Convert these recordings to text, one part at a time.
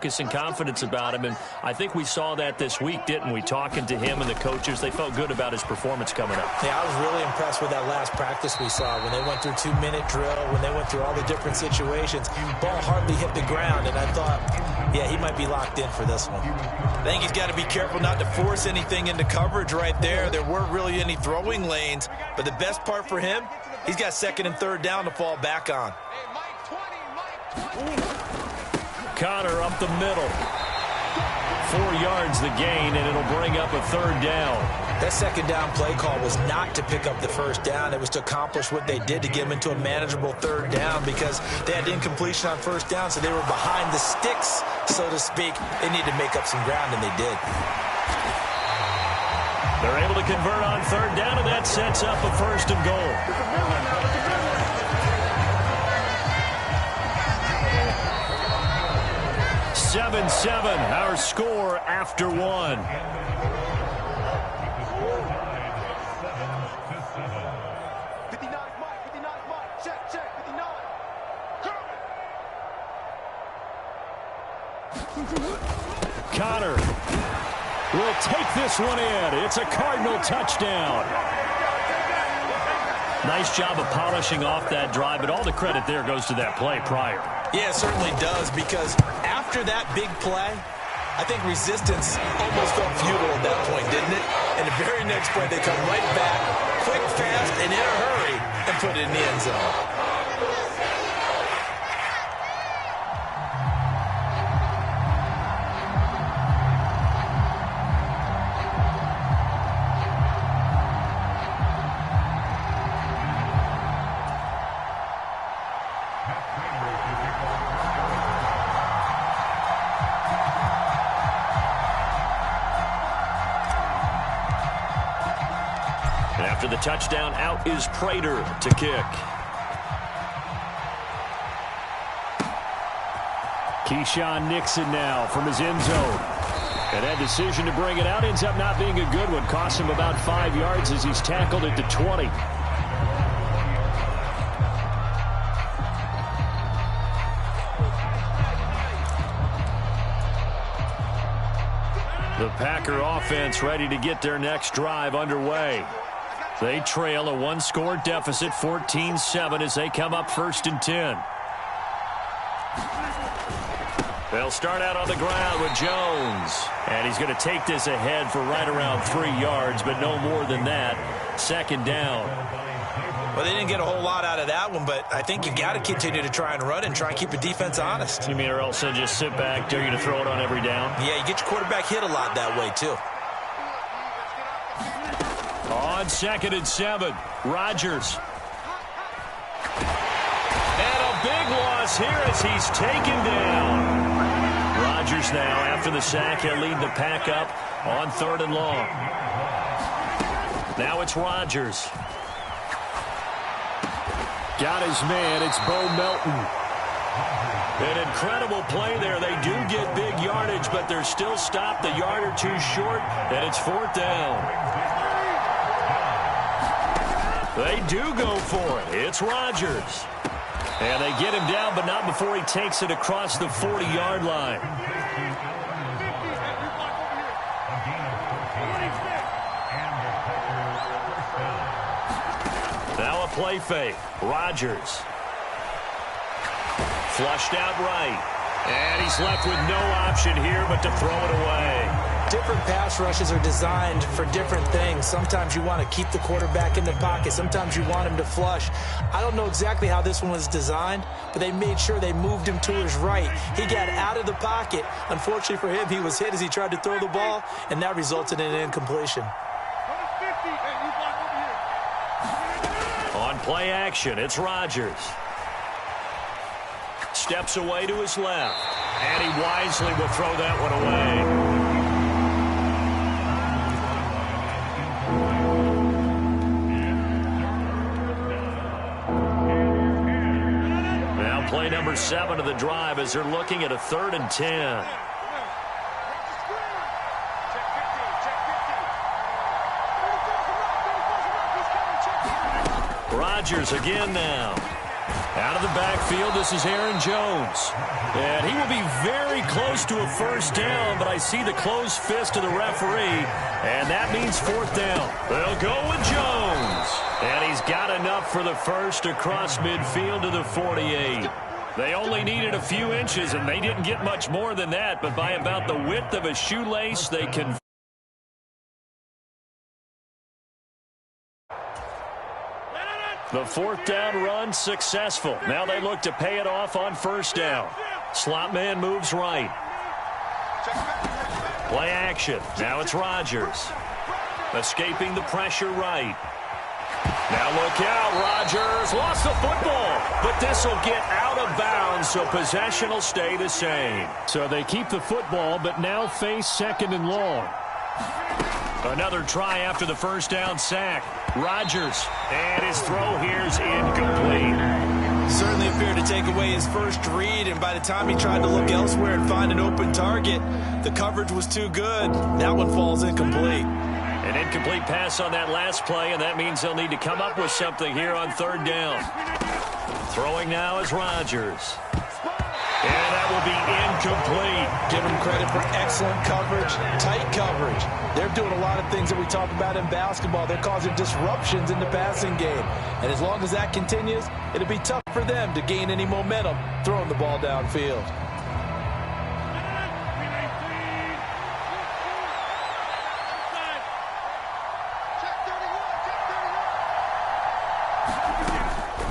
And confidence about him, and I think we saw that this week, didn't we? Talking to him and the coaches, they felt good about his performance coming up. Yeah, I was really impressed with that last practice we saw when they went through 2-minute drill, when they went through all the different situations. Ball hardly hit the ground, and I thought, yeah, he might be locked in for this one. I think he's got to be careful not to force anything into coverage right there. There weren't really any throwing lanes, but the best part for him, he's got second and third down to fall back on. Connor up the middle. 4 yards the gain, and it'll bring up a third down. That second down play call was not to pick up the first down. It was to accomplish what they did to get them into a manageable third down because they had incompletion on first down, so they were behind the sticks, so to speak. They needed to make up some ground, and they did. They're able to convert on third down, and that sets up a first and goal. 7-7, our score after one. Connor will take this one in. It's a Cardinal touchdown. Nice job of polishing off that drive, but all the credit there goes to that play prior. Yeah, it certainly does, because after that big play, I think resistance almost felt futile at that point, didn't it? And the very next play, they come right back, quick, fast, and in a hurry, and put it in the end zone. After the touchdown, out is Prater to kick. Keyshawn Nixon now from his end zone. And that decision to bring it out ends up not being a good one. Costs him about 5 yards as he's tackled at the 20. The Packer offense ready to get their next drive underway. They trail a one-score deficit, 14-7, as they come up 1st and 10. They'll start out on the ground with Jones. And he's going to take this ahead for right around 3 yards, but no more than that. 2nd down. Well, they didn't get a whole lot out of that one, but I think you got to continue to try and run and try and keep the defense honest. You mean or else they'll just sit back, dare you to throw it on every down? Yeah, you get your quarterback hit a lot that way, too. On 2nd and 7, Rodgers. And a big loss here as he's taken down. Rodgers now, after the sack, he'll lead the pack up on 3rd and long. Now it's Rodgers. Got his man. It's Bo Melton. An incredible play there. They do get big yardage, but they're still stopped a yard or two short, and it's 4th down. They do go for it. It's Rodgers. And they get him down, but not before he takes it across the 40-yard line. Now a play fake. Rodgers. Flushed out right. And he's left with no option here but to throw it away. Different pass rushes are designed for different things. Sometimes you want to keep the quarterback in the pocket. Sometimes you want him to flush. I don't know exactly how this one was designed, but they made sure they moved him to his right. He got out of the pocket. Unfortunately for him, he was hit as he tried to throw the ball, and that resulted in an incompletion. On play action, it's Rodgers. Steps away to his left. And he wisely will throw that one away. Now play number 7 of the drive as they're looking at a 3rd and 10. Rodgers again now. Out of the backfield, this is Aaron Jones. And he will be very close to a first down, but I see the closed fist of the referee, and that means fourth down. They'll go with Jones. And he's got enough for the first across midfield to the 48. They only needed a few inches, and they didn't get much more than that, but by about the width of a shoelace, they can. The fourth down run successful. Now they look to pay it off on first down. Slot man moves right. Play action. Now it's Rodgers. Escaping the pressure right. Now look out. Rodgers lost the football. But this will get out of bounds, so possession will stay the same. So they keep the football, but now face second and long. Another try after the first down sack. Rodgers, and his throw here is incomplete. Certainly appeared to take away his first read, and by the time he tried to look elsewhere and find an open target, the coverage was too good. That one falls incomplete. An incomplete pass on that last play, and that means they'll need to come up with something here on third down. Throwing now is Rodgers. And that will be incomplete. Give them credit for excellent coverage, tight coverage. They're doing a lot of things that we talk about in basketball. They're causing disruptions in the passing game. And as long as that continues, it'll be tough for them to gain any momentum throwing the ball downfield.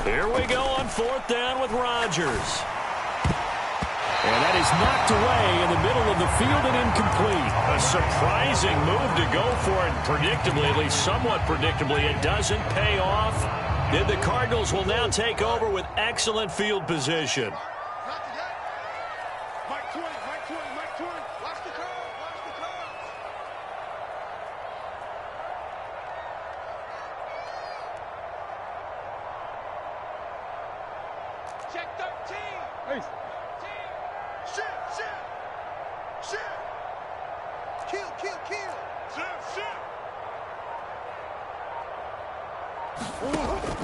Here we go on fourth down with Rodgers. And that is knocked away in the middle of the field and incomplete. A surprising move to go for it. Predictably, at least somewhat predictably, it doesn't pay off. Then the Cardinals will now take over with excellent field position. Check 13. Hey. Shift. Kill. Shift.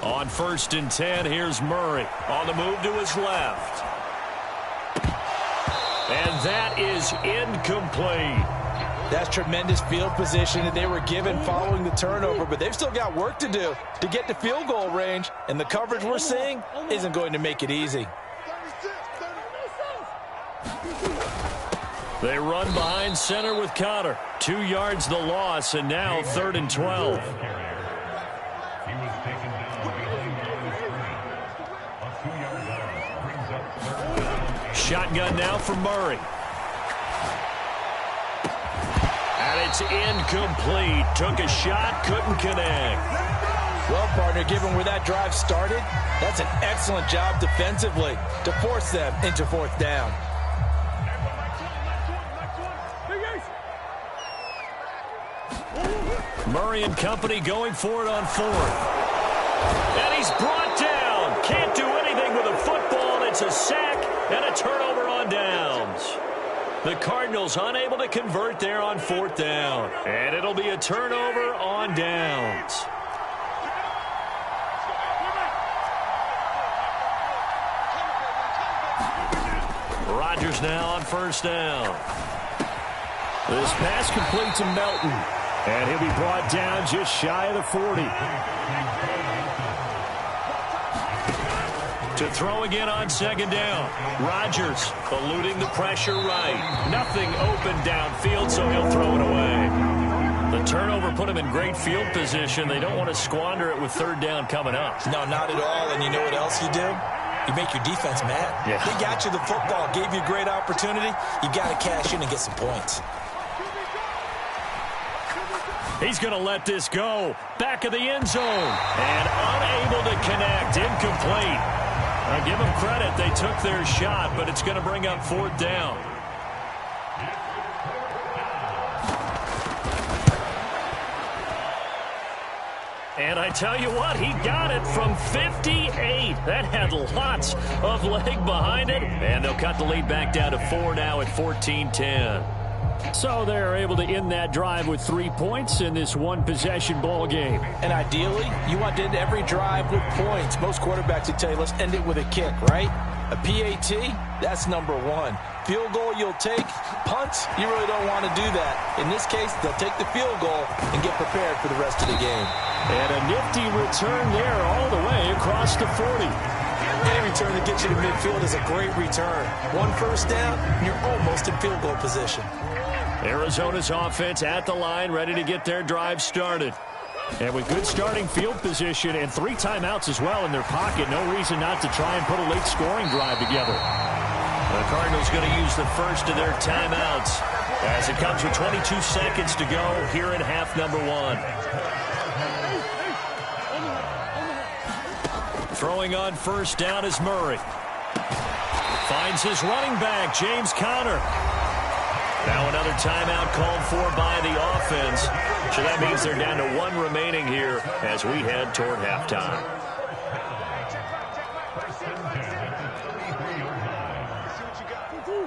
On 1st and 10, here's Murray. On the move to his left. And that is incomplete. That's tremendous field position that they were given following the turnover, but they've still got work to do to get to field goal range, and the coverage we're seeing isn't going to make it easy. They run behind center with Cotter. 2 yards the loss, and now 3rd and 12. Shotgun now for Murray. And it's incomplete. Took a shot, couldn't connect. Well, partner, given where that drive started, that's an excellent job defensively to force them into fourth down. Murray and company going for it on 4th. And he's brought down. Can't do anything with a football. It's a sack and a turnover on downs. The Cardinals unable to convert there on 4th down. And it'll be a turnover on downs. Rodgers now on 1st down. This pass complete to Melton. And he'll be brought down just shy of the 40. To throw again on 2nd down. Rodgers eluding the pressure right. Nothing open downfield, so he'll throw it away. The turnover put him in great field position. They don't want to squander it with 3rd down coming up. No, not at all. And you know what else you do? You make your defense mad. Yeah. They got you the football, gave you a great opportunity. You got to cash in and get some points. He's going to let this go. Back of the end zone. And unable to connect. Incomplete. I'll give them credit. They took their shot, but it's going to bring up 4th down. And I tell you what, he got it from 58. That had lots of leg behind it. And they'll cut the lead back down to 4 now at 14-10. So they're able to end that drive with 3 points in this one-possession ball game. And ideally, you want to end every drive with points. Most quarterbacks would tell you, let's end it with a kick, right? A PAT, that's number one. Field goal you'll take. Punts, you really don't want to do that. In this case, they'll take the field goal and get prepared for the rest of the game. And a nifty return there all the way across the 40. Any return that gets you to midfield is a great return. 1 first down, and you're almost in field goal position. Arizona's offense at the line, ready to get their drive started. And with good starting field position and 3 timeouts as well in their pocket, no reason not to try and put a late scoring drive together. The Cardinals going to use the first of their timeouts as it comes with 22 seconds to go here in half number 1. Throwing on first down is Murray. Finds his running back, James Conner. Now another timeout called for by the offense. So that means they're down to 1 remaining here as we head toward halftime.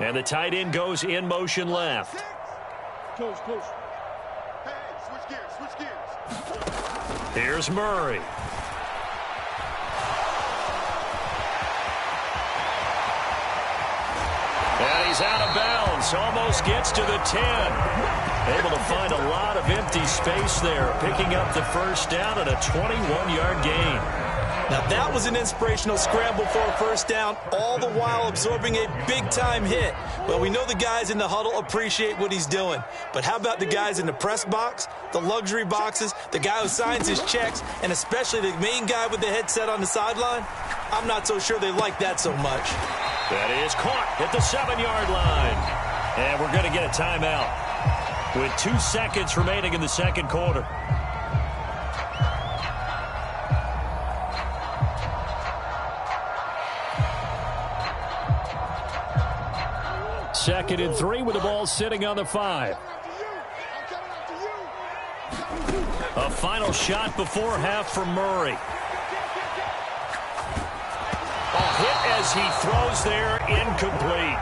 And the tight end goes in motion left. Close. Hey, switch gears. Here's Murray. And he's out of bounds. Almost gets to the 10. Able to find a lot of empty space there. Picking up the first down and a 21-yard gain. Now that was an inspirational scramble for a first down, all the while absorbing a big-time hit. Well, we know the guys in the huddle appreciate what he's doing. But how about the guys in the press box, the luxury boxes, the guy who signs his checks, and especially the main guy with the headset on the sideline? I'm not so sure they like that so much. That is caught at the 7-yard line. And we're going to get a timeout with 2 seconds remaining in the second quarter. Second and 3 with the ball sitting on the 5. A final shot before half for Murray. A hit as he throws there, incomplete.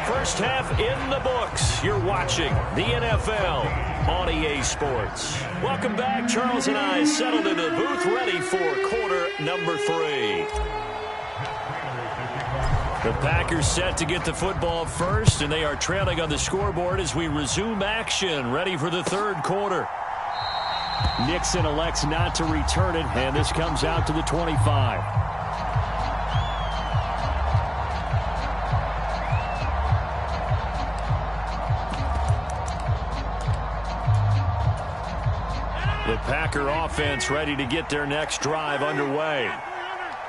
First half in the books. You're watching the NFL on EA Sports. Welcome back. Charles and I settled into the booth ready for quarter number 3. The Packers set to get the football first, and they are trailing on the scoreboard as we resume action, ready for the third quarter. Nixon elects not to return it, and this comes out to the 25. The Packer offense ready to get their next drive underway.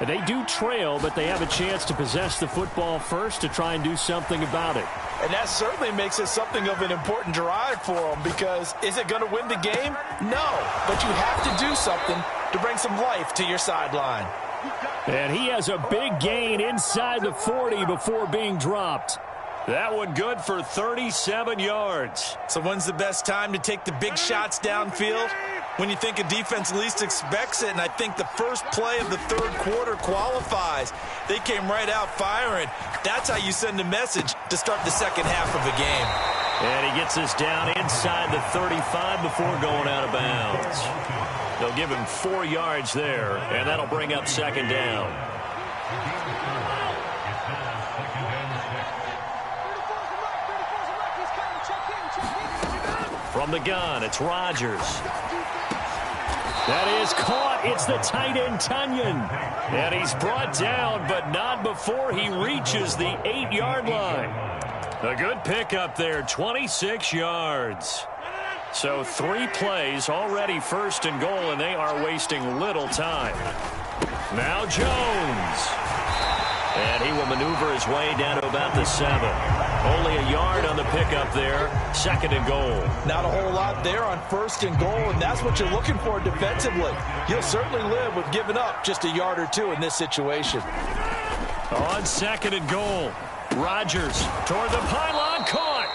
They do trail, but they have a chance to possess the football first to try and do something about it. And that certainly makes it something of an important drive for them, because is it going to win the game? No, but you have to do something to bring some life to your sideline. And he has a big gain inside the 40 before being dropped. That one good for 37 yards. So when's the best time to take the big shots downfield? When you think a defense least expects it, and I think the first play of the third quarter qualifies. They came right out firing. That's how you send a message to start the second half of a game. And he gets us down inside the 35 before going out of bounds. They'll give him 4 yards there, and that'll bring up second down. From the gun, it's Rodgers. That is caught. It's the tight end, Tunyon. And he's brought down, but not before he reaches the 8-yard line. A good pickup there, 26 yards. So 3 plays, already first and goal, and they are wasting little time. Now Jones. And he will maneuver his way down to about the 7. Only a yard on the pickup there. Second and goal. Not a whole lot there on first and goal, and that's what you're looking for defensively. You'll certainly live with giving up just a yard or 2 in this situation. On second and goal, Rodgers toward the pylon, caught.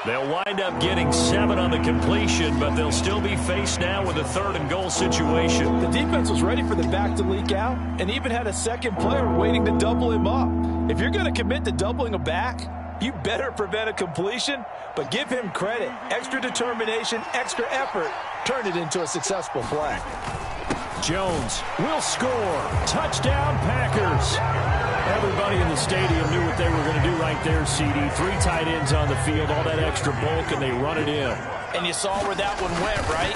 They'll wind up getting 7 on the completion, but they'll still be faced now with a third and goal situation. The defense was ready for the back to leak out and even had a second player waiting to double him up. If you're going to commit to doubling a back, You better prevent a completion, but give him credit. Extra determination, extra effort. Turn it into a successful play. Jones will score. Touchdown, Packers. Everybody in the stadium knew what they were going to do right there, CD. 3 tight ends on the field, all that extra bulk, and they run it in. And you saw where that one went, right?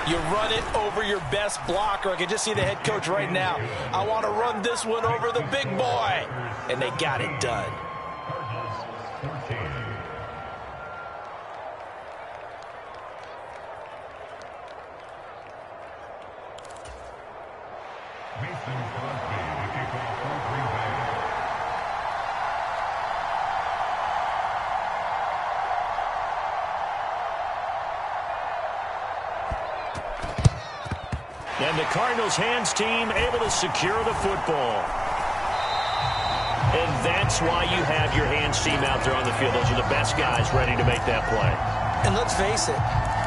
You run it over your best blocker. I can just see the head coach right now. I want to run this one over the big boy. And they got it done. And the Cardinals' hands team able to secure the football. And that's why you have your hands team out there on the field. Those are the best guys ready to make that play. And let's face it,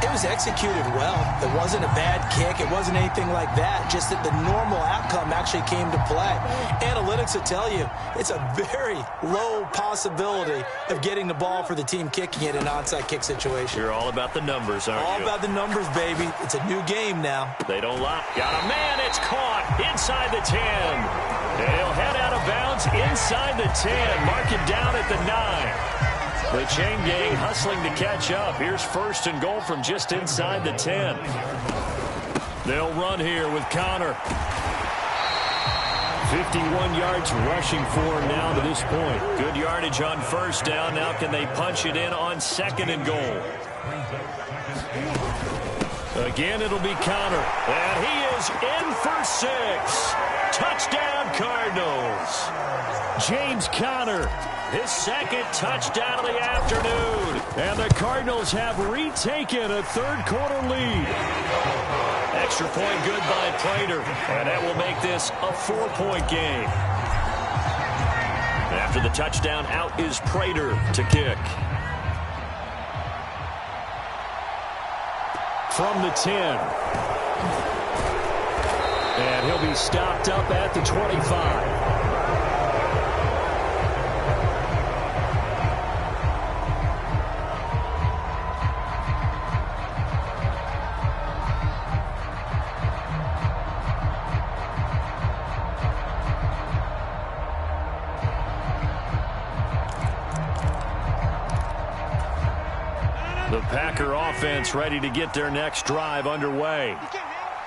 it was executed well. It wasn't a bad kick. It wasn't anything like that. Just that the normal outcome actually came to play. Analytics will tell you it's a very low possibility of getting the ball for the team kicking it in an onside kick situation. You're all about the numbers, aren't you? All about the numbers, baby. It's a new game now. They don't lie. Got a man. It's caught inside the 10. He'll head out of bounds inside the 10. Mark it down at the 9. The chain gang hustling to catch up. Here's 1st and goal from just inside the 10. They'll run here with Connor. 51 yards rushing for him now to this point. Good yardage on 1st down. Now can they punch it in on 2nd and goal? Again, it'll be Connor. And he is in for 6. Touchdown, Cardinals. James Conner, his 2nd touchdown of the afternoon. And the Cardinals have retaken a 3rd quarter lead. Extra point good by Prater. And that will make this a 4-point game. After the touchdown, out is Prater to kick. From the 10. And he'll be stopped up at the 25. The Packer offense ready to get their next drive underway.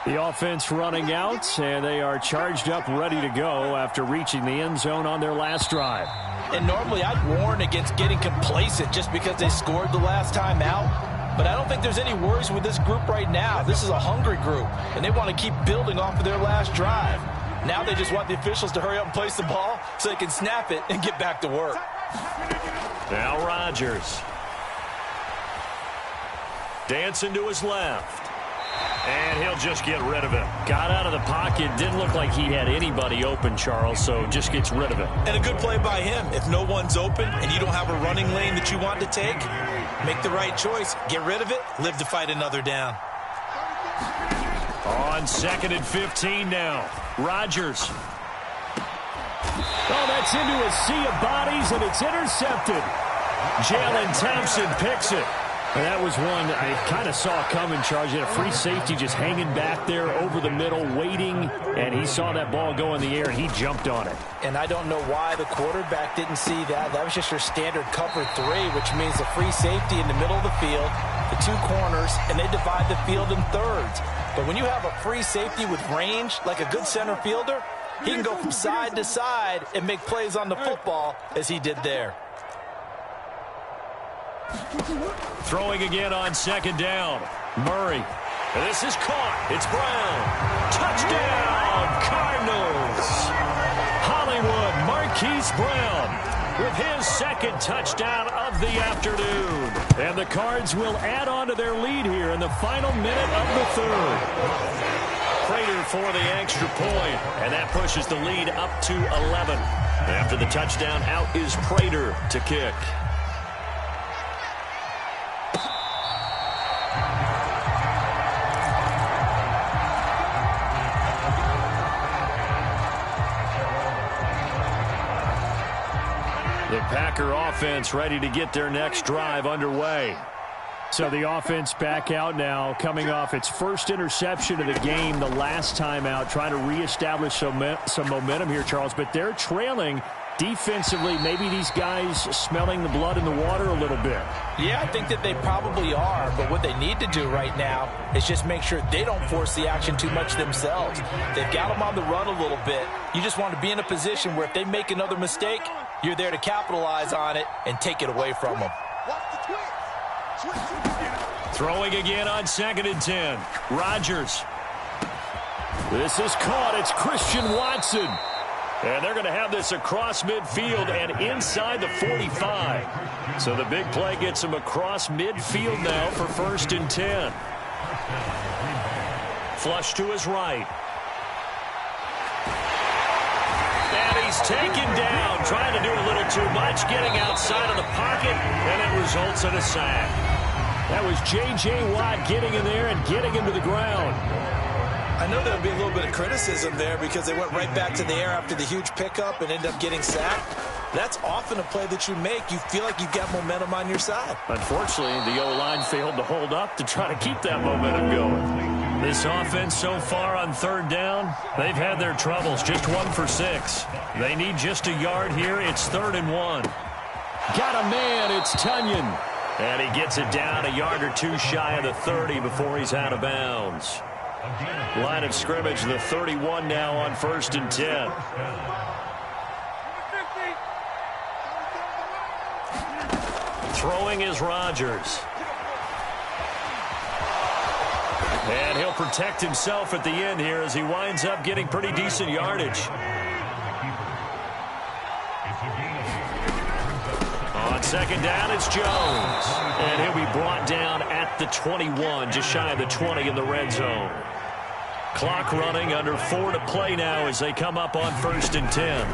The offense running out, and they are charged up, ready to go after reaching the end zone on their last drive. And normally I'd warn against getting complacent just because they scored the last time out. But I don't think there's any worries with this group right now. This is a hungry group, and they want to keep building off of their last drive. Now they just want the officials to hurry up and place the ball so they can snap it and get back to work. Now Rodgers. Dancing to his left. And he'll just get rid of it. Got out of the pocket. Didn't look like he had anybody open, Charles, so just gets rid of it. And a good play by him. If no one's open and you don't have a running lane that you want to take, make the right choice. Get rid of it. Live to fight another down. On 2nd and 15 now. Rodgers. Oh, that's into a sea of bodies, and it's intercepted. Jalen Thompson picks it. And that was one I kind of saw coming, Charles. He had a free safety just hanging back there over the middle, waiting, and he saw that ball go in the air, and he jumped on it. And I don't know why the quarterback didn't see that. That was just your standard cover 3, which means the free safety in the middle of the field, the 2 corners, and they divide the field in thirds. But when you have a free safety with range, like a good center fielder, he can go from side to side and make plays on the football as he did there. Throwing again on 2nd down. Murray. And this is caught. It's Brown. Touchdown, Cardinals. Hollywood Marquise Brown with his 2nd touchdown of the afternoon. And the Cards will add on to their lead here in the final minute of the 3rd. Prater for the extra point, and that pushes the lead up to 11. After the touchdown, out is Prater to kick. The Packer offense ready to get their next drive underway. So the offense back out now, coming off its first interception of the game the last time out, trying to reestablish some momentum here, Charles. But they're trailing defensively. Maybe these guys smelling the blood in the water a little bit. Yeah, I think that they probably are. But what they need to do right now is just make sure they don't force the action too much themselves. They've got them on the run a little bit. You just want to be in a position where if they make another mistake, you're there to capitalize on it and take it away from them. Throwing again on 2nd and 10. Rodgers. This is caught. It's Christian Watson. And they're going to have this across midfield and inside the 45. So the big play gets him across midfield now for 1st and 10. Flush to his right. And he's taken down, trying to do a little too much, getting outside of the pocket, and it results in a sack. That was J.J. Watt getting in there and getting him to the ground. I know there'll be a little bit of criticism there because they went right back to the air after the huge pickup and ended up getting sacked. That's often a play that you make. You feel like you've got momentum on your side. Unfortunately, the O-line failed to hold up to try to keep that momentum going. This offense so far on 3rd down, they've had their troubles. Just 1 for 6. They need just a yard here. It's 3rd and 1. Got a man. It's Tunyon. And he gets it down a yard or two shy of the 30 before he's out of bounds. Line of scrimmage, the 31 now on 1st and 10. Throwing is Rodgers. And he'll protect himself at the end here as he winds up getting pretty decent yardage. On 2nd down, it's Jones. And he'll be brought down at the 21, just shy of the 20 in the red zone. Clock running, under 4 to play now as they come up on 1st and 10.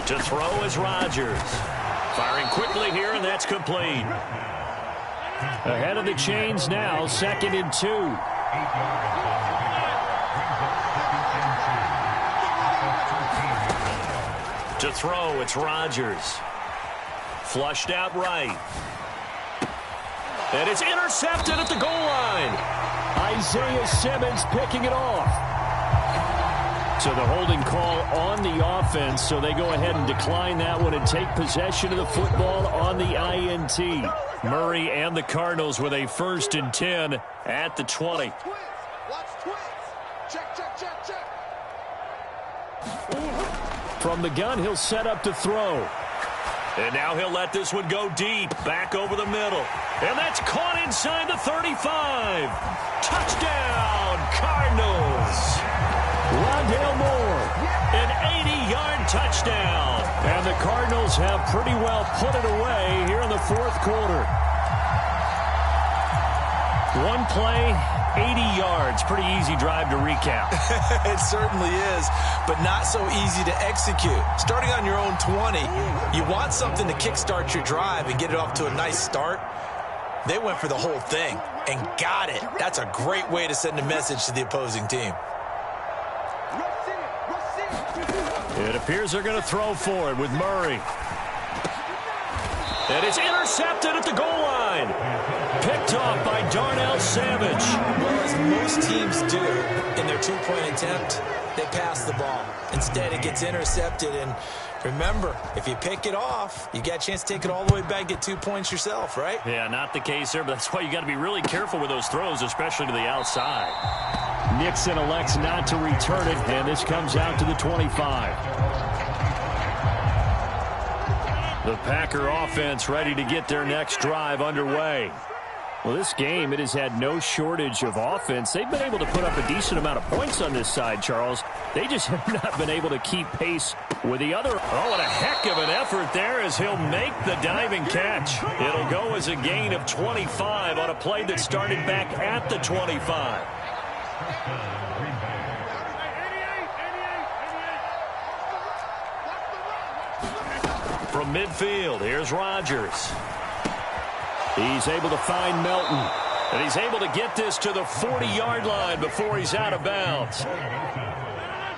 To throw is Rodgers. Firing quickly here, and that's complete. Ahead of the chains now, 2nd and 2. To throw, it's Rodgers. Flushed out right. And it's intercepted at the goal line. Isaiah Simmons picking it off. So the holding call on the offense, so they go ahead and decline that one and take possession of the football on the INT. Murray and the Cardinals with a 1st and 10 at the 20. From the gun, he'll set up to throw. And now he'll let this one go deep, back over the middle. And that's caught inside the 35. Touchdown, Cardinals. Rondale Moore. An 80-yard touchdown. And the Cardinals have pretty well put it away here in the 4th quarter. One play, 80 yards. Pretty easy drive to recap. It certainly is, but not so easy to execute. Starting on your own 20, you want something to kickstart your drive and get it off to a nice start. They went for the whole thing and got it. That's a great way to send a message to the opposing team. It appears they're going to throw for it with Murray. And it's intercepted at the goal line. Picked off by Darnell Savage. Well, as most teams do in their 2-point attempt, they pass the ball. Instead, it gets intercepted. And remember, if you pick it off, you got a chance to take it all the way back, get 2 points yourself, right? Yeah, not the case there, but that's why you got to be really careful with those throws, especially to the outside. Nixon elects not to return it, and this comes out to the 25. The Packer offense ready to get their next drive underway. Well, this game, it has had no shortage of offense. They've been able to put up a decent amount of points on this side, Charles. They just have not been able to keep pace with the other. Oh, and a heck of an effort there as he'll make the diving catch. It'll go as a gain of 25 on a play that started back at the 25. From midfield, here's Rodgers. He's able to find Melton. And he's able to get this to the 40-yard line before he's out of bounds.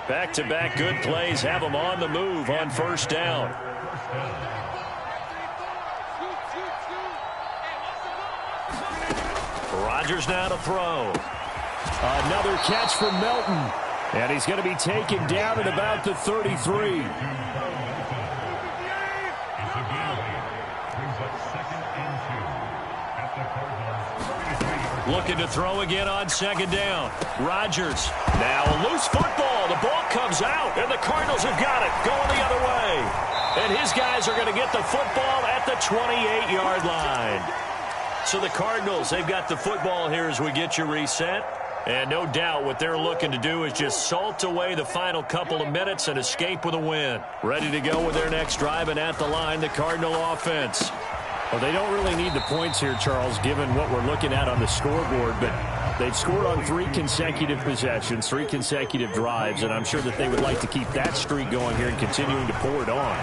Back-to-back good plays have him on the move on 1st down. Rodgers now to throw. Another catch from Melton. And he's going to be taken down at about the 33. Looking to throw again on second down. Rodgers. Now a loose football. The ball comes out, and the Cardinals have got it. Going the other way. And his guys are going to get the football at the 28-yard line. So the Cardinals, they've got the football here as we get you reset. And no doubt what they're looking to do is just salt away the final couple of minutes and escape with a win. Ready to go with their next drive, and at the line, the Cardinal offense. Well, they don't really need the points here, Charles, given what we're looking at on the scoreboard, but they've scored on 3 consecutive possessions, 3 consecutive drives, and I'm sure that they would like to keep that streak going here and continuing to pour it on.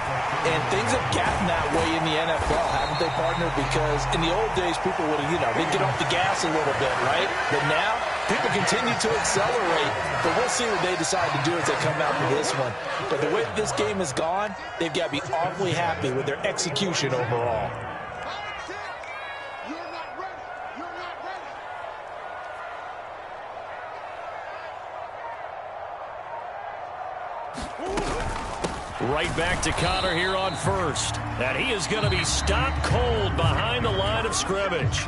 And things have gotten that way in the NFL, haven't they, partner? Because in the old days, people would, they'd get off the gas a little bit, right? But now, people continue to accelerate, but we'll see what they decide to do as they come out to this one. But the way this game has gone, they've got to be awfully happy with their execution overall. Right back to Connor here on first. And he is going to be stopped cold behind the line of scrimmage.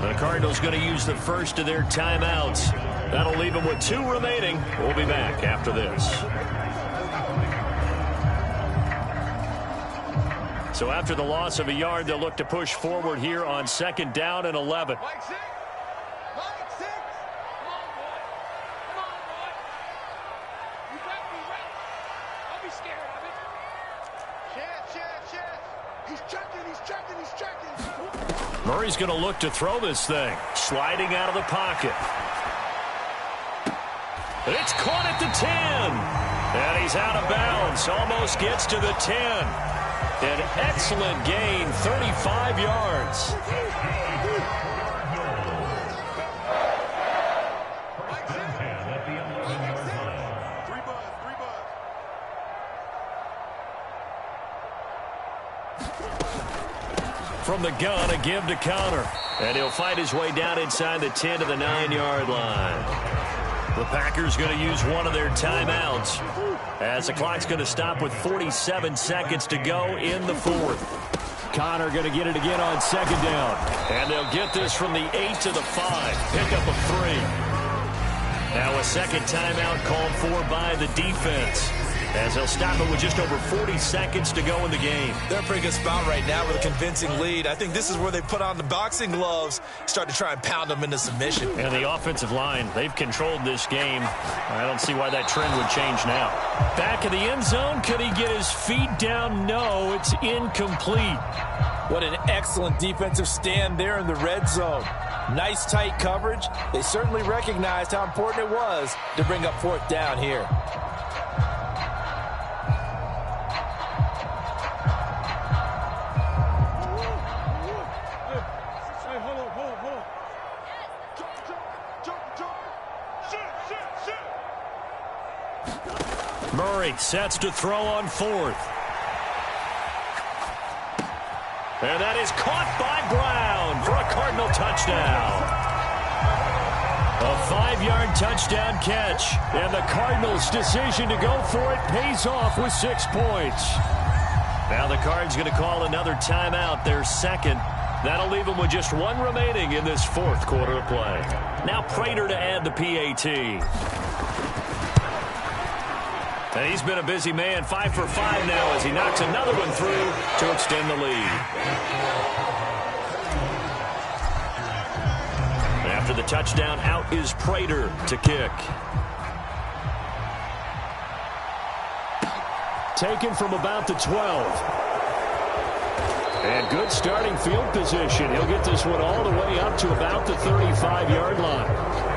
The Cardinals going to use the first of their timeouts. That'll leave them with 2 remaining. We'll be back after this. So after the loss of a yard, they'll look to push forward here on second down and 11. Murray's going to look to throw this thing. Sliding out of the pocket. It's caught at the 10. And he's out of bounds. Almost gets to the 10. An excellent gain, 35 yards. From the gun, a give to Connor. And he'll fight his way down inside the 10 to the 9-yard line. The Packers going to use one of their timeouts as the clock's going to stop with 47 seconds to go in the 4th. Connor going to get it again on second down. And they'll get this from the 8 to the 5. Pickup of 3. Now a second timeout called for by the defense, as they'll stop it with just over 40 seconds to go in the game. They're in a pretty good spot right now with a convincing lead. I think this is where they put on the boxing gloves, start to try and pound them into submission. And the offensive line, they've controlled this game. I don't see why that trend would change now. Back in the end zone, can he get his feet down? No, it's incomplete. What an excellent defensive stand there in the red zone. Nice tight coverage. They certainly recognized how important it was to bring up 4th down here. Murray sets to throw on 4th. And that is caught by Brown for a Cardinal touchdown. A 5-yard touchdown catch. And the Cardinals' decision to go for it pays off with 6 points. Now the Cards going to call another timeout, their second. That'll leave them with just 1 remaining in this 4th quarter of play. Now Prater to add the PAT. And he's been a busy man, 5 for 5 now as he knocks another one through to extend the lead. After the touchdown, out is Prater to kick. Taken from about the 12. And good starting field position. He'll get this one all the way up to about the 35-yard line.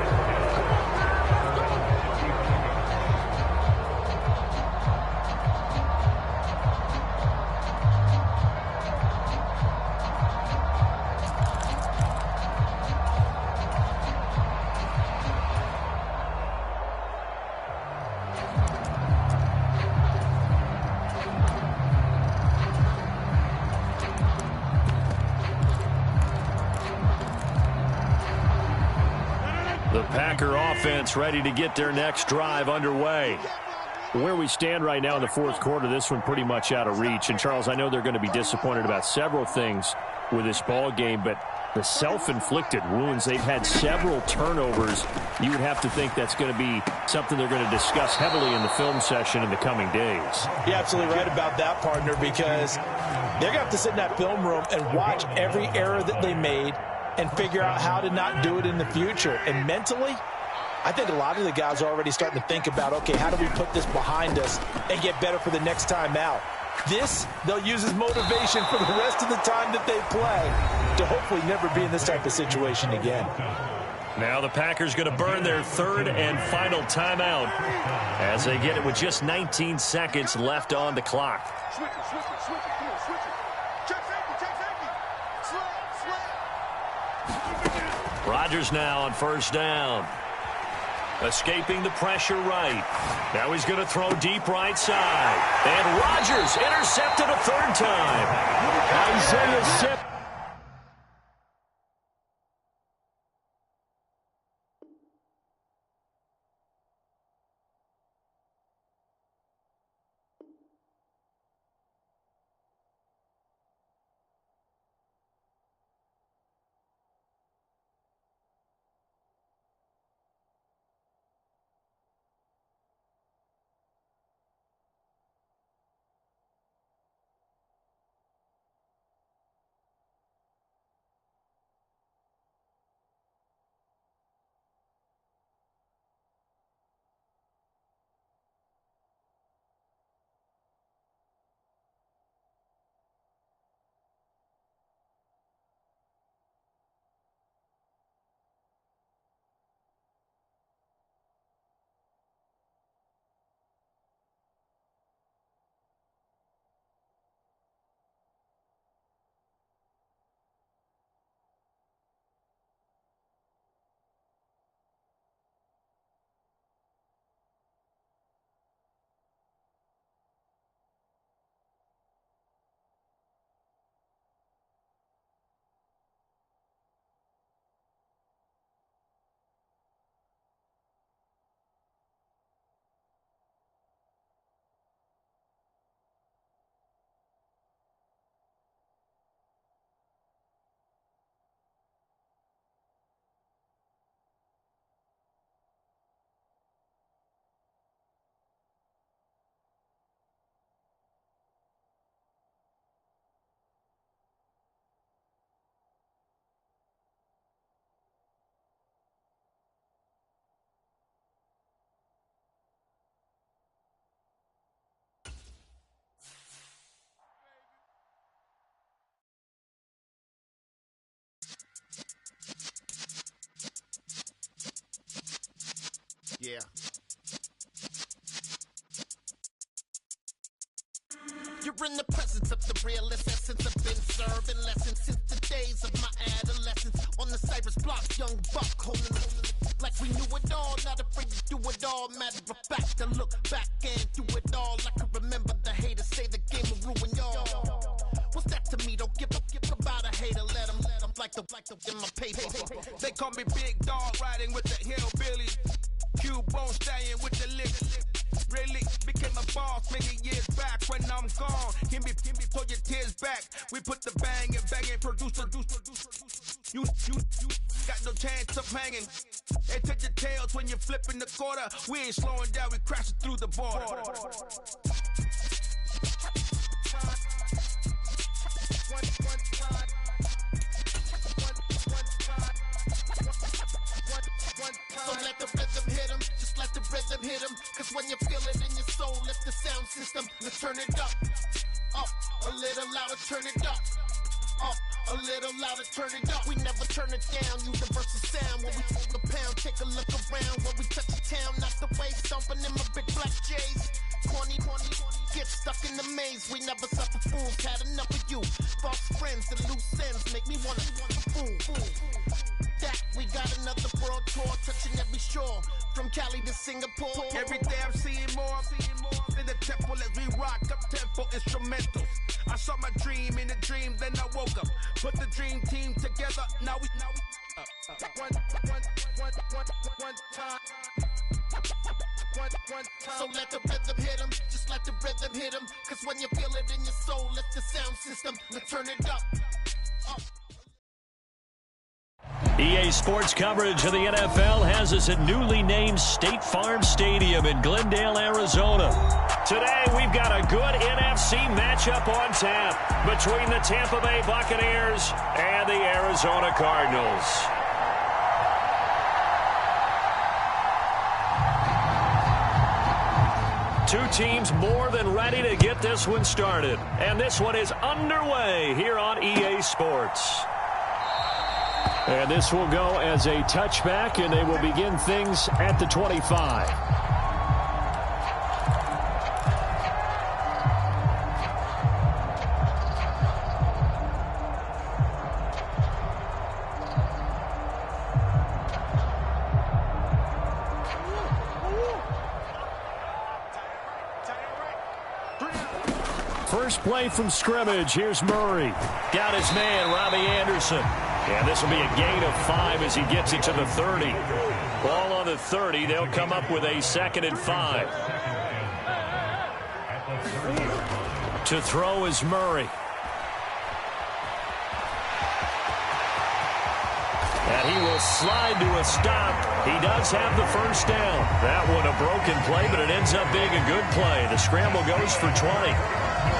The Packer offense ready to get their next drive underway. Where we stand right now in the fourth quarter, this one pretty much out of reach. And, Charles, I know they're going to be disappointed about several things with this ball game, but the self-inflicted wounds, they've had several turnovers. You would have to think that's going to be something they're going to discuss heavily in the film session in the coming days. You're absolutely right about that, partner, because they're going to have to sit in that film room and watch every error that they made and figure out how to not do it in the future. And mentally, I think a lot of the guys are already starting to think about, okay, how do we put this behind us and get better for the next time out? This, they'll use as motivation for the rest of the time that they play to hopefully never be in this type of situation again. Now the Packers going to burn their third and final timeout as they get it with just 19 seconds left on the clock. Switch it, switch it, switch it. Come on, switch it. Check safety. Slap. Rodgers now on first down. Escaping the pressure right. Now he's going to throw deep right side. And Rodgers intercepted a third time. Isaiah Sipp. Yeah. You're in the presence of the realest essence. I've been serving lessons since the days of my adolescence. On the Cypress blocks, young buck holding like we knew it all. Not afraid to do it all. Matter of fact, to look back and do it all. I can remember the haters say the game will ruin y'all. What's that to me? Don't give about a hater. Let them like the in my paper. They call me Big Dog, riding with the hillbilly. Q-Bone staying with the lick. Really became a boss many years back. When I'm gone, give me pull your tears back. We put the bang and producer. You got no chance of hanging. They touch your tails when you're flipping the quarter. We ain't slowing down, we crashing through the border. So let the rhythm hit him, just let the rhythm hit him. Cause when you feel it in your soul, lift the sound system. Let's turn it up, a little louder, turn it up, a little louder, turn it up. We never turn it down, universal sound. When we hold the pound, take a look around. When we touch the town, not the way, stomping in my big black J's. 20, get stuck in the maze. We never suffer fools, had enough of you. False friends and loose ends make me wanna fool. That we got another world tour, touching every shore, from Cali to Singapore. Every day I'm seeing more in the temple as we rock up tempo instrumentals. I saw my dream in a dream, then I woke up. Put the dream team together, now we So let the rhythm hit him, just let the rhythm hit him. Cause when you feel it in your soul, lift the sound system, let's turn it up. EA Sports coverage of the NFL has us at newly named State Farm Stadium in Glendale, Arizona. Today, we've got a good NFC matchup on tap between the Tampa Bay Buccaneers and the Arizona Cardinals. Two teams more than ready to get this one started. And this one is underway here on EA Sports. And this will go as a touchback, and they will begin things at the 25. First play from scrimmage. Here's Murray. Got his man, Robbie Anderson. And this will be a gain of 5 as he gets it to the 30. Ball on the 30. They'll come up with a 2nd and 5. To throw is Murray. And he will slide to a stop. He does have the first down. That one a broken play, but it ends up being a good play. The scramble goes for 20.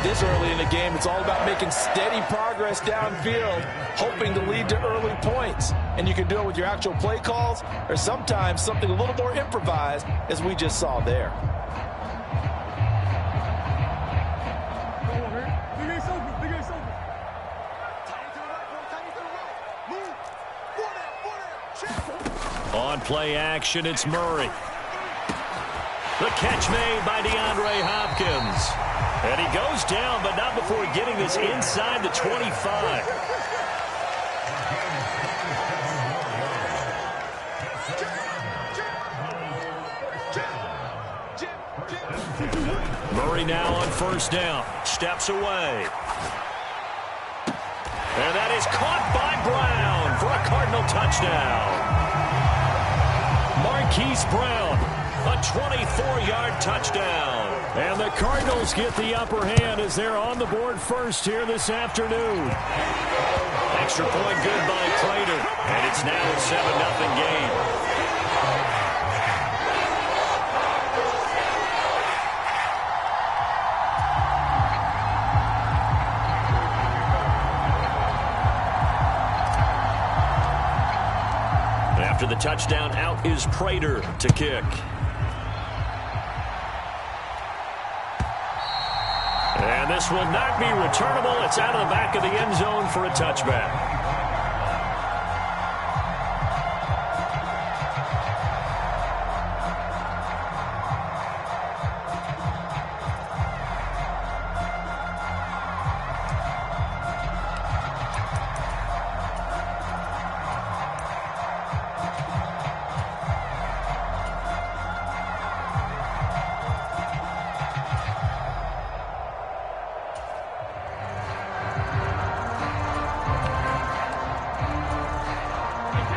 This early in the game, it's all about making steady progress downfield, hoping to lead to early points. And you can do it with your actual play calls or sometimes something a little more improvised, as we just saw there. On play action, it's Murray. The catch made by DeAndre Hopkins. And he goes down, but not before getting this inside the 25. Murray now on first down. Steps away. And that is caught by Brown for a Cardinal touchdown. Marquise Brown, a 24-yard touchdown. And the Cardinals get the upper hand as they're on the board first here this afternoon. Extra point good by Prater. And it's now a 7-0 game. After the touchdown, out is Prater to kick. And this will not be returnable. It's out of the back of the end zone for a touchback.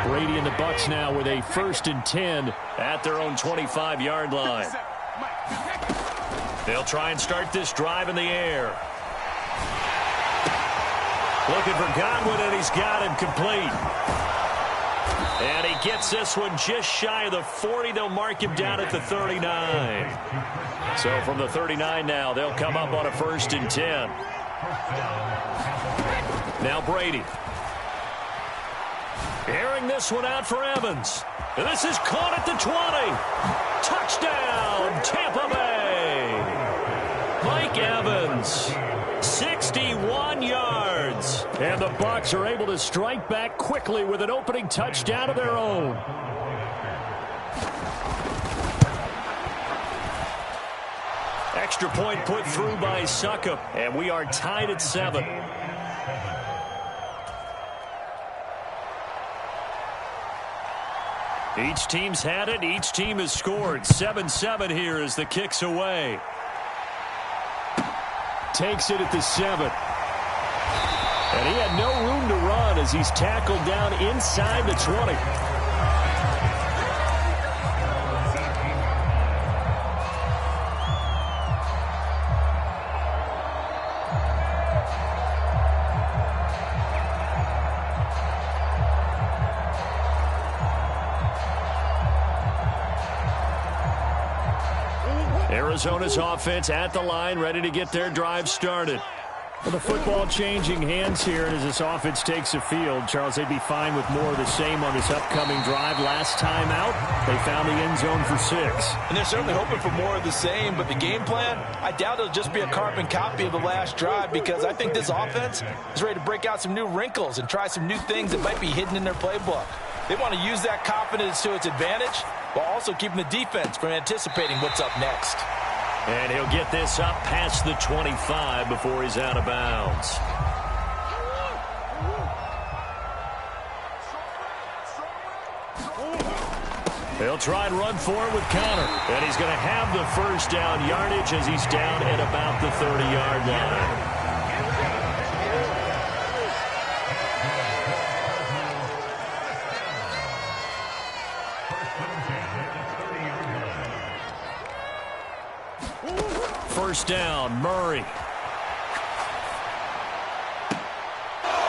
Brady and the Bucs now with a 1st and 10 at their own 25-yard line. They'll try and start this drive in the air. Looking for Godwin, and he's got him complete. And he gets this one just shy of the 40. They'll mark him down at the 39. So from the 39 now, they'll come up on a 1st and 10. Now Brady. Airing this one out for Evans. And this is caught at the 20. Touchdown, Tampa Bay. Mike Evans, 61 yards. And the Bucs are able to strike back quickly with an opening touchdown of their own. Extra point put through by Succop. And we are tied at 7. Each team's had it. Each team has scored. 7-7 here as the kick's away. Takes it at the 7. And he had no room to run as he's tackled down inside the 20. Arizona's offense at the line, ready to get their drive started. Well, the football changing hands here, and as this offense takes the field, Charles, they'd be fine with more of the same on this upcoming drive. Last time out, they found the end zone for 6. And they're certainly hoping for more of the same, but the game plan, I doubt it'll just be a carbon copy of the last drive, because I think this offense is ready to break out some new wrinkles and try some new things that might be hidden in their playbook. They want to use that confidence to its advantage while also keeping the defense from anticipating what's up next. And he'll get this up past the 25 before he's out of bounds. He'll try and run for it with Connor. And he's going to have the first down yardage as he's down at about the 30-yard line. First down, Murray.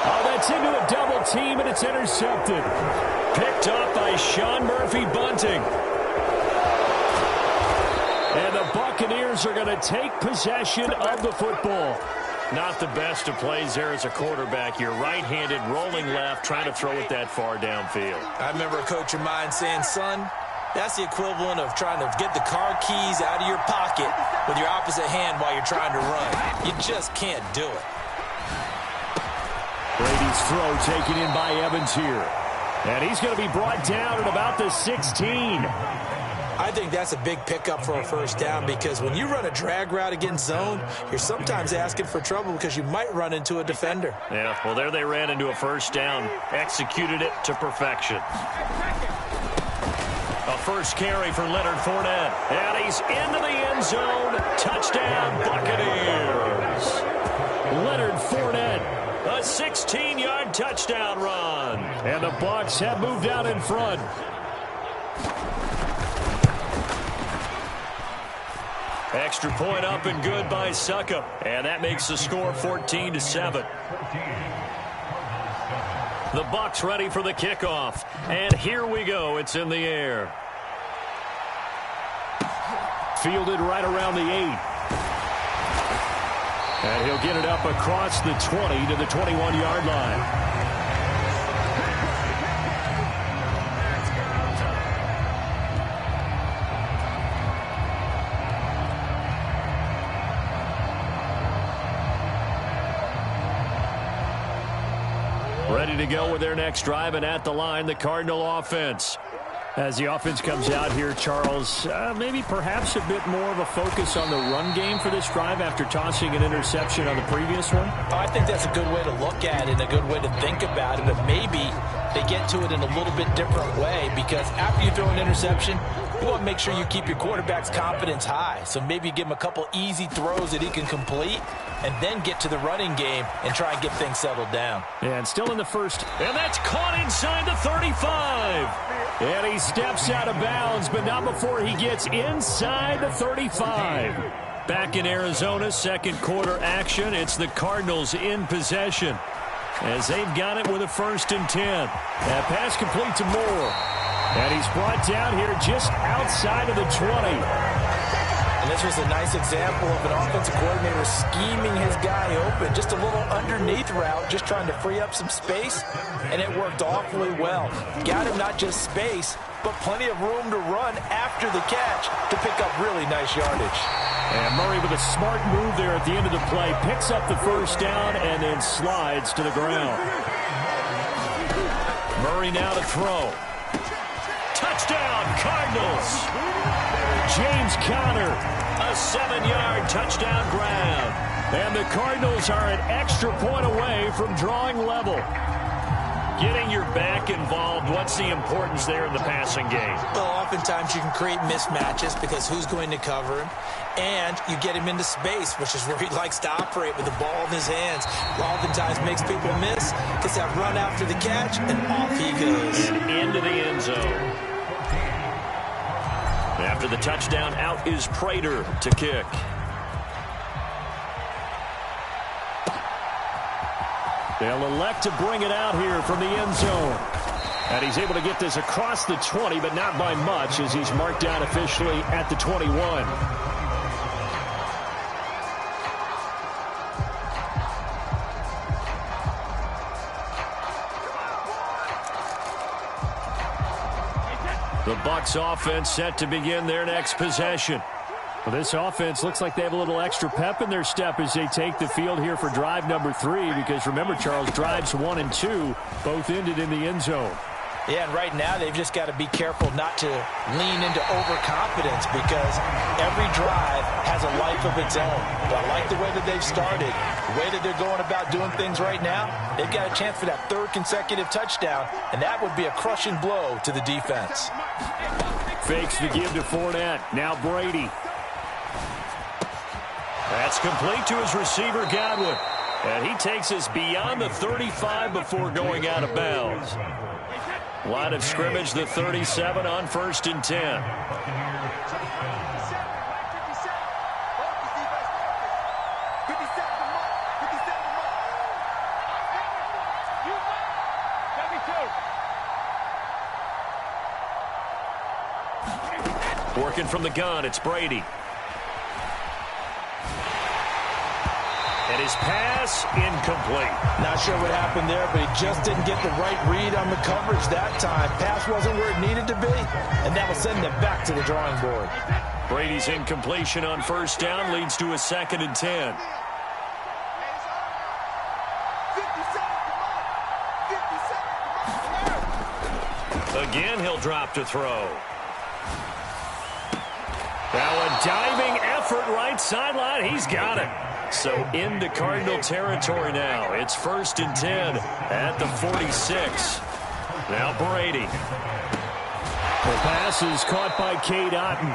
Oh, that's into a double team, and it's intercepted. Picked up by Sean Murphy-Bunting. And the Buccaneers are going to take possession of the football. Not the best of plays there as a quarterback. You're right-handed, rolling left, trying to throw it that far downfield. I remember a coach of mine saying, son, that's the equivalent of trying to get the car keys out of your pocket with your opposite hand while you're trying to run. You just can't do it. Brady's throw taken in by Evans here. And he's going to be brought down at about the 16. I think that's a big pickup for a first down, because when you run a drag route against zone, you're sometimes asking for trouble because you might run into a defender. Yeah, well, there they ran into a first down. Executed it to perfection. A first carry for Leonard Fournette. And he's into the end zone. Touchdown, Buccaneers. Leonard Fournette. A 16-yard touchdown run. And the Bucs have moved out in front. Extra point up and good by Suckup. And that makes the score 14-7. The Bucs ready for the kickoff. And here we go. It's in the air. Fielded right around the 8. And he'll get it up across the 20 to the 21-yard line. Ready to go with their next drive, and at the line, the Cardinal offense. As the offense comes out here, Charles, maybe perhaps a bit more of a focus on the run game for this drive after tossing an interception on the previous one? I think that's a good way to look at it and a good way to think about it, but maybe they get to it in a little bit different way, because after you throw an interception, you want to make sure you keep your quarterback's confidence high. So maybe give him a couple easy throws that he can complete and then get to the running game and try and get things settled down. Yeah, and still in the first. And that's caught inside the 35. And he steps out of bounds, but not before he gets inside the 35. Back in Arizona, second quarter action. It's the Cardinals in possession as they've got it with a 1st and 10. That pass complete to Moore. And he's brought down here just outside of the 20. And this was a nice example of an offensive coordinator scheming his guy open. Just a little underneath route, just trying to free up some space, and it worked awfully well. Got him not just space, but plenty of room to run after the catch to pick up really nice yardage. And Murray with a smart move there at the end of the play, picks up the first down and then slides to the ground. Murray now to throw. Touchdown, Cardinals! James Conner, a 7-yard touchdown grab. And the Cardinals are an extra point away from drawing level. getting your back involved, what's the importance there in the passing game? Well, oftentimes you can create mismatches because who's going to cover him, and you get him into space, which is where he likes to operate with the ball in his hands. Oftentimes makes people miss, gets that run after the catch, and off he goes. And into the end zone. After the touchdown, out is Prater to kick. They'll elect to bring it out here from the end zone. And he's able to get this across the 20, but not by much, as he's marked down officially at the 21. The Bucs offense set to begin their next possession. Well, this offense looks like they have a little extra pep in their step as they take the field here for drive number 3, because remember, Charles, drives 1 and 2 both ended in the end zone. Yeah, and right now they've just got to be careful not to lean into overconfidence, because every drive has a life of its own. But I like the way that they've started, the way that they're going about doing things right now. They've got a chance for that 3rd consecutive touchdown, and that would be a crushing blow to the defense. Fakes the give to Fournette. Now Brady. That's complete to his receiver, Godwin. And he takes us beyond the 35 before going out of bounds. Line of scrimmage, the 37 on 1st and 10. Working from the gun, it's Brady. And his pass incomplete. Not sure what happened there, but he just didn't get the right read on the coverage that time. Pass wasn't where it needed to be, and that will send them back to the drawing board. Brady's incompletion on 1st down leads to a 2nd and 10. Again, he'll drop to throw. Now a diving effort right sideline. He's got it. So into Cardinal territory now. It's 1st and 10 at the 46. Now Brady. The pass is caught by Cade Otton.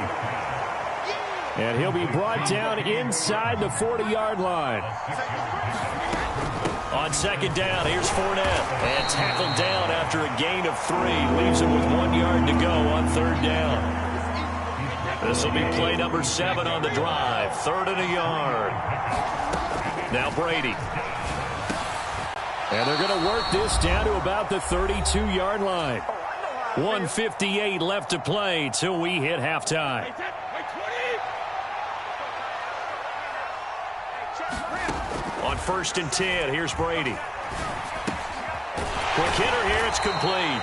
And he'll be brought down inside the 40-yard line. On 2nd down, here's Fournette. And tackled down after a gain of 3. Leaves him with 1 yard to go on 3rd down. This will be play number 7 on the drive. 3rd and a yard. Now Brady. And they're going to work this down to about the 32-yard line. 1:58 left to play till we hit halftime. On 1st and 10, here's Brady. Quick hitter here, it's complete.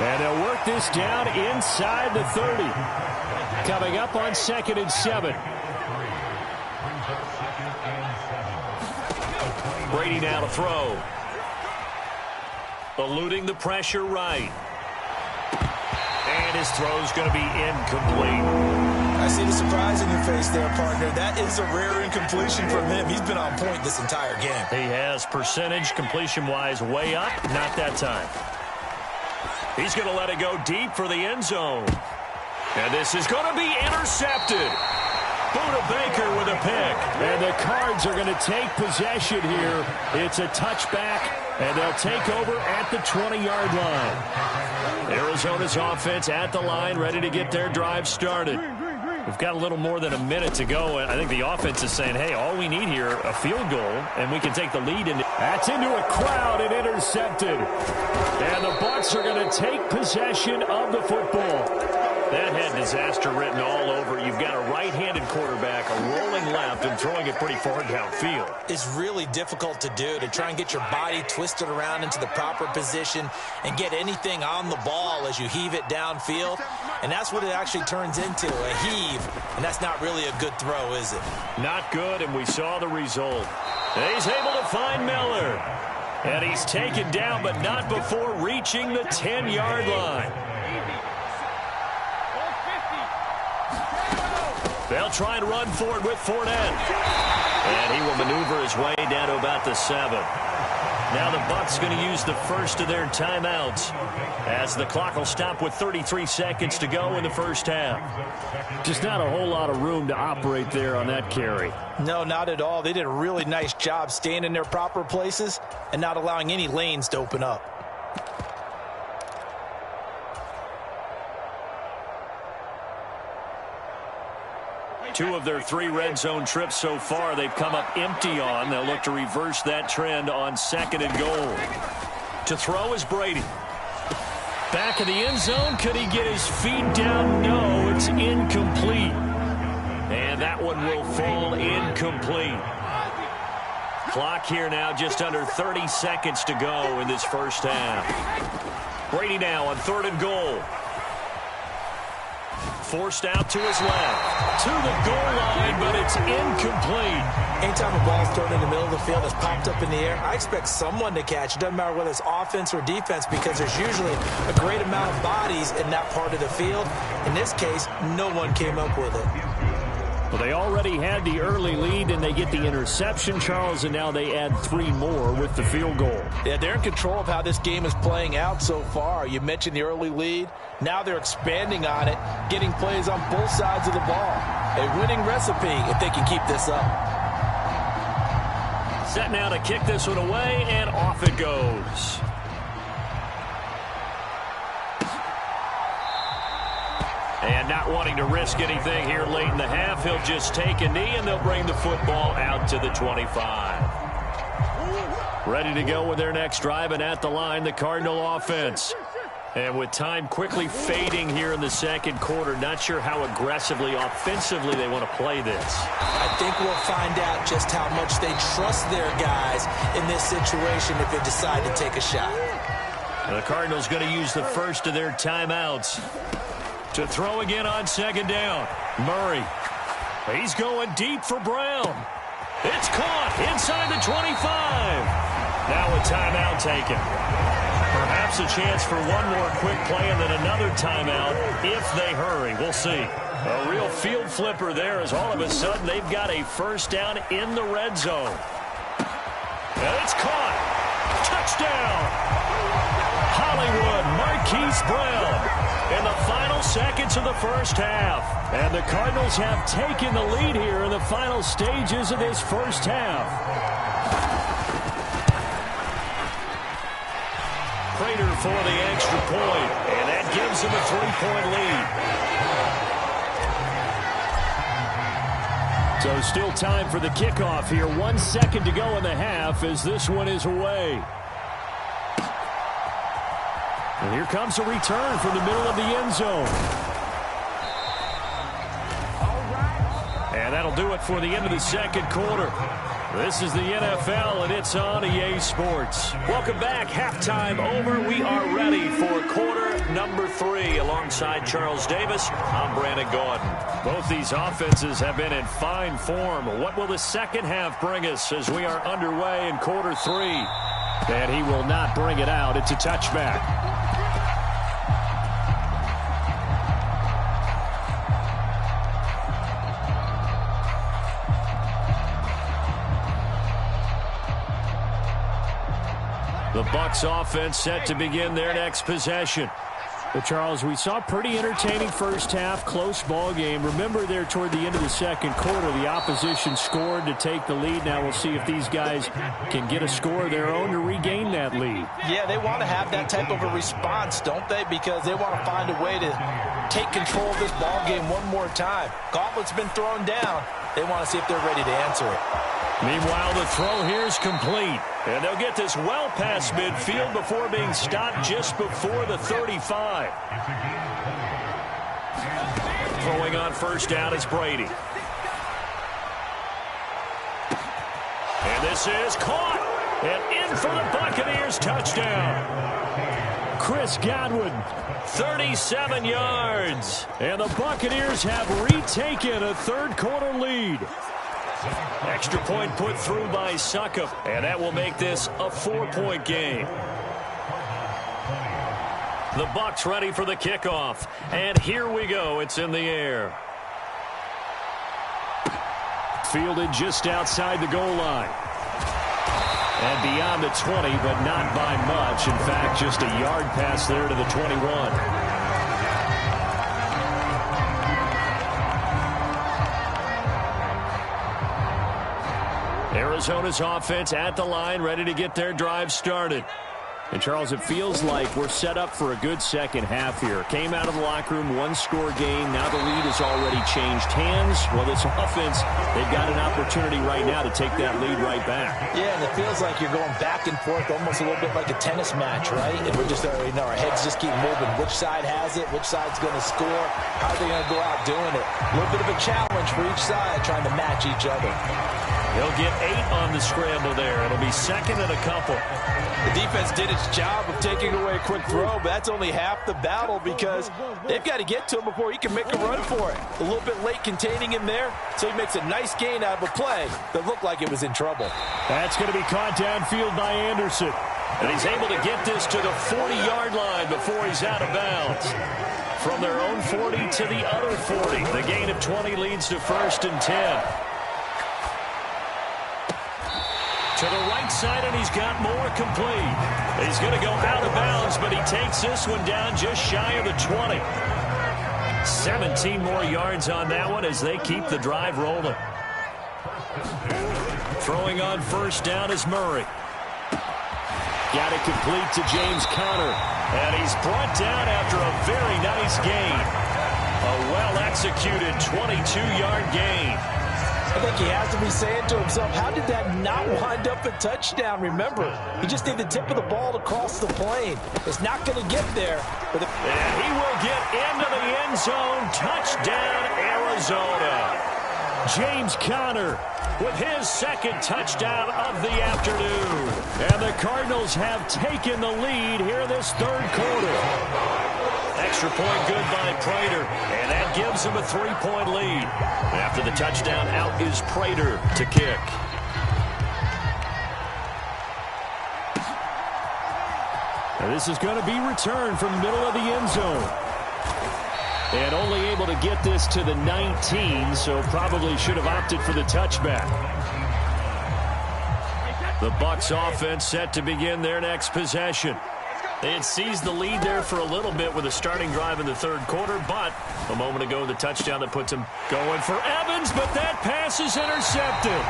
And they'll work this down inside the 30. Coming up on 2nd and 7. Brady now to throw. Eluding the pressure right. And his throw's going to be incomplete. I see the surprise in your face there, partner. That is a rare incompletion from him. He's been on point this entire game. He has percentage completion-wise way up. Not that time. He's going to let it go deep for the end zone. And this is going to be intercepted. Buda Baker with a pick. And the Cards are going to take possession here. It's a touchback, and they'll take over at the 20-yard line. Arizona's offense at the line, ready to get their drive started. We've got a little more than a minute to go, and I think the offense is saying, hey, all we need here, a field goal, and we can take the lead. That's into a crowd and intercepted. And the Bucs are going to take possession of the football. That had disaster written all over it. You've got a right-handed quarterback, a rolling left, and throwing it pretty far downfield. It's really difficult to do, to try and get your body twisted around into the proper position and get anything on the ball as you heave it downfield. And that's what it actually turns into, a heave. And that's not really a good throw, is it? Not good, and we saw the result. And he's able to find Miller. And he's taken down, but not before reaching the 10-yard line. They'll try and run forward with Fournette. And he will maneuver his way down to about the 7. Now the Bucs going to use the first of their timeouts as the clock will stop with 33 seconds to go in the first half. Just not a whole lot of room to operate there on that carry. No, not at all. They did a really nice job staying in their proper places and not allowing any lanes to open up. Two of their 3 red zone trips so far they've come up empty on. They'll look to reverse that trend on 2nd and goal. To throw is Brady. Back of the end zone. Could he get his feet down? No, it's incomplete. And that one will fall incomplete. Clock here now just under 30 seconds to go in this first half. Brady now on 3rd and goal. Forced out to his left. To the goal line, but it's incomplete. Anytime a ball's thrown in the middle of the field that's popped up in the air, I expect someone to catch. It doesn't matter whether it's offense or defense because there's usually a great amount of bodies in that part of the field. In this case, no one came up with it. Well, they already had the early lead, and they get the interception, Charles, and now they add 3 more with the field goal. Yeah, they're in control of how this game is playing out so far. You mentioned the early lead. Now they're expanding on it, getting plays on both sides of the ball. A winning recipe if they can keep this up. Set now to kick this one away, and off it goes. And not wanting to risk anything here late in the half, he'll just take a knee, and they'll bring the football out to the 25. Ready to go with their next drive, and at the line, the Cardinal offense. And with time quickly fading here in the second quarter, not sure how aggressively, offensively they want to play this. I think we'll find out just how much they trust their guys in this situation if they decide to take a shot. And the Cardinals going to use the first of their timeouts to throw again on 2nd down. Murray. He's going deep for Brown. It's caught inside the 25. Now a timeout taken. Perhaps a chance for one more quick play and then another timeout if they hurry. We'll see. A real field flipper there as all of a sudden they've got a first down in the red zone. And it's caught. Touchdown. Hollywood Marquise Brown in the final seconds of the first half. And the Cardinals have taken the lead here in the final stages of this first half. Prater for the extra point, and that gives him a 3-point lead. So still time for the kickoff here. 1 second to go in the half as this one is away. And here comes a return from the middle of the end zone. And that'll do it for the end of the second quarter. This is the NFL, and it's on EA Sports. Welcome back. Halftime over. We are ready for quarter number 3. Alongside Charles Davis, I'm Brandon Gordon. Both these offenses have been in fine form. What will the second half bring us as we are underway in quarter 3? And he will not bring it out. It's a touchback. The Bucs offense set to begin their next possession. But, Charles, we saw a pretty entertaining first half, close ball game. Remember there toward the end of the second quarter, the opposition scored to take the lead. Now we'll see if these guys can get a score of their own to regain that lead. Yeah, they want to have that type of a response, don't they? Because they want to find a way to take control of this ball game one more time. Gauntlet's been thrown down. They want to see if they're ready to answer it. Meanwhile, the throw here is complete. And they'll get this well past midfield before being stopped just before the 35. Throwing on first down is Brady. And this is caught. And in for the Buccaneers touchdown. Chris Godwin, 37 yards. And the Buccaneers have retaken a third quarter lead. Extra point put through by Succop, and that will make this a 4-point game. The Bucs ready for the kickoff, and here we go. It's in the air. Fielded just outside the goal line. And beyond the 20, but not by much. In fact, just a yard pass there to the 21. Arizona's offense at the line, ready to get their drive started. And, Charles, it feels like we're set up for a good second half here. Came out of the locker room, one-score game. Now the lead has already changed hands. Well, this offense, they've got an opportunity right now to take that lead right back. Yeah, and it feels like you're going back and forth almost a little bit like a tennis match, right? And we're just already know our heads just keep moving. Which side has it? Which side's going to score? How are they going to go out doing it? A little bit of a challenge for each side trying to match each other. He'll get 8 on the scramble there. It'll be second and a couple. The defense did its job of taking away a quick throw, but that's only half the battle because they've got to get to him before he can make a run for it. A little bit late containing him there, so he makes a nice gain out of a play that looked like it was in trouble. That's going to be caught downfield by Anderson. And he's able to get this to the 40-yard line before he's out of bounds. From their own 40 to the other 40. The gain of 20 leads to 1st and 10. To the right side, and he's got more complete. He's going to go out of bounds, but he takes this one down just shy of the 20. 17 more yards on that one as they keep the drive rolling. Throwing on 1st down is Murray. Got it complete to James Conner. And he's brought down after a very nice gain. A well-executed 22-yard gain. I think he has to be saying to himself, how did that not wind up a touchdown? Remember, you just need the tip of the ball to cross the plane. It's not going to get there. And he will get into the end zone. Touchdown, Arizona. James Conner with his 2nd touchdown of the afternoon. And the Cardinals have taken the lead here in this 3rd quarter. Extra point good by Prater, and that gives him a 3-point lead. After the touchdown, out is Prater to kick. And this is going to be returned from the middle of the end zone. And only able to get this to the 19, so probably should have opted for the touchback. The Bucs offense set to begin their next possession. They had seized the lead there for a little bit with a starting drive in the 3rd quarter, but a moment ago the touchdown that puts them going for Evans, but that pass is intercepted.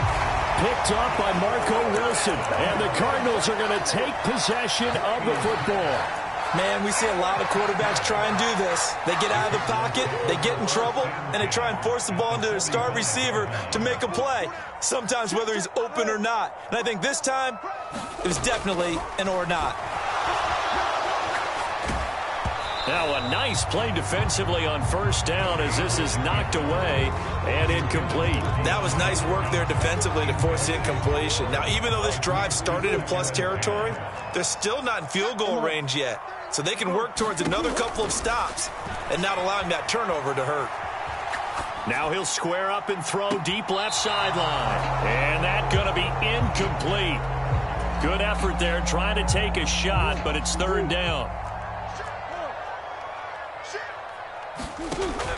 Picked off by Marco Wilson, and the Cardinals are going to take possession of the football. Man, we see a lot of quarterbacks try and do this. They get out of the pocket, they get in trouble, and they try and force the ball into their star receiver to make a play, sometimes whether he's open or not. And I think this time, it was definitely an or not. Now a nice play defensively on 1st down as this is knocked away and incomplete. That was nice work there defensively to force incompletion. Now, even though this drive started in plus territory, they're still not in field goal range yet. So they can work towards another couple of stops and not allowing that turnover to hurt. Now he'll square up and throw deep left sideline. And that's going to be incomplete. Good effort there trying to take a shot, but it's 3rd down.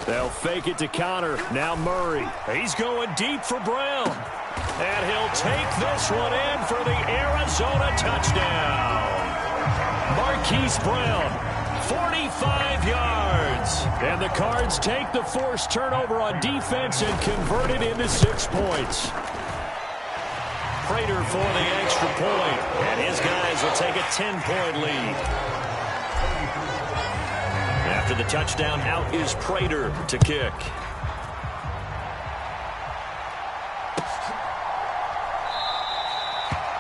They'll fake it to Conner. Now Murray. He's going deep for Brown. And he'll take this one in for the Arizona touchdown. Marquise Brown, 45 yards. And the Cards take the forced turnover on defense and convert it into 6 points. Prater for the extra point. And his guys will take a 10-point lead. After the touchdown, out is Prater to kick.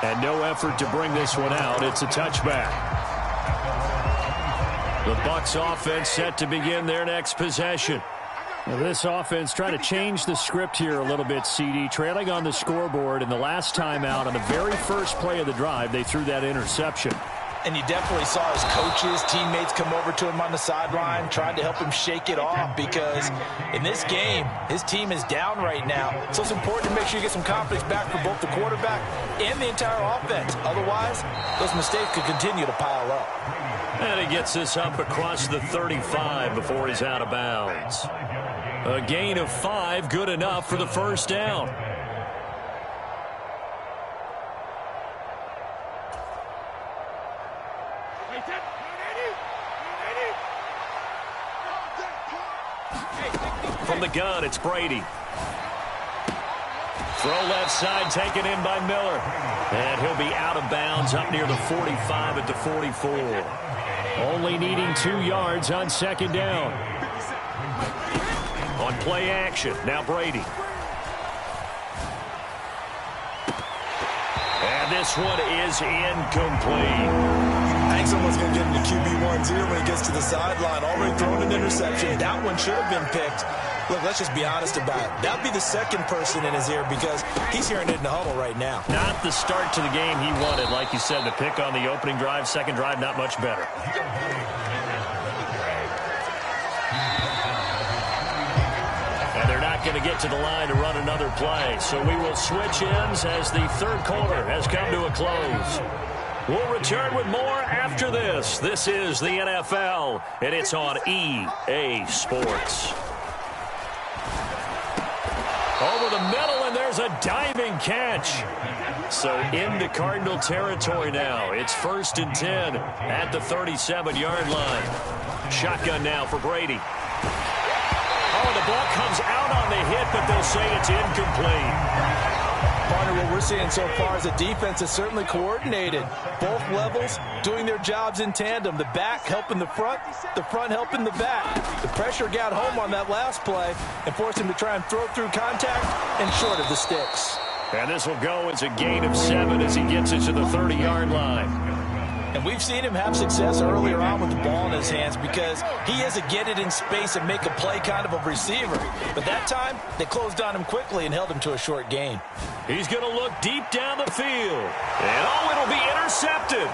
And no effort to bring this one out. It's a touchback. The Bucs offense set to begin their next possession. Now this offense trying to change the script here a little bit, CD. Trailing on the scoreboard, and the last time out on the very first play of the drive, they threw that interception. And you definitely saw his coaches, teammates come over to him on the sideline, trying to help him shake it off, because in this game, his team is down right now. So it's important to make sure you get some confidence back for both the quarterback and the entire offense. Otherwise, those mistakes could continue to pile up. And he gets this up across the 35 before he's out of bounds. A gain of 5, good enough for the first down. From the gun, it's Brady. Throw left side, taken in by Miller. And he'll be out of bounds up near the 45 at the 44. Only needing 2 yards on second down. On play action, now Brady. And this one is incomplete. I think someone's going to get into QB1's ear when he gets to the sideline. Already thrown an interception. That one should have been picked. Look, let's just be honest about it. That would be the second person in his ear because he's hearing it in the huddle right now. Not the start to the game he wanted. Like you said, the pick on the opening drive, second drive, not much better. And they're not going to get to the line to run another play. So we will switch ends as the third quarter has come to a close. We'll return with more after this. This is the NFL, and it's on EA Sports. Over the middle, and there's a diving catch. So into Cardinal territory now. It's 1st and 10 at the 37-yard line. Shotgun now for Brady. Oh, the ball comes out on the hit, but they'll say it's incomplete. Partner, what we're seeing so far is the defense is certainly coordinated. Both levels doing their jobs in tandem. The back helping the front helping the back. The pressure got home on that last play and forced him to try and throw through contact and short of the sticks. And this will go as a gain of 7 as he gets it to the 30-yard line. And we've seen him have success earlier on with the ball in his hands because he is a get it in space and make a play kind of a receiver. But that time, they closed on him quickly and held him to a short gain. He's going to look deep down the field. And, oh, it'll be intercepted.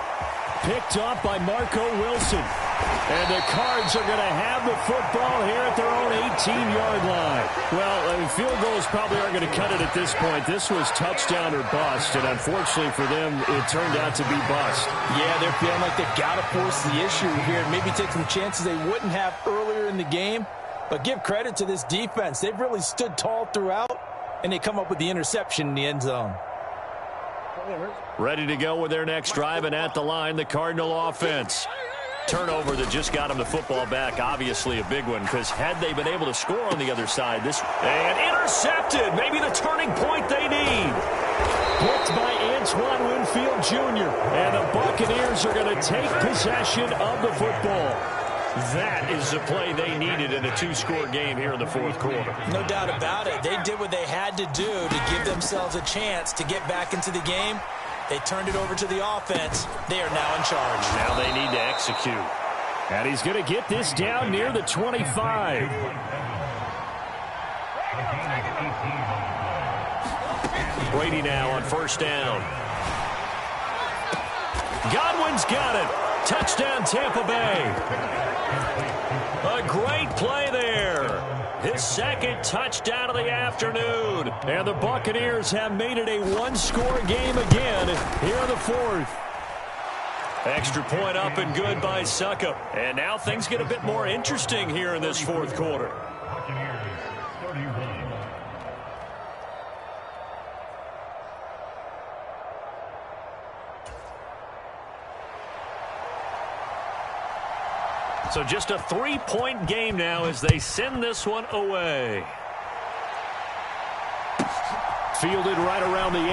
Picked off by Marco Wilson. And the Cards are going to have the football here at their own 18-yard line. Well, field goals probably aren't going to cut it at this point. This was touchdown or bust, and unfortunately for them, it turned out to be bust. Yeah, they're feeling like they've got to force the issue here and maybe take some chances they wouldn't have earlier in the game. But give credit to this defense. They've really stood tall throughout, and they come up with the interception in the end zone. Ready to go with their next drive, and at the line, the Cardinal offense. Turnover that just got them the football back, obviously a big one, because had they been able to score on the other side, and intercepted, maybe the turning point they need. Picked by Antoine Winfield Jr., and the Buccaneers are going to take possession of the football. That is the play they needed in a 2-score game here in the fourth quarter. No doubt about it. They did what they had to do to give themselves a chance to get back into the game. They turned it over to the offense. They are now in charge. Now they need to execute. And he's going to get this down near the 25. Brady now on 1st down. Godwin's got it. Touchdown, Tampa Bay. A great play there. His second touchdown of the afternoon. And the Buccaneers have made it a 1-score game again here in the fourth. Extra point up and good by Suckup. And now things get a bit more interesting here in this fourth quarter. So just a 3-point game now as they send this one away. Fielded right around the 8.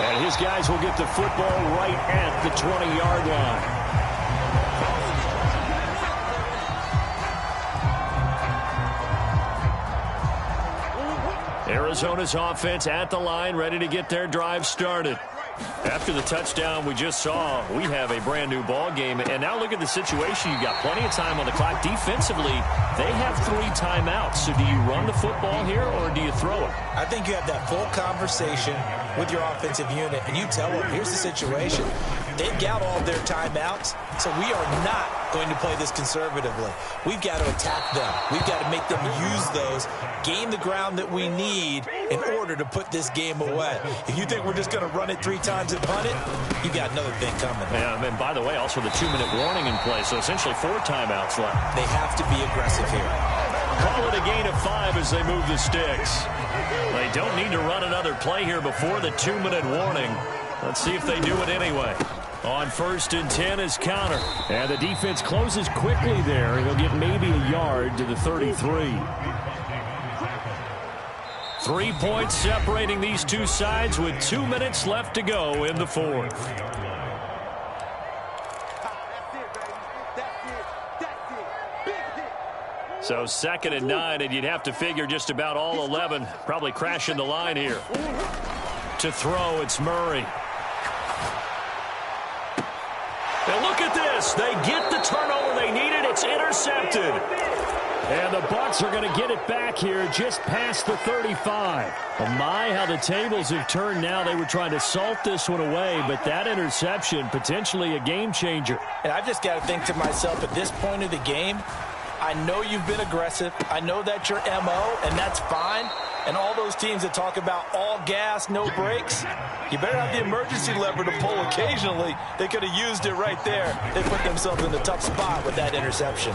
And his guys will get the football right at the 20-yard line. Arizona's offense at the line, ready to get their drive started. After the touchdown we just saw, we have a brand new ball game. And now look at the situation. You've got plenty of time on the clock. Defensively, they have 3 timeouts. So do you run the football here or do you throw it? I think you have that full conversation with your offensive unit, and you tell them, here's the situation. They've got all their timeouts, so we are not going to play this conservatively. We've got to attack them. We've got to make them use those, gain the ground that we need in order to put this game away. If you think we're just going to run it 3 times and punt it, you got another thing coming. Yeah, and by the way, also the 2-minute warning in play, so essentially 4 timeouts left. They have to be aggressive here. Call it a gain of 5 as they move the sticks. They don't need to run another play here before the 2-minute warning. Let's see if they do it anyway. On 1st and 10 is counter. And the defense closes quickly there. He'll get maybe a yard to the 33. 3 points separating these two sides with 2 minutes left to go in the fourth. So 2nd and 9, and you'd have to figure just about all 11 probably crashing the line here. To throw, it's Murray. And look at this. They get the turnover they needed. It's intercepted. And the Bucs are going to get it back here just past the 35. Oh my, how the tables have turned now. They were trying to salt this one away, but that interception, potentially a game changer. And I've just got to think to myself, at this point of the game, I know you've been aggressive. I know that's your MO, and that's fine. And all those teams that talk about all gas, no brakes, you better have the emergency lever to pull occasionally. They could have used it right there. They put themselves in a tough spot with that interception.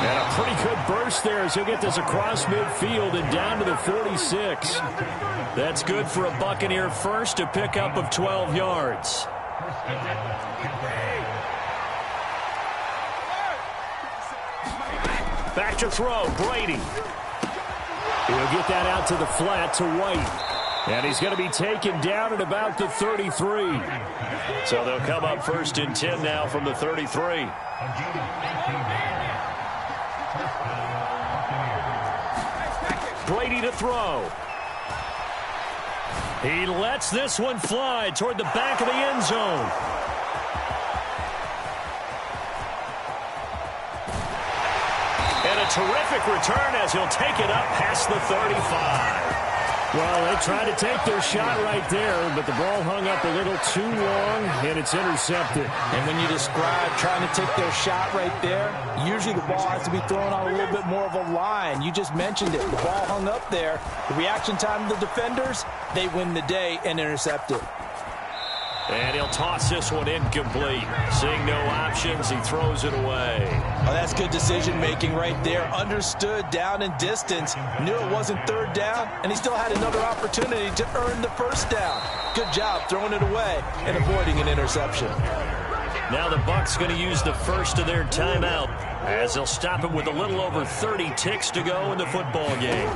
And a pretty good burst there as he'll get this across midfield and down to the 46. That's good for a Buccaneer first, a pickup of 12 yards. Back to throw, Brady. He'll get that out to the flat to White. And he's going to be taken down at about the 33. So they'll come up 1st and 10 now from the 33. Brady to throw. He lets this one fly toward the back of the end zone. And a terrific return as he'll take it up past the 35. Well, they tried to take their shot right there, but the ball hung up a little too long, and it's intercepted. And when you describe trying to take their shot right there, usually the ball has to be thrown on a little bit more of a line. You just mentioned it. The ball hung up there. The reaction time of the defenders, they win the day and intercept it. And he'll toss this one incomplete. Seeing no options, he throws it away. Oh, that's good decision-making right there. Understood down and distance. Knew it wasn't 3rd down, and he still had another opportunity to earn the 1st down. Good job throwing it away and avoiding an interception. Now the Bucs going to use the first of their timeout as they'll stop it with a little over 30 ticks to go in the football game.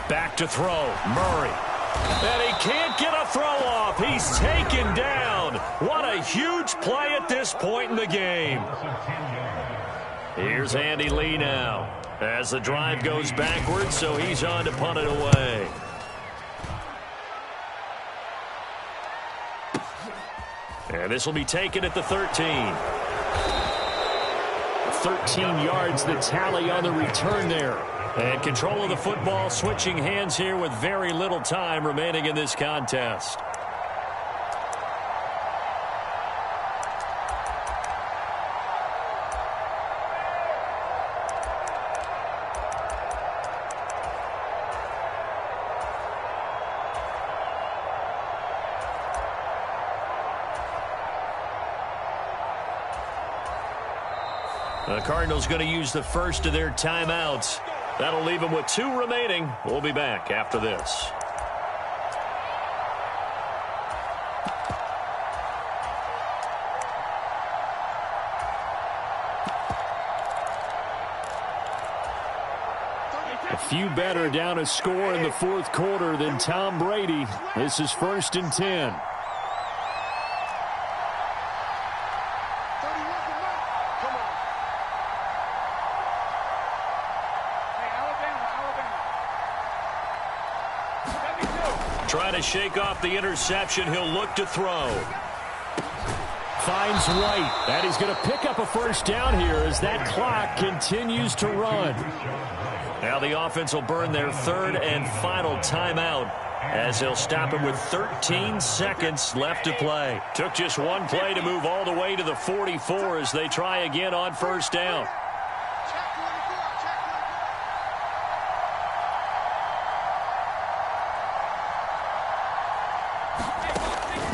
Back to throw, Murray. And he can't get a throw off. He's taken down. What a huge play at this point in the game. Here's Andy Lee now as the drive goes backwards, so he's on to punt it away. And this will be taken at the 13. 13 yards the tally on the return there. And control of the football, switching hands here with very little time remaining in this contest. The Cardinals going to use the first of their timeouts. That'll leave them with 2 remaining. We'll be back after this. A few better down a score in the 4th quarter than Tom Brady. This is 1st and 10. Trying to shake off the interception. He'll look to throw. Finds White. And he's going to pick up a 1st down here as that clock continues to run. Now the offense will burn their 3rd and final timeout as they'll stop it with 13 seconds left to play. Took just one play to move all the way to the 44 as they try again on 1st down.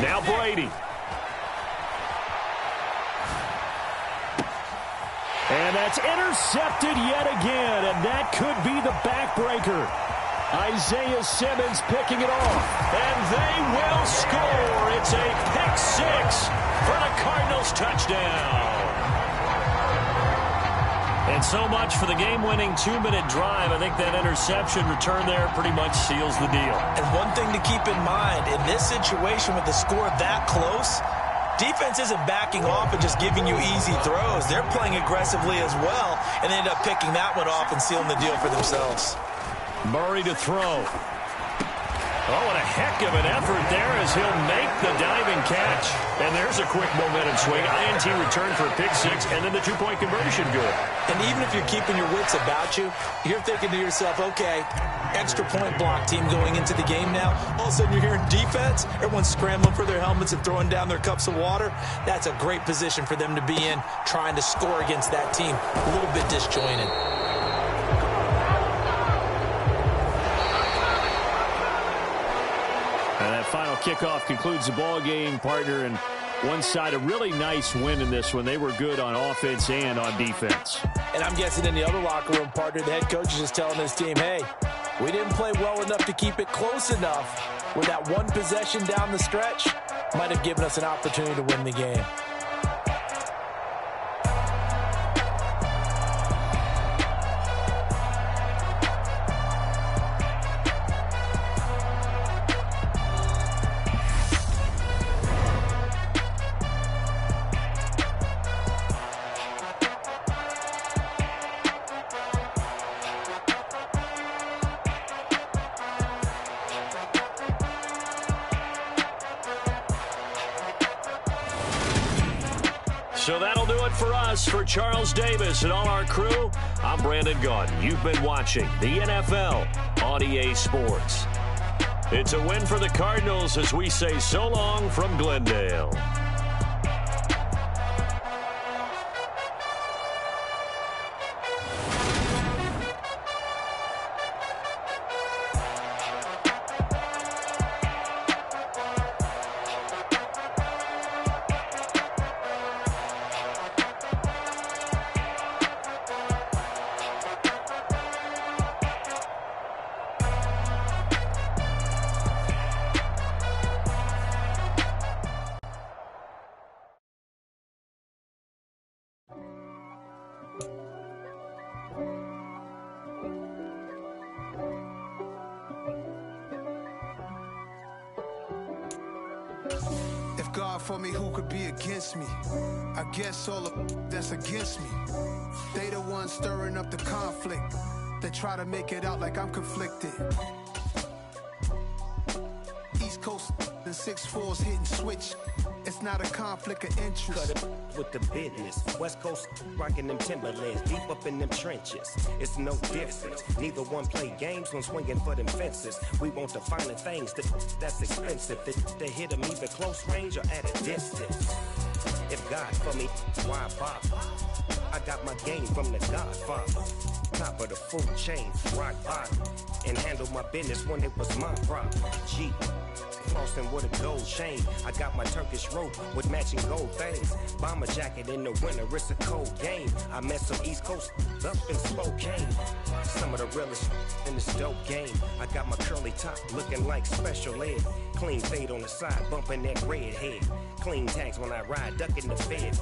Now Brady. And that's intercepted yet again, and that could be the backbreaker. Isaiah Simmons picking it off. And they will score. It's a pick six for the Cardinals touchdown. And so much for the game-winning 2-minute drive. I think that interception return there pretty much seals the deal. And one thing to keep in mind, in this situation with the score that close, defense isn't backing off and just giving you easy throws. They're playing aggressively as well, and they end up picking that one off and sealing the deal for themselves. Murray to throw. Oh, and a heck of an effort there as he'll make the diving catch. And there's a quick momentum swing. INT return for a pick six, and then the two-point conversion good. And even if you're keeping your wits about you, you're thinking to yourself, okay, extra point block team going into the game now. All of a sudden you're hearing defense. Everyone's scrambling for their helmets and throwing down their cups of water. That's a great position for them to be in, trying to score against that team. A little bit disjointed. And that final kickoff concludes the ball game, partner. And one side, a really nice win in this one. They were good on offense and on defense. And I'm guessing in the other locker room, partner, the head coach is just telling his team, hey, we didn't play well enough to keep it close enough where that one possession down the stretch might have given us an opportunity to win the game. So that'll do it for us. For Charles Davis and all our crew, I'm Brandon Gaudin. You've been watching the NFL on EA Sports. It's a win for the Cardinals as we say so long from Glendale. God for me, who could be against me? I guess all of that's against me. They the ones stirring up the conflict. They try to make it out like I'm conflicted. East Coast and 6'4's hitting switch. It's not a conflict of interest. Cut it with the business. West Coast rocking them Timberlands, deep up in them trenches. It's no difference. Neither one play games when swinging for them fences. We want the finer things that's expensive. They hit them either close range or at a distance. If God for me, why bother? I got my game from the Godfather. Top of the food chain, rock bottom. And handle my business when it was my problem. G. Flossing with a gold chain. I got my Turkish rope with matching gold things. Bomber jacket in the winter, it's a cold game. I met some East Coast up in Spokane. Some of the realest in this dope game. I got my curly top looking like special ed. Clean fade on the side, bumping that red head. Clean tags when I ride, ducking the feds.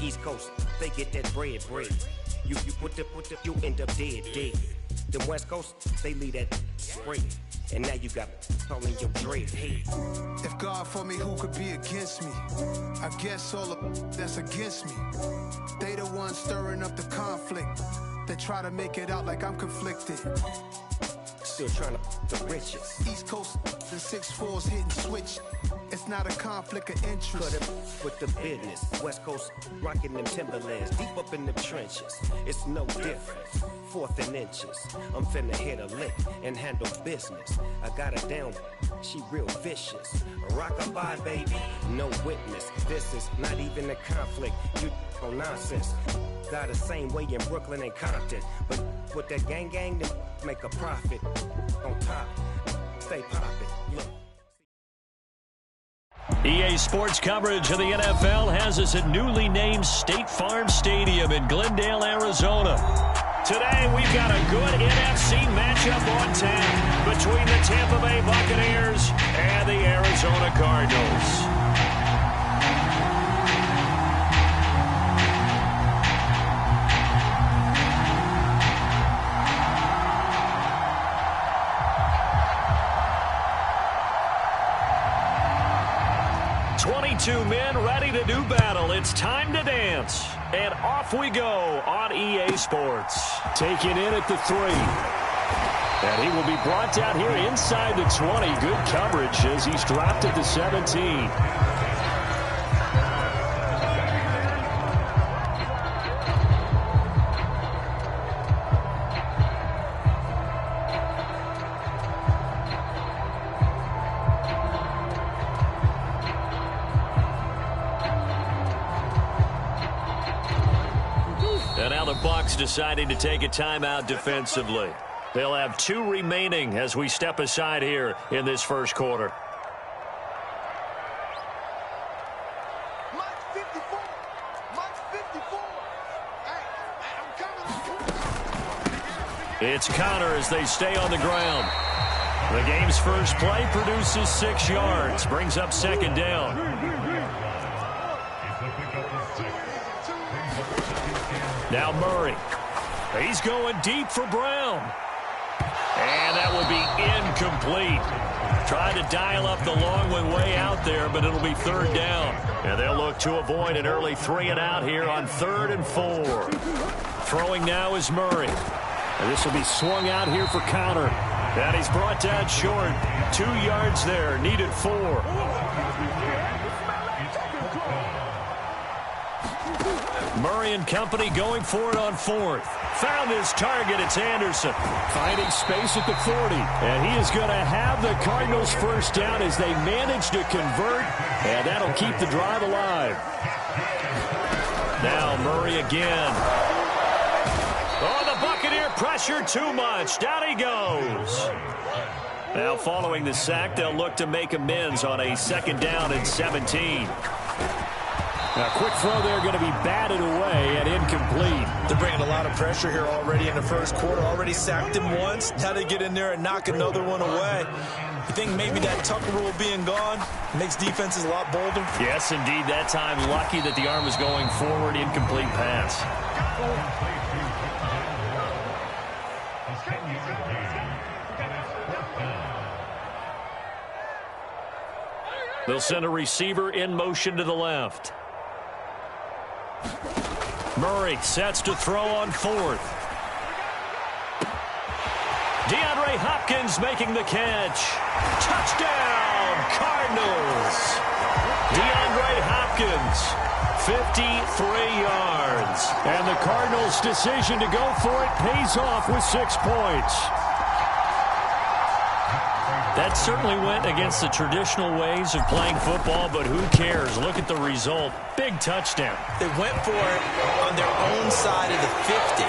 East Coast, they get that bread. You put the, you end up dead. Them West Coast, they leave that spray. And now you got calling your dread head. If God for me, who could be against me? I guess all of that's against me. They the ones stirring up the conflict. They try to make it out like I'm conflicted. Still trying to the riches. East Coast and 6'4's hitting switch. It's not a conflict of interest. Cut it with the business. West Coast rocking them Timberlands, deep up in them trenches. It's no difference. 4th and inches. I'm finna hit a lick and handle business. I got her down, she real vicious. Rock-a-bye, baby, no witness. This is not even a conflict. You on nonsense. Got the same way in Brooklyn and Compton. But with that gang, then make a profit. On top, stay poppin'. Look. EA Sports coverage of the NFL has us at newly named State Farm Stadium in Glendale, Arizona. Today, we've got a good NFC matchup on tap between the Tampa Bay Buccaneers and the Arizona Cardinals. Two men ready to do battle. It's time to dance. And off we go on EA Sports. Taking in at the 3. And he will be brought down here inside the 20. Good coverage as he's dropped at the 17. Deciding to take a timeout defensively. They'll have 2 remaining as we step aside here in this first quarter. It's Connor as they stay on the ground. The game's first play produces 6 yards, brings up second down. Now Murray. He's going deep for Brown. And that will be incomplete. Trying to dial up the long one way out there, but it'll be third down. And they'll look to avoid an early 3 and out here on 3rd and 4. Throwing now is Murray. And this will be swung out here for Connor. And he's brought down short. 2 yards there, needed 4. Murray and company going for it on 4th. Found his target. It's Anderson. Finding space at the 40. And he is going to have the Cardinals first down as they manage to convert. And that'll keep the drive alive. Now Murray again. Oh, the Buccaneer pressure too much. Down he goes. Now following the sack, they'll look to make amends on a 2nd down and 17. A quick throw there going to be batted away and incomplete. They're bringing a lot of pressure here already in the first quarter. Already sacked him once. Now they get in there and knock another one away. You think maybe that Tucker rule being gone makes defenses a lot bolder? Yes, indeed. That time lucky that the arm was going forward. Incomplete pass. They'll send a receiver in motion to the left. Murray sets to throw on 4th. DeAndre Hopkins making the catch. Touchdown, Cardinals. DeAndre Hopkins, 53 yards. And the Cardinals' decision to go for it pays off with 6 points. That certainly went against the traditional ways of playing football, but who cares? Look at the result. Big touchdown. They went for it on their own side of the 50.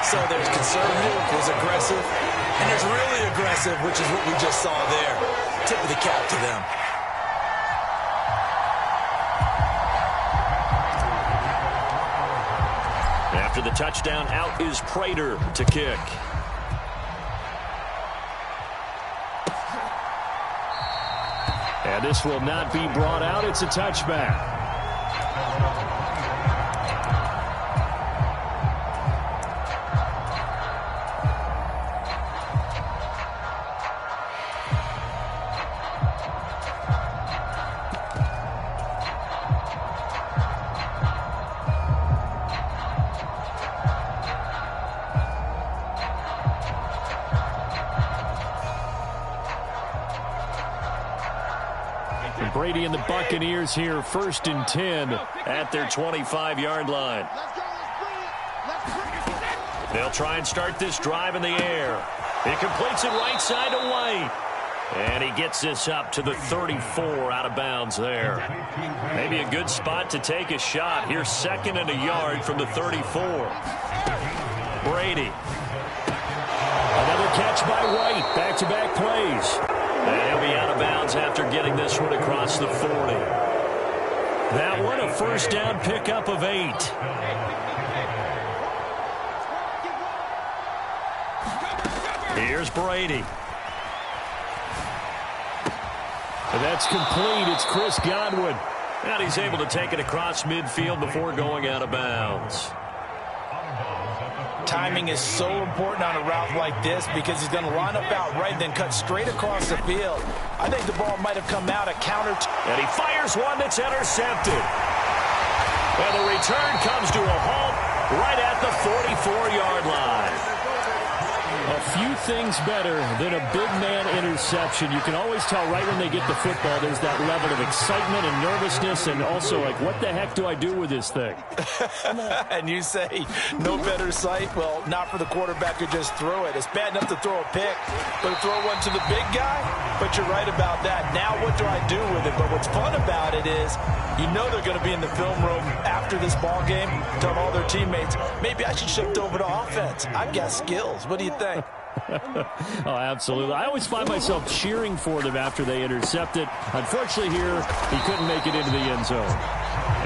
So there's conservative, there's aggressive, and there's really aggressive, which is what we just saw there. Tip of the cap to them. After the touchdown, out is Prater to kick. And this will not be brought out. It's a touchback. Brady and the Buccaneers here, 1st and 10 at their 25-yard line. They'll try and start this drive in the air. He completes it right side to White. And he gets this up to the 34 out of bounds there. Maybe a good spot to take a shot. Here's 2nd and a yard from the 34. Brady. Another catch by White. Back-to-back plays. And he'll be out of bounds after getting this one across the 40. That one, a first down pickup of 8. Here's Brady. And that's complete. It's Chris Godwin. And he's able to take it across midfield before going out of bounds. Timing is so important on a route like this because he's going to line up out right and then cut straight across the field. I think the ball might have come out a counter. And he fires one that's intercepted. And the return comes to a halt right at the 44-yard line. A few things better than a big man interception. You can always tell right when they get the football, there's that level of excitement and nervousness and also like, what the heck do I do with this thing? And you say, no better sight? Well, not for the quarterback who just threw it. It's bad enough to throw a pick, but to throw one to the big guy? But you're right about that. Now what do I do with it? But what's fun about it is you know they're going to be in the film room after this ball game, telling all their teammates, maybe I should shift over to offense. I've got skills. What do you think? Oh, absolutely. I always find myself cheering for them after they intercept it. Unfortunately here, he couldn't make it into the end zone.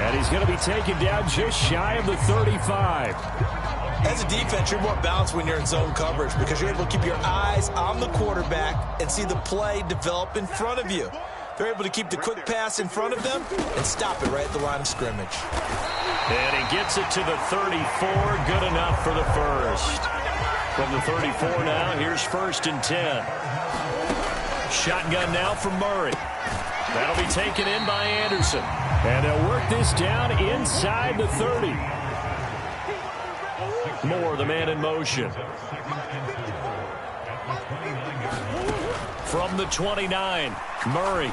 And he's going to be taken down just shy of the 35. As a defense, you're more balanced when you're in zone coverage because you're able to keep your eyes on the quarterback and see the play develop in front of you. They're able to keep the quick pass in front of them and stop it right at the line of scrimmage. And he gets it to the 34. Good enough for the first. From the 34 now, here's 1st and 10. Shotgun now from Murray. That'll be taken in by Anderson. And they'll work this down inside the 30. Moore, the man in motion. From the 29, Murray.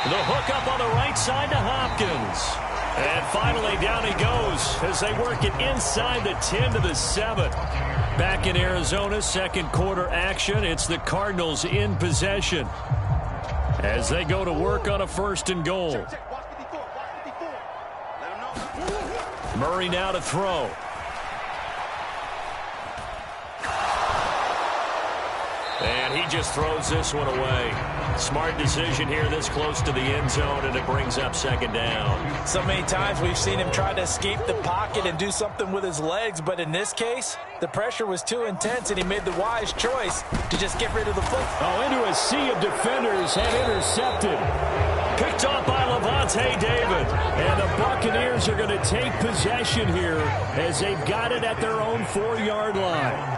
The hook up on the right side to Hopkins. And finally, down he goes as they work it inside the 10 to the 7. Back in Arizona, second quarter action. It's the Cardinals in possession as they go to work on a 1st and goal. Murray now to throw. And he just throws this one away. Smart decision here this close to the end zone, and it brings up 2nd down. So many times we've seen him try to escape the pocket and do something with his legs, but in this case, the pressure was too intense, and he made the wise choice to just get rid of the football. Oh, into a sea of defenders and intercepted. Picked off by Levante David. And the Buccaneers are going to take possession here as they've got it at their own 4-yard line.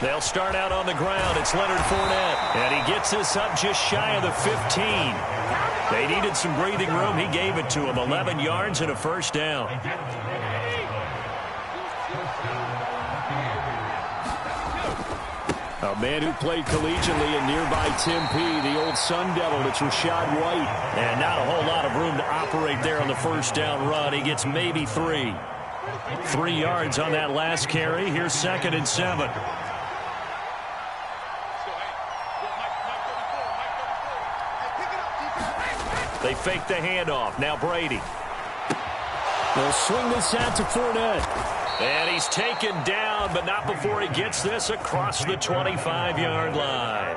They'll start out on the ground. It's Leonard Fournette. And he gets this up just shy of the 15. They needed some breathing room. He gave it to him. 11 yards and a 1st down. A man who played collegiately in nearby Tempe, the old Sun Devil. It's Rashad White. And not a whole lot of room to operate there on the 1st down run. He gets maybe 3. 3 yards on that last carry. Here's 2nd and 7. They fake the handoff. Now Brady. They'll swing this out to Fournette. And he's taken down, but not before he gets this across the 25-yard line.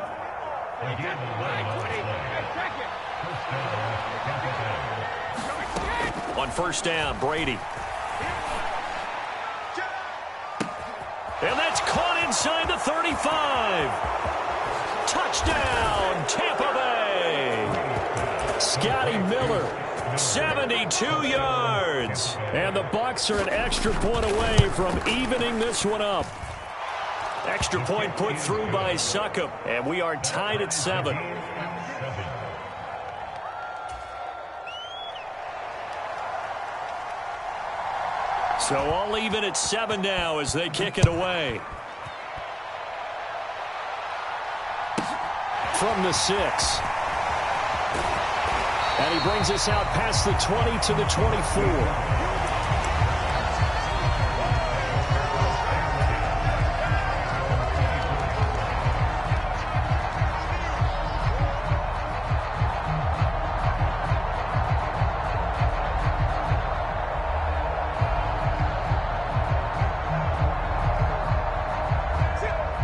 On 1st down, Brady. And that's caught inside the 35. Touchdown, Tampa Bay. Scotty Miller. 72 yards. And the Bucs are an extra point away from evening this one up. Extra point put through by Succop. And we are tied at 7. So all even at 7 now as they kick it away. From the 6. And he brings us out past the 20 to the 24.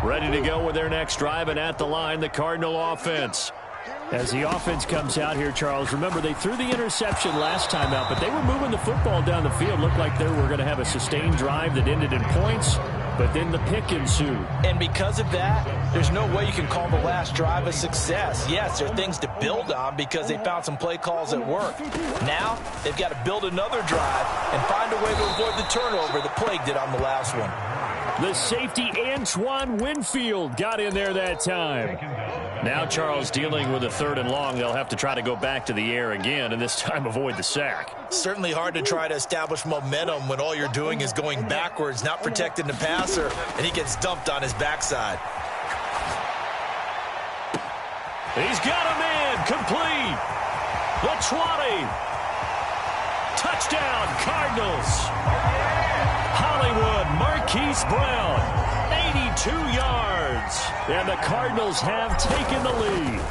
Ready to go with their next drive, and at the line, the Cardinal offense. As the offense comes out here, Charles, remember they threw the interception last time out, but they were moving the football down the field. Looked like they were going to have a sustained drive that ended in points, but then the pick ensued. And because of that, there's no way you can call the last drive a success. Yes, there are things to build on because they found some play calls that work. Now, they've got to build another drive and find a way to avoid the turnover that plagued it on the last one. The safety, Antoine Winfield, got in there that time. Now Charles dealing with a 3rd and long. They'll have to try to go back to the air again, and this time avoid the sack. Certainly hard to try to establish momentum when all you're doing is going backwards, not protecting the passer, and he gets dumped on his backside. He's got a man, complete. The 20. Touchdown, Cardinals. Hollywood, Marquise Brown, 82 yards. And the Cardinals have taken the lead.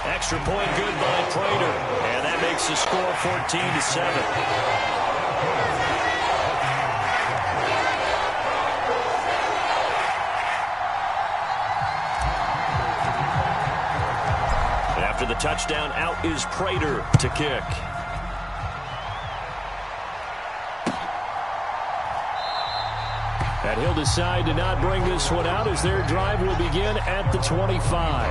Extra point good by Prater. And that makes the score 14-7. After the touchdown, out is Prater to kick. And he'll decide to not bring this one out as their drive will begin at the 25.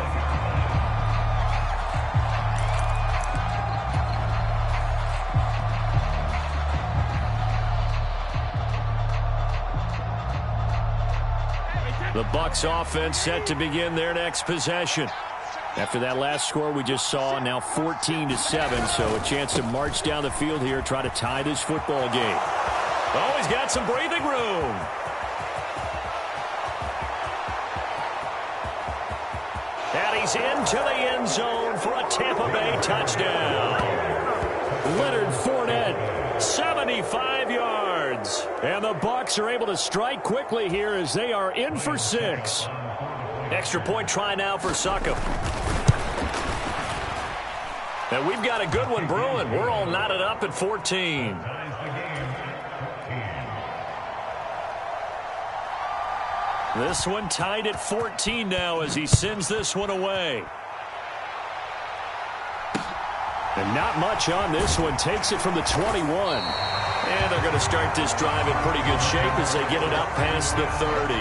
The Bucs offense set to begin their next possession. After that last score we just saw, now 14-7, so a chance to march down the field here, try to tie this football game. Oh, he's got some breathing room. And he's into the end zone for a Tampa Bay touchdown. Leonard Fournette, 75 yards. And the Bucs are able to strike quickly here as they are in for 6. Extra point try now for Succop. And we've got a good one brewing. We're all knotted up at 14. This one tied at 14 now as he sends this one away. And not much on this one. Takes it from the 21. And they're going to start this drive in pretty good shape as they get it up past the 30.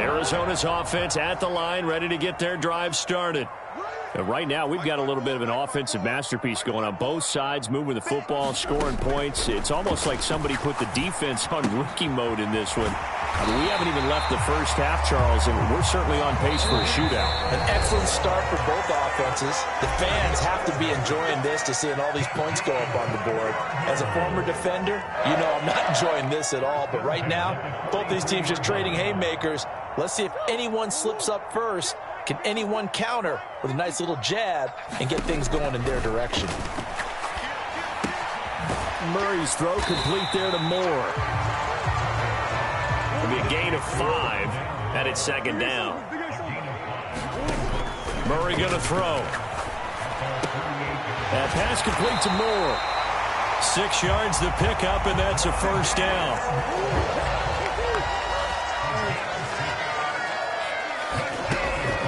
Arizona's offense at the line, ready to get their drive started. And right now, we've got a little bit of an offensive masterpiece going on. Both sides moving the football, scoring points. It's almost like somebody put the defense on rookie mode in this one. I mean, we haven't even left the first half, Charles, and we're certainly on pace for a shootout. An excellent start for both offenses. The fans have to be enjoying this to seeing all these points go up on the board. As a former defender, you know I'm not enjoying this at all. But right now, both these teams just trading haymakers. Let's see if anyone slips up first. Can anyone counter with a nice little jab and get things going in their direction? Murray's throw complete there to Moore. It'll be a gain of 5, and it's 2nd down. Murray going to throw. That pass complete to Moore. 6 yards the pickup, and that's a 1st down.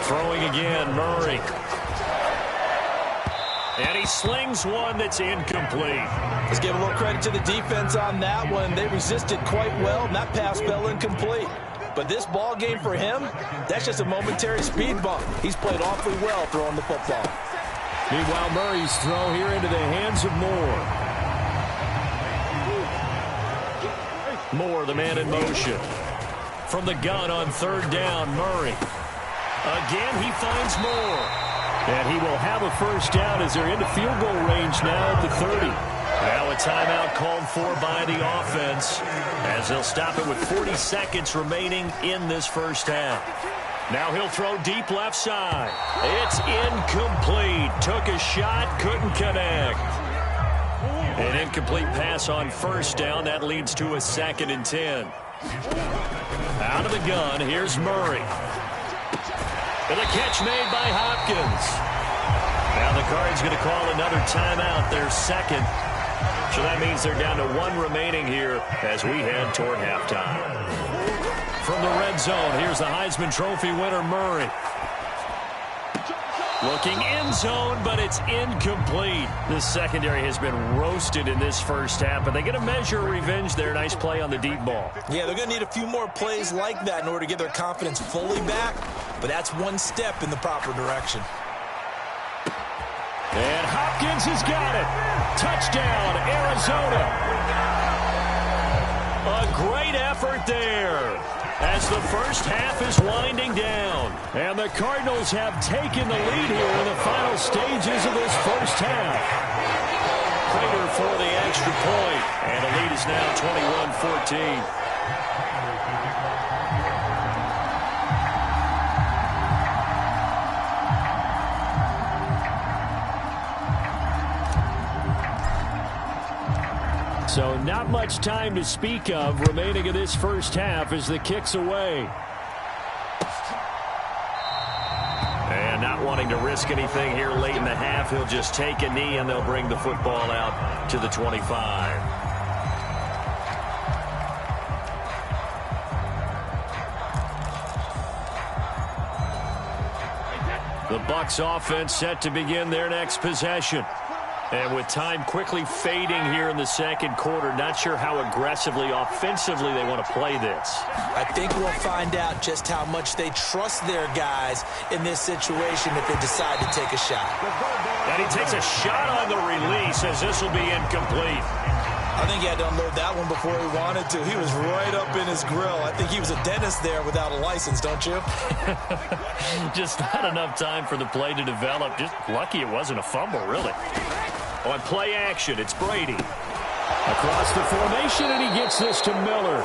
Throwing again, Murray. And he slings one that's incomplete. Let's give a little credit to the defense on that one. They resisted quite well, and that pass fell incomplete. But this ball game for him, that's just a momentary speed bump. He's played awfully well throwing the football. Meanwhile, Murray's throw here into the hands of Moore. Moore, the man in motion. From the gun on 3rd down, Murray. Again, he finds Moore. And he will have a 1st down as they're into field goal range now at the 30. Now a timeout called for by the offense as they'll stop it with 40 seconds remaining in this 1st half. Now he'll throw deep left side. It's incomplete. Took a shot, couldn't connect. An incomplete pass on 1st down. That leads to a 2nd and 10. Out of the gun, here's Murray. And a catch made by Hopkins. Now the Cards going to call another timeout, their 2nd. So that means they're down to 1 remaining here as we head toward halftime. From the red zone, here's the Heisman Trophy winner, Murray. Looking end zone, but it's incomplete. The secondary has been roasted in this first half, but they get a measure of revenge there. Nice play on the deep ball. Yeah, they're going to need a few more plays like that in order to get their confidence fully back, but that's one step in the proper direction. And Hopkins has got it. Touchdown, Arizona. A great effort there as the first half is winding down. And the Cardinals have taken the lead here in the final stages of this first half. Prater for the extra point, and the lead is now 21-14. So not much time to speak of remaining in this first half as the kick's away. And not wanting to risk anything here late in the half, he'll just take a knee and they'll bring the football out to the 25. The Bucs offense set to begin their next possession. And with time quickly fading here in the second quarter, not sure how aggressively, offensively they want to play this. I think we'll find out just how much they trust their guys in this situation if they decide to take a shot. And he takes a shot on the release as this will be incomplete. I think he had to unload that one before he wanted to. He was right up in his grill. I think he was a dentist there without a license, don't you? Just not enough time for the play to develop. Just lucky it wasn't a fumble, really. On play action, it's Brady. Across the formation, and he gets this to Miller.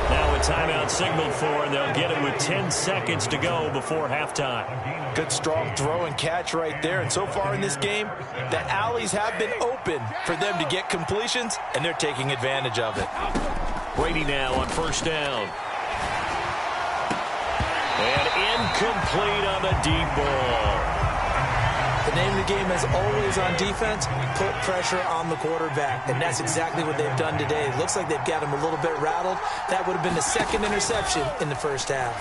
Now a timeout signaled for, and they'll get it with 10 seconds to go before halftime. Good, strong throw and catch right there. And so far in this game, the alleys have been open for them to get completions, and they're taking advantage of it. Brady now on first down. And incomplete on the deep ball. The name of the game is always on defense, put pressure on the quarterback. And that's exactly what they've done today. It looks like they've got him a little bit rattled. That would have been the second interception in the first half.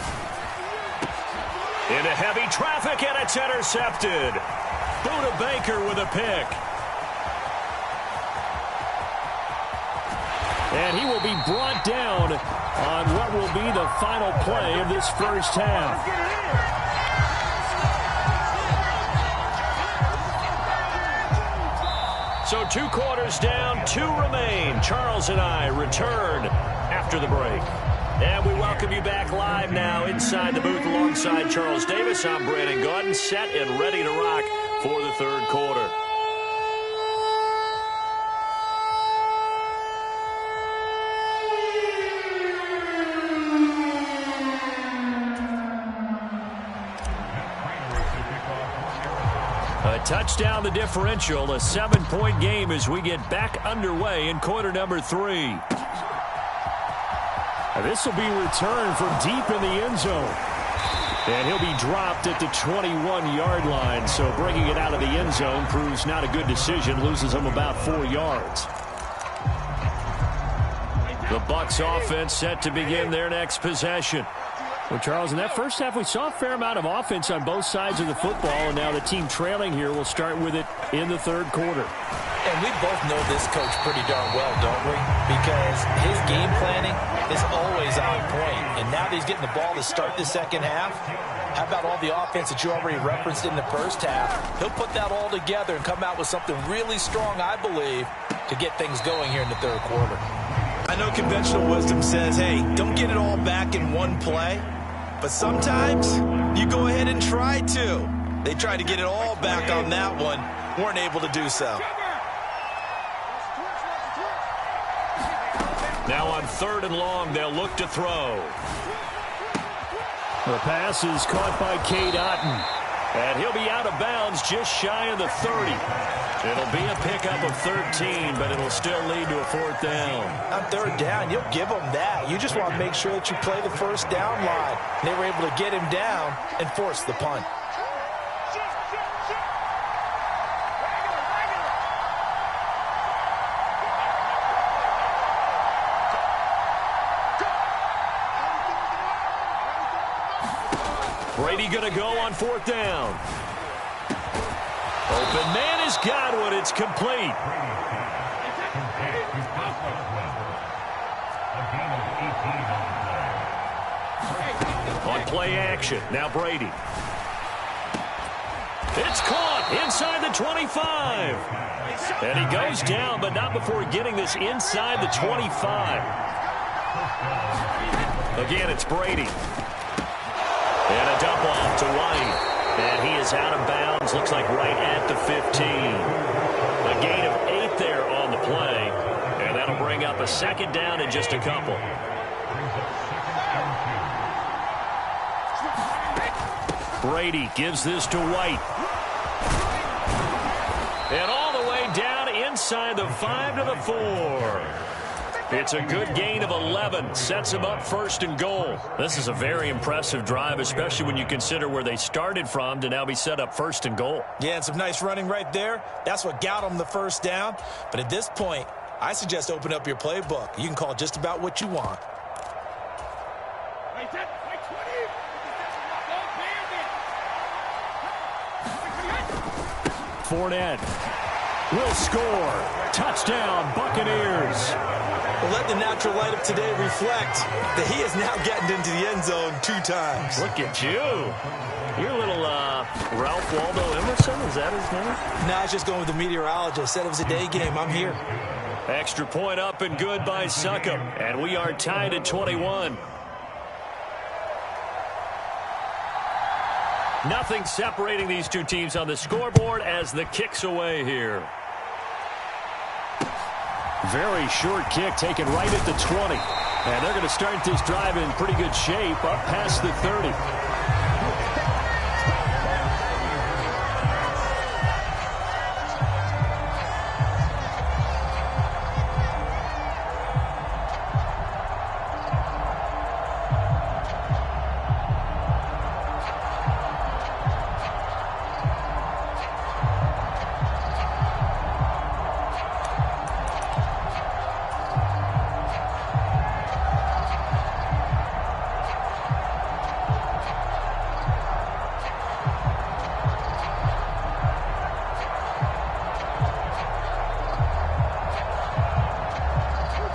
Into heavy traffic, and it's intercepted. Buda Baker with a pick. And he will be brought down on what will be the final play of this first half. So 2 quarters down, 2 remain. Charles and I return after the break. And we welcome you back live now inside the booth alongside Charles Davis. I'm Brandon Gaudin, set and ready to rock for the third quarter. A touchdown the differential, a 7-point game as we get back underway in quarter number 3. This will be returned from deep in the end zone. And he'll be dropped at the 21-yard line. So bringing it out of the end zone proves not a good decision. Loses him about 4 yards. The Bucs offense set to begin their next possession. Well, Charles, in that first half, we saw a fair amount of offense on both sides of the football, and now the team trailing here will start with it in the third quarter. And we both know this coach pretty darn well, don't we? Because his game planning is always on point. And now that he's getting the ball to start the second half, how about all the offense that you already referenced in the first half? He'll put that all together and come out with something really strong, I believe, to get things going here in the third quarter. I know conventional wisdom says, hey, don't get it all back in one play. But sometimes you go ahead and try to. They tried to get it all back on that one, weren't able to do so. Now on 3rd and long, they'll look to throw. The pass is caught by Cade Otton. And he'll be out of bounds just shy of the 30. It'll be a pickup of 13, but it'll still lead to a 4th down. On 3rd down, you'll give them that. You just want to make sure that you play the first down line. They were able to get him down and force the punt. Brady going to go on 4th down. Open man has got one. It's complete. On play action, now Brady. It's caught inside the 25. And he goes down, but not before getting this inside the 25. Again, it's Brady. And a dump off to White. And he is out of bounds, looks like right at the 15. A gain of 8 there on the play. And that'll bring up a 2nd down in just a couple. Brady gives this to White. And all the way down inside the 5 to the 4. It's a good gain of 11. Sets him up 1st and goal. This is a very impressive drive, especially when you consider where they started from to now be set up 1st and goal. Yeah, and some nice running right there. That's what got them the 1st down. But at this point, I suggest open up your playbook. You can call just about what you want. Fournette will score. Touchdown, Buccaneers. Well, let the natural light of today reflect that he is now getting into the end zone 2 times. Look at you. You're a little Ralph Waldo Emerson, is that his name? Now it's just going with the meteorologist. Said it was a day game. I'm here. Extra point up and good by Succop. And we are tied at 21. Nothing separating these two teams on the scoreboard as the kick's away here. Very short kick taken right at the 20. And they're going to start this drive in pretty good shape up past the 30.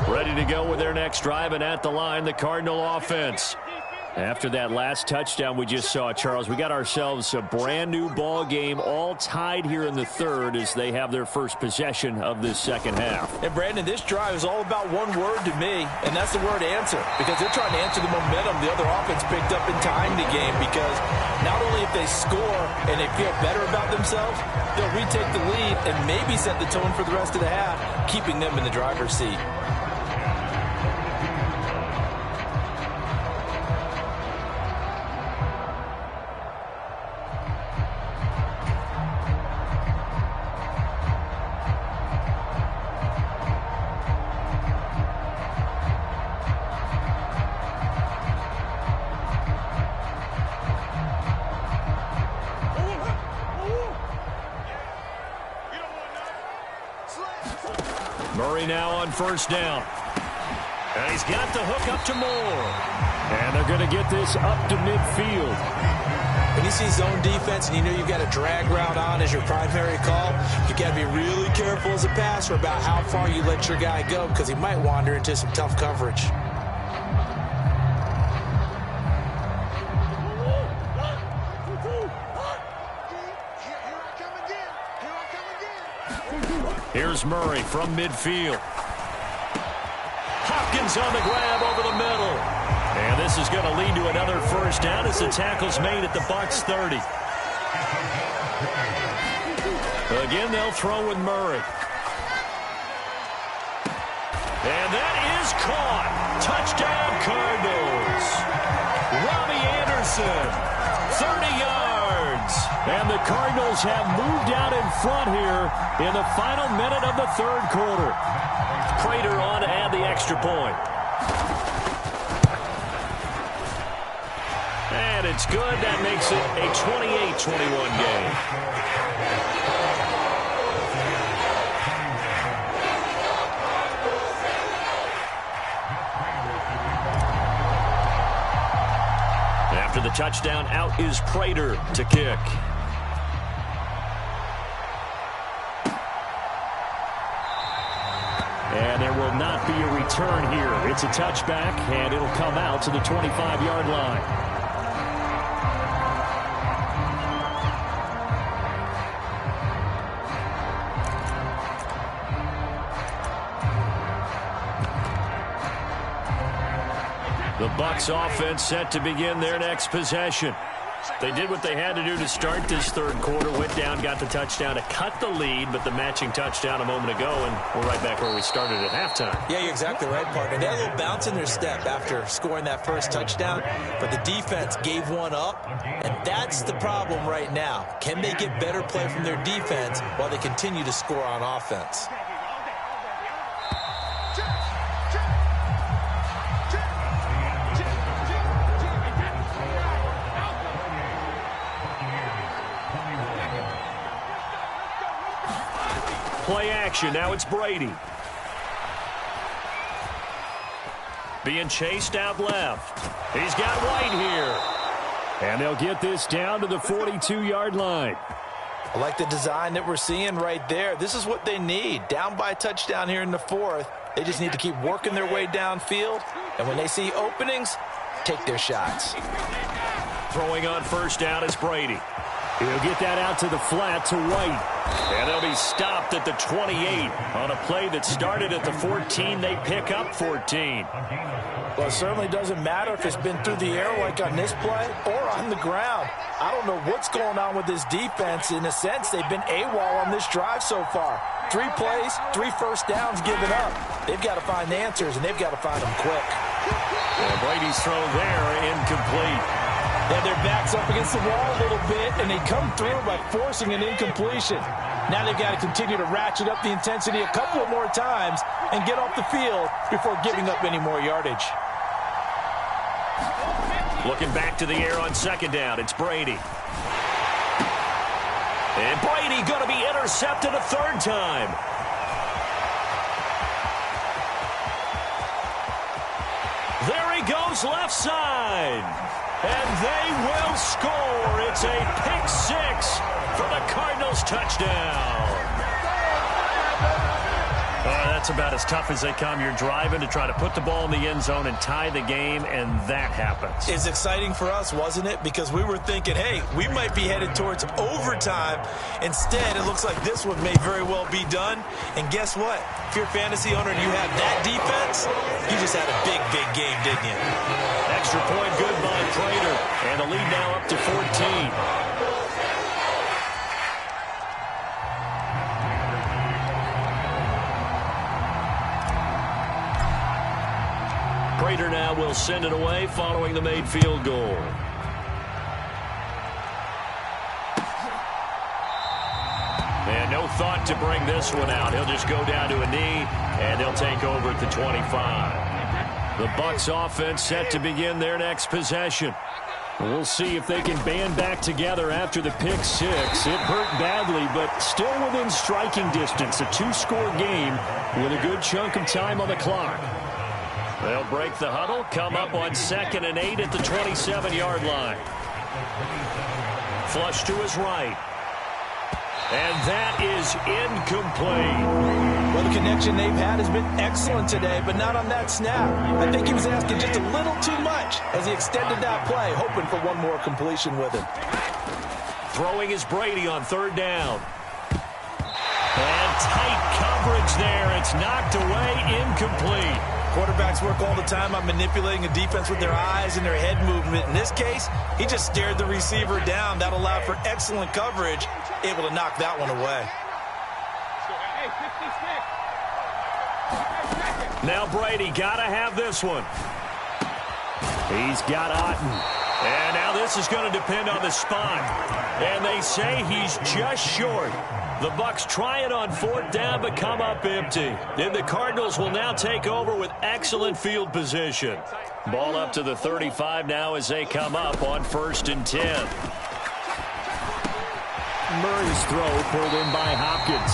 Ready to go with their next drive, and at the line, the Cardinal offense. After that last touchdown we just saw, Charles, we got ourselves a brand new ball game, all tied here in the 3rd as they have their first possession of this 2nd half. And Brandon, this drive is all about one word to me, and that's the word answer, because they're trying to answer the momentum the other offense picked up in tying the game, because not only if they score and they feel better about themselves, they'll retake the lead and maybe set the tone for the rest of the half, keeping them in the driver's seat. Murray now on 1st down. And he's got the hook up to Moore. And they're going to get this up to midfield. When you see zone defense and you know you've got a drag route on as your primary call, you got to be really careful as a passer about how far you let your guy go, because he might wander into some tough coverage. Here's Murray from midfield. Hopkins on the grab over the middle. And this is going to lead to another 1st down as the tackle's made at the Bucs 30. Again, they'll throw with Murray. And that is caught. Touchdown, Cardinals. Robbie Anderson, 30 yards. And the Cardinals have moved out in front here in the final minute of the 3rd quarter. Prater on to add the extra point. And it's good. That makes it a 28-21 game. After the touchdown, out is Prater to kick. And there will not be a return here. It's a touchback, and it'll come out to the 25-yard line. The Bucs offense set to begin their next possession. They did what they had to do to start this third quarter, went down, got the touchdown to cut the lead, but the matching touchdown a moment ago, and we're right back where we started at halftime. Yeah, you're exactly right, partner. They had a little bounce in their step after scoring that first touchdown, but the defense gave one up, and that's the problem right now. Can they get better play from their defense while they continue to score on offense? Play action. Now it's Brady. Being chased out left. He's got White here. And they'll get this down to the 42-yard line. I like the design that we're seeing right there. This is what they need. Down by a touchdown here in the fourth. They just need to keep working their way downfield. And when they see openings, take their shots. Throwing on first down is Brady. He'll get that out to the flat to White. And they'll be stopped at the 28. On a play that started at the 14, they pick up 14. Well, it certainly doesn't matter if it's been through the air like on this play or on the ground. I don't know what's going on with this defense. In a sense, they've been AWOL on this drive so far. 3 plays, 3 first downs given up. They've got to find answers, and they've got to find them quick. And Brady's throw there, incomplete. They have their backs up against the wall a little bit, and they come through by forcing an incompletion. Now they've got to continue to ratchet up the intensity a couple of more times and get off the field before giving up any more yardage. Looking back to the air on second down, it's Brady. And Brady going to be intercepted a third time. There he goes left side. And they will score. It's a pick 6 for the Cardinals touchdown. That's about as tough as they come. You're driving to try to put the ball in the end zone and tie the game, and that happens. It's exciting for us, wasn't it? Because we were thinking, hey, we might be headed towards overtime. Instead, it looks like this one may very well be done. And guess what? If you're a fantasy owner and you have that defense, you just had a big, big game, didn't you? Extra point good by Prater. And the lead now up to 14. Prater now will send it away following the made field goal. And no thought to bring this one out. He'll just go down to a knee, and they'll take over at the 25. The Bucs offense set to begin their next possession. We'll see if they can band back together after the pick 6. It hurt badly, but still within striking distance. A 2-score game with a good chunk of time on the clock. They'll break the huddle, come up on 2nd and 8 at the 27-yard line. Flush to his right. And that is incomplete. Well, the connection they've had has been excellent today, but not on that snap. I think he was asking just a little too much as he extended that play, hoping for one more completion with him. Throwing is Brady on 3rd down. And tight coverage there. It's knocked away, incomplete. Quarterbacks work all the time on manipulating a defense with their eyes and their head movement. In this case, he just stared the receiver down. That allowed for excellent coverage, able to knock that one away. Now Brady got to have this one. He's got Otten. And now this is going to depend on the spot. And they say he's just short. The Bucs try it on 4th down, but come up empty. Then the Cardinals will now take over with excellent field position. Ball up to the 35 now as they come up on 1st and 10. Murray's throw pulled in by Hopkins.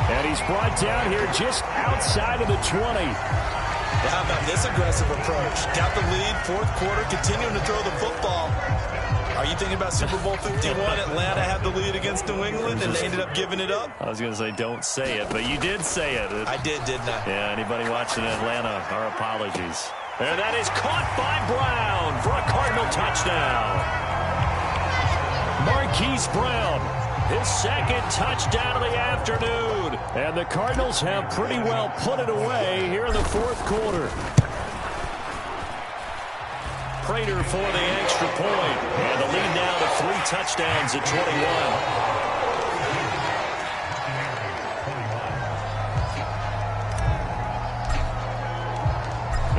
And he's brought down here just outside of the 20. Well, how about this aggressive approach? Got the lead, fourth quarter, continuing to throw the football. Are you thinking about Super Bowl 51? Atlanta had the lead against New England, and they ended up giving it up? I was going to say don't say it, but you did say it. I did, didn't I? Yeah, anybody watching Atlanta, our apologies. And that is caught by Brown for a Cardinal touchdown. Marquise Brown, his second touchdown of the afternoon. And the Cardinals have pretty well put it away here in the fourth quarter. Prater for the extra point. And the lead now to 3 touchdowns at 21.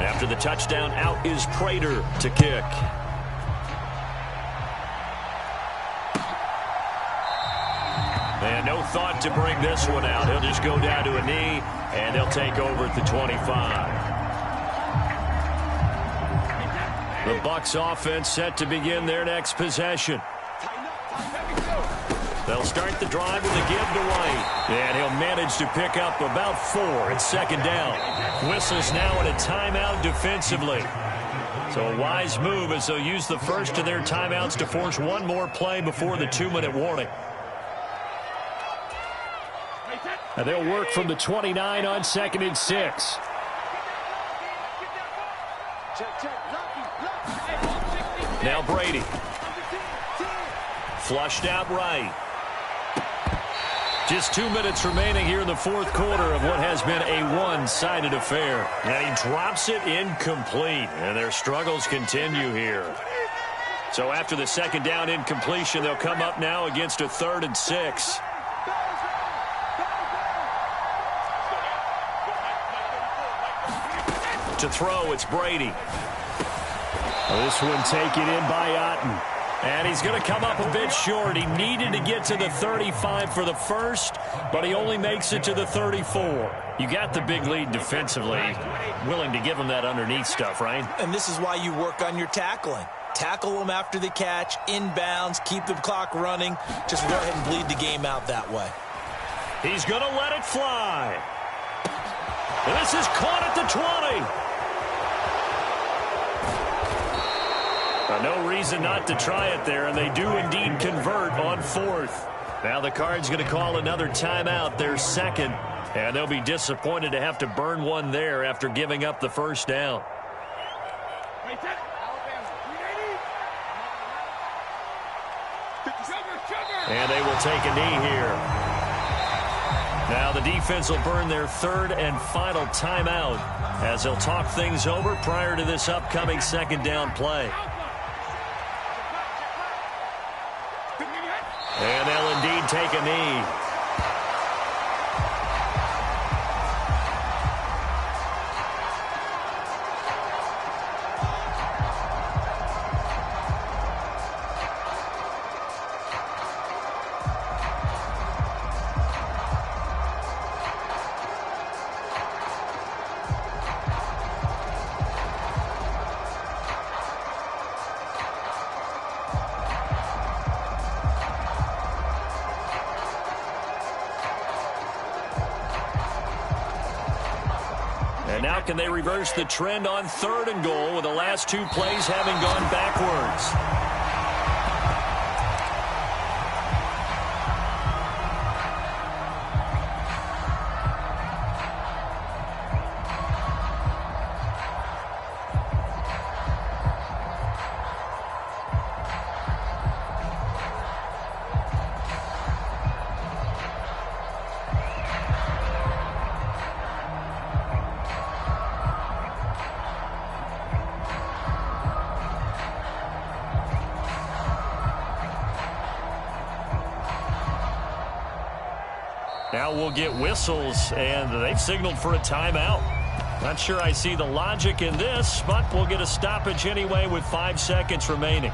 After the touchdown, out is Prater to kick. And no thought to bring this one out. He'll just go down to a knee, and they'll take over at the 25. The Bucs offense set to begin their next possession. They'll start the drive with a give to White. And he'll manage to pick up about 4 at second down. Whistles now in a timeout defensively. So a wise move as they'll use the first of their timeouts to force one more play before the 2-minute warning. And they'll work from the 29 on 2nd and 6. Now Brady. Flushed out right. Just 2 minutes remaining here in the fourth quarter of what has been a one-sided affair. And he drops it incomplete. And their struggles continue here. So after the second down incompletion, they'll come up now against a 3rd and 6. To throw, it's Brady. This one taken in by Otten. And he's going to come up a bit short. He needed to get to the 35 for the first, but he only makes it to the 34. You got the big lead defensively. Willing to give him that underneath stuff, right? And this is why you work on your tackling. Tackle them after the catch, inbounds, keep the clock running. Just go ahead and bleed the game out that way. He's going to let it fly. And this is caught at the 20. No reason not to try it there, and they do indeed convert on 4th. Now the Cards going to call another timeout, their second, and they'll be disappointed to have to burn one there after giving up the first down. And they will take a knee here. Now the defense will burn their 3rd and final timeout as they'll talk things over prior to this upcoming second down play. And they'll indeed take a knee. Now can they reverse the trend on 3rd and goal with the last 2 plays having gone backwards? Now we'll get whistles, and they've signaled for a timeout. Not sure I see the logic in this, but we'll get a stoppage anyway with 5 seconds remaining.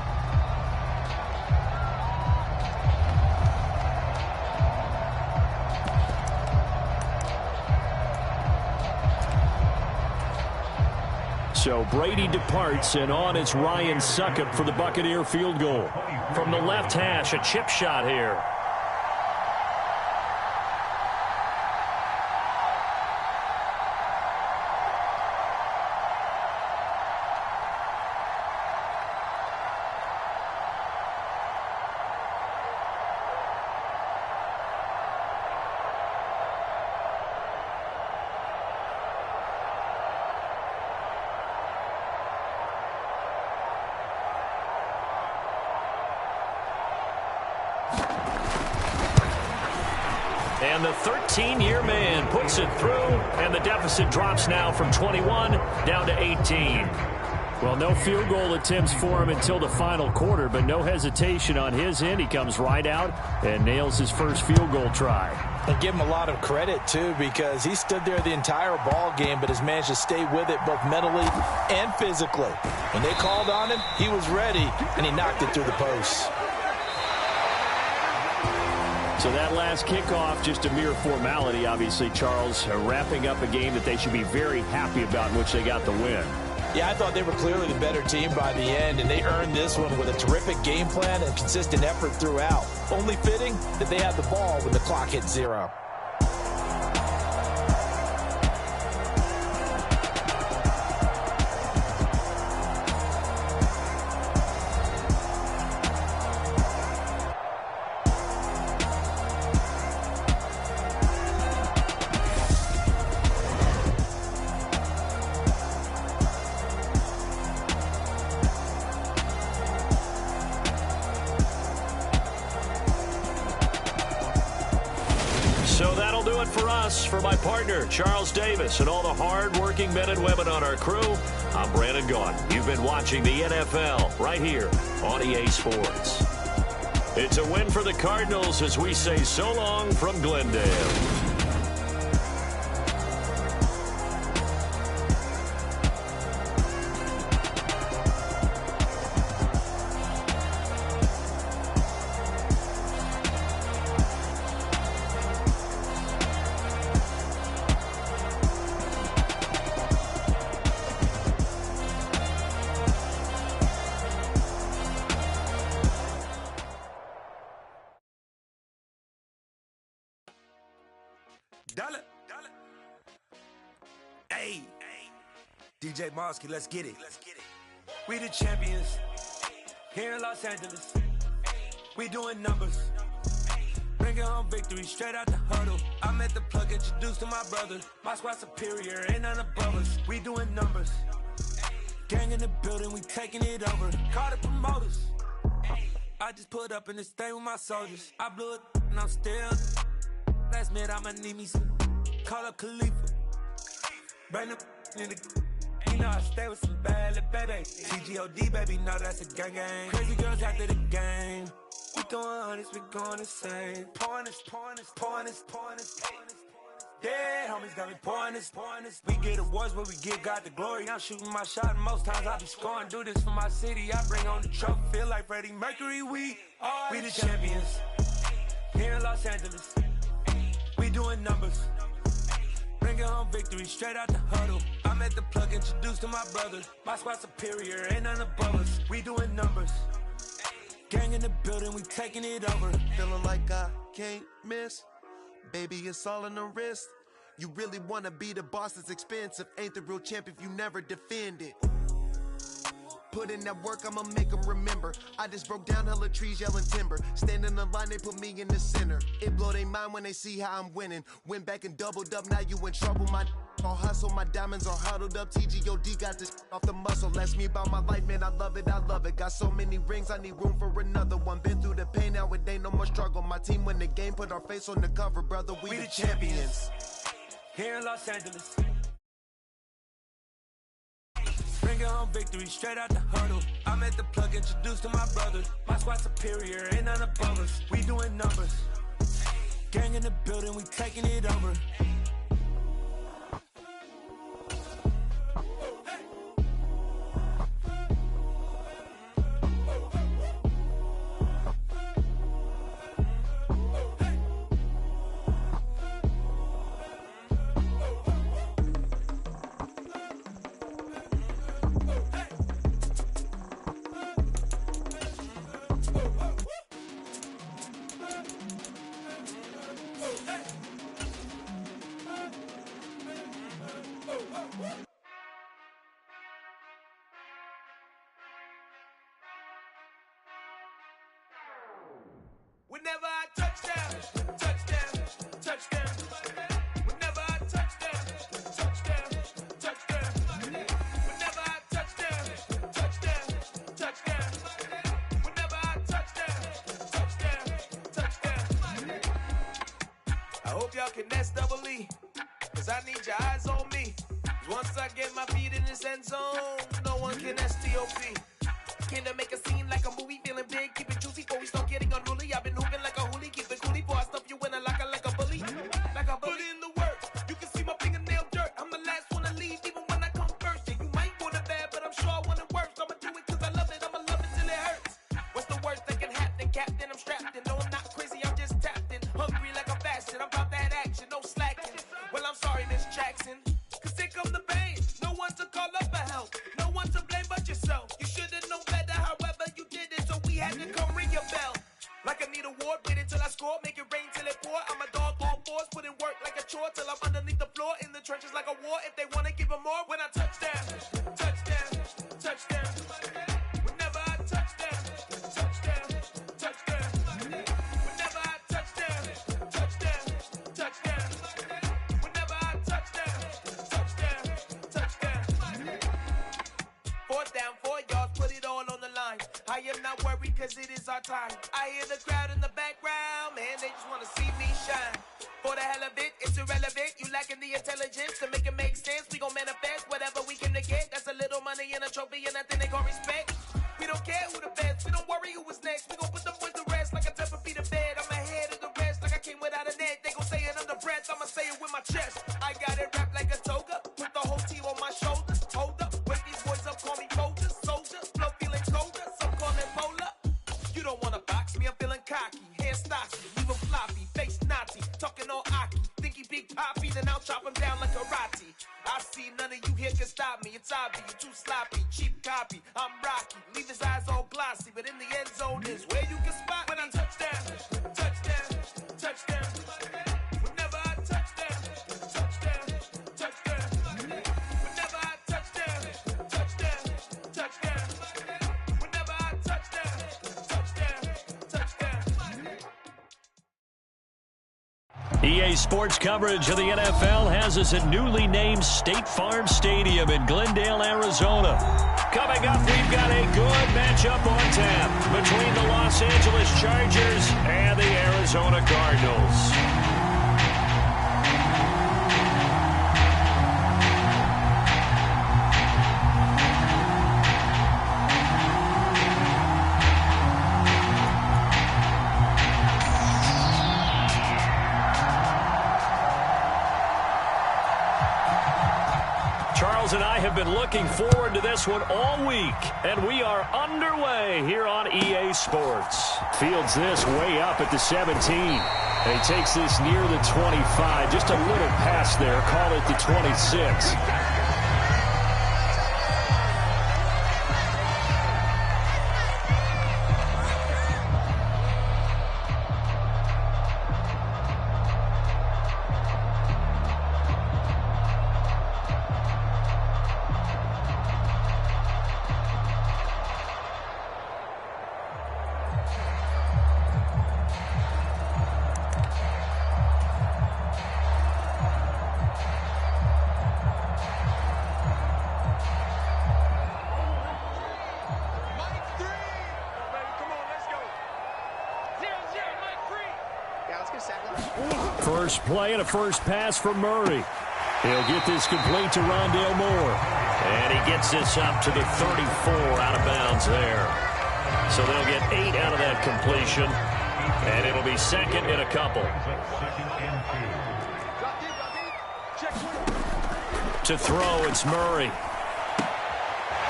So Brady departs, and on it's Ryan Succop for the Buccaneer field goal. From the left hash, a chip shot here. And the 13-year man puts it through, and the deficit drops now from 21 down to 18. Well, no field goal attempts for him until the final quarter, but no hesitation on his end. He comes right out and nails his first field goal try. And give him a lot of credit, too, because he stood there the entire ball game, but has managed to stay with it both mentally and physically. When they called on him, he was ready, and he knocked it through the post. So that last kickoff, just a mere formality, obviously, Charles, wrapping up a game that they should be very happy about in which they got the win. Yeah, I thought they were clearly the better team by the end, and they earned this one with a terrific game plan and consistent effort throughout. Only fitting that they had the ball when the clock hit 0. So that'll do it for us. For my partner, Charles Davis, and all the hard-working men and women on our crew, I'm Brandon Gaudin. You've been watching the NFL right here on EA Sports. It's a win for the Cardinals as we say so long from Glendale. Dollar. Hey, DJ Mosky, let's get it. We the champions here in Los Angeles. We doing numbers. Bringing home victory straight out the huddle. I'm at the plug, introduced to my brother. My squad superior, ain't none above us. We doing numbers. Gang in the building, we taking it over. Call the promoters. I just put up in this thing with my soldiers. I blew it and I'm still. Last minute, I'ma need me some. Call up Khalifa. Bring the in the. You know I stay with some bad little baby. CGOD, baby, know that's a gang gang. Crazy girls after the game. We throwing hundreds, we going insane. Pouring this. Yeah, homies got me pouring this. We get awards, but we give God the glory. I'm shooting my shot, and most times I be scoring. Do this for my city, I bring on the trophy. Feel like Freddie Mercury, we the champions. Here in Los Angeles. We doing numbers. Bringing home victory straight out the huddle. I'm at the plug, introduced to my brother. My squad superior, ain't none above us. We doing numbers. Gang in the building, we taking it over. Feeling like I can't miss. Baby, it's all in the wrist. You really wanna be the boss, it's expensive. Ain't the real champ if you never defend it. Put in that work, I'ma make them remember. I just broke down hella trees, yelling timber. Stand in the line, they put me in the center. It blow their mind when they see how I'm winning. Went back and doubled up, now you in trouble. My all hustle, my diamonds are huddled up. TGOD got this off the muscle. That's me about my life, man, I love it. Got so many rings, I need room for another one. Been through the pain, now it ain't no more struggle. My team win the game, put our face on the cover, brother. We the champions. Here in Los Angeles. Bringing home victory straight out the huddle. I'm at the plug, introduced to my brother. My squad superior, ain't none above us. We doing numbers. Gang in the building, we taking it over. y'all can S-double-E. Cause I need your eyes on me. Once I get my feet in this end zone, no one can S-T-O-P. Came to make a scene like a movie, feeling big, keep it juicy before we start getting unruly. I've been hooping like a hoolie, keep it coolie before I stuff you in a locker like a bully. Like a bully. Put in the work, you can see my fingernail dirt. I'm the last one to leave, even when I come first. Yeah, you might want it bad, but I'm sure I want it worse. I'ma do it cause I love it, I'ma love it till it hurts. What's the worst that can happen, Captain? I'm strapped in, no I'm not crazy, I'm just tapped in. Hungry like a fashion, I'm about that action, no slacking. Well, I'm sorry, Miss Jackson, cause here come the pain. No one to call up for help, no one to blame but yourself. You should've known better, however you did it, so we had to come ring your bell. Like I need a award, wait until I score, make it rain till it pour. I'm a dog on fours, put in work like a chore till I'm underneath the floor, in the trenches like a war. If they wanna give them more, when I touch down, touchdown, touchdown. Whenever I touch down, touchdown, touchdown. Whenever I touch down, touchdown, touchdown. Whenever I touch down, touchdown, touchdown. 4th down, 4 yards, put it all on the line. I am not worried cause it is our time. I hear the crowd in the background, man, they just wanna see me shine. For the hell of it, it's irrelevant. You lacking the intelligence to make it make sense. We gon' manifest whatever we came to get. That's a little money and a trophy and nothing they call respect. We don't care who the best, we don't worry who was next. We gon' put them boys to rest like a type of feet of bed. I'm ahead of the rest like I came without a net. They gon' say it under breath, I'ma say it with my chest. I got it wrapped like a toga, put the whole team on my shoulders. Hold up, wake these boys up, call me soldier, soldier. Flow feeling colder, some call it polar. You don't wanna box me, I'm feeling cocky. Hair stocky, leave him floppy, face Nazi. Talking all Aki, think he big poppy, then I'll chop him down like karate. I see none of you here can stop me. It's obvious, you too sloppy, cheap copy. I'm Rocky, leave his eyes all glossy, but in the end zone is where you can spot when I touch down, touchdown, touchdown. Whenever I touch down, touchdown, touchdown. Whenever I touch down, touchdown, touchdown. Whenever I touch down, touchdown, touchdown. EA Sports coverage of the NFL has us at newly named State Farm Stadium in Glendale, Arizona. Coming up, we've got a good matchup on tap between the Los Angeles Chargers and the Arizona Cardinals. Charles and I have been looking forward to this one all week, and we are underway here on EA Sports. Fields this way up at the 17. And he takes this near the 25. Just a little pass there. Call it the 26. First play and a first pass for Murray. He'll get this complete to Rondale Moore. And he gets this up to the 34 out of bounds there. So they'll get 8 out of that completion. And it'll be second in a couple. To throw, it's Murray.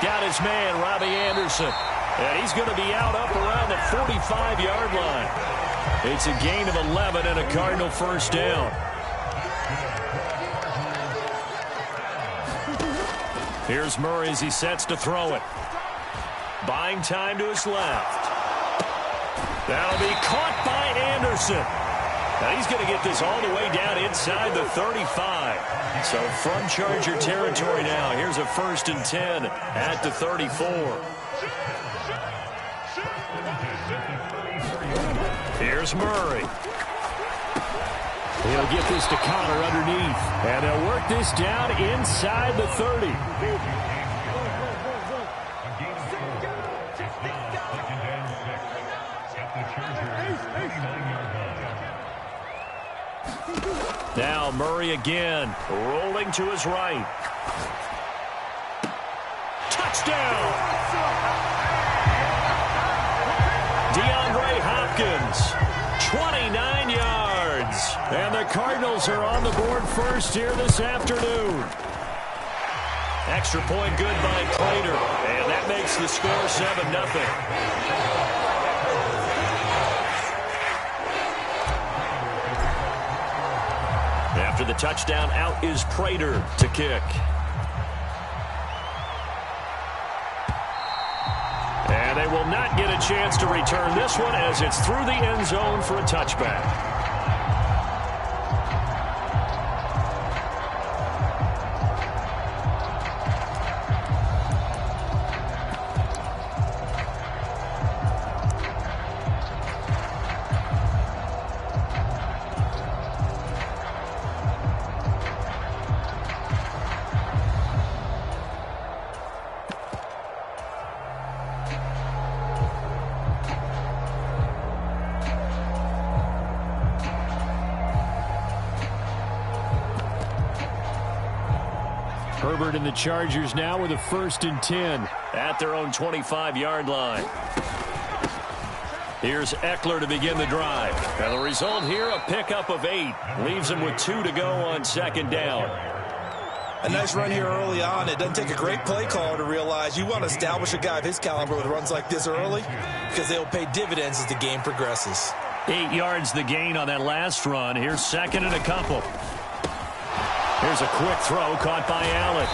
Got his man, Robbie Anderson. And he's going to be out up around the 45-yard line. It's a gain of 11 and a Cardinal first down. Here's Murray as he sets to throw it. Buying time to his left. That'll be caught by Anderson. Now he's going to get this all the way down inside the 35. So from Charger territory now. Here's a 1st and 10 at the 34. Here's Murray. He'll get this to Connor underneath. And they'll work this down inside the 30. Now Murray again, rolling to his right. Touchdown! DeAndre Hopkins, 29 yards. And the Cardinals are on the board first here this afternoon. Extra point good by Prater, and that makes the score 7-0. After the touchdown, out is Prater to kick. And they will not get a chance to return this one as it's through the end zone for a touchback. Herbert and the Chargers now with a 1st and 10. At their own 25-yard line. Here's Eckler to begin the drive. And the result here, a pickup of 8. Leaves him with 2 to go on 2nd down. A nice run here early on. It doesn't take a great play caller to realize you want to establish a guy of his caliber with runs like this early because they'll pay dividends as the game progresses. 8 yards the gain on that last run. Here's 2nd and a couple. Here's a quick throw caught by Allen.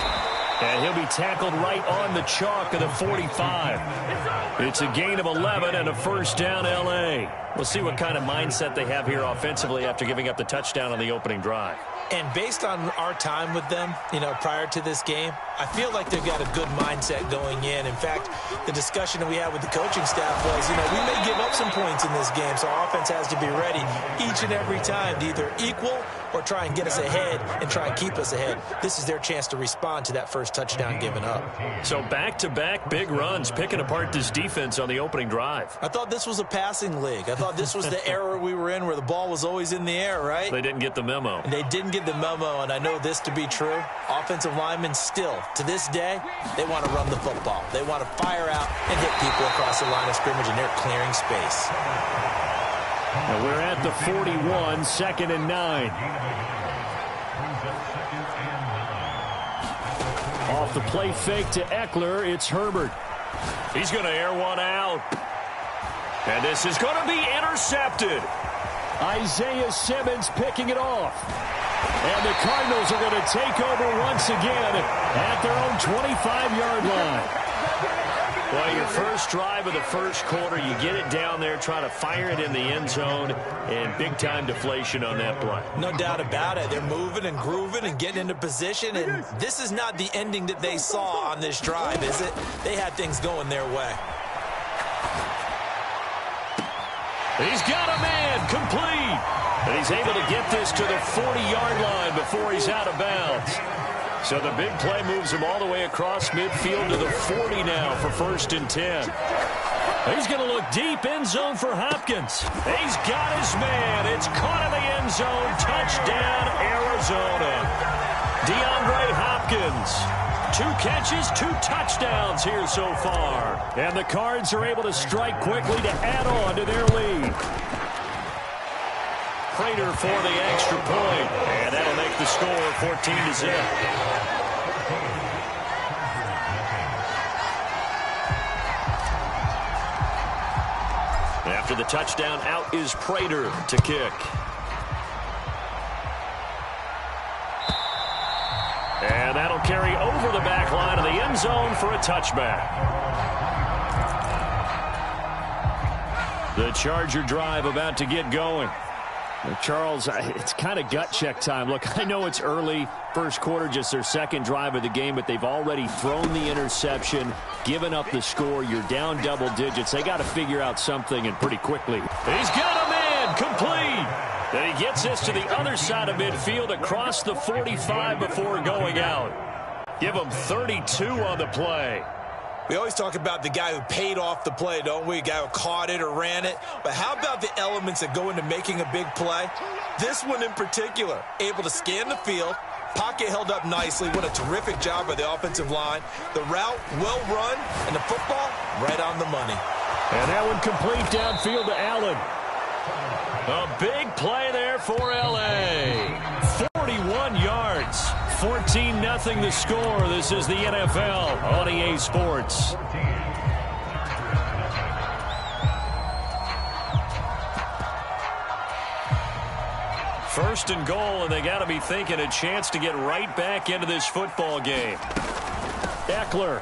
And he'll be tackled right on the chalk of the 45. It's a gain of 11 and a 1st down L.A. We'll see what kind of mindset they have here offensively after giving up the touchdown on the opening drive. And based on our time with them, prior to this game, I feel like they've got a good mindset going in. In fact, the discussion that we had with the coaching staff was, we may give up some points in this game, so our offense has to be ready each and every time to either equal or try and get us ahead and try and keep us ahead. This is their chance to respond to that first touchdown given up. So back-to-back big runs, picking apart this defense on the opening drive. I thought this was a passing league. I thought this was the era we were in where the ball was always in the air, right? They didn't get the memo. And they didn't get the memo, and I know this to be true. Offensive linemen still, to this day, they want to run the football. They want to fire out and hit people across the line of scrimmage, and they're clearing space. And we're at the 41, 2nd and 9. Off the play fake to Eckler, it's Herbert. He's going to air one out. And this is going to be intercepted. Isaiah Simmons picking it off. And the Cardinals are going to take over once again at their own 25-yard line. Well, your first drive of the first quarter, you get it down there, try to fire it in the end zone, and big-time deflation on that play. No doubt about it. They're moving and grooving and getting into position, and this is not the ending that they saw on this drive, is it? They had things going their way. He's got a man, complete. And he's able to get this to the 40-yard line before he's out of bounds. So the big play moves him all the way across midfield to the 40 now for 1st and 10. He's going to look deep, end zone for Hopkins. He's got his man. It's caught in the end zone. Touchdown, Arizona. DeAndre Hopkins. 2 catches, 2 touchdowns here so far. And the Cards are able to strike quickly to add on to their lead. Prater for the extra point, and that'll make the score 14-0. After the touchdown, out is Prater to kick. And that'll carry over the back line of the end zone for a touchback. The Charger drive about to get going. Charles, it's kind of gut check time. Look, I know it's early, first quarter, just their 2nd drive of the game, but they've already thrown the interception, given up the score. You're down double digits. They got to figure out something, and pretty quickly. He's got a man, complete. Then he gets this to the other side of midfield across the 45 before going out. Give him 32 on the play. We always talk about the guy who paid off the play, don't we? A guy who caught it or ran it. But how about the elements that go into making a big play? This one in particular, able to scan the field, pocket held up nicely. What a terrific job by the offensive line. The route well run, and the football right on the money. And that one complete downfield to Allen. A big play there for L.A. 41 yards. 14-0 the score. This is the NFL on EA Sports. First and goal, and they got to be thinking a chance to get right back into this football game. Eckler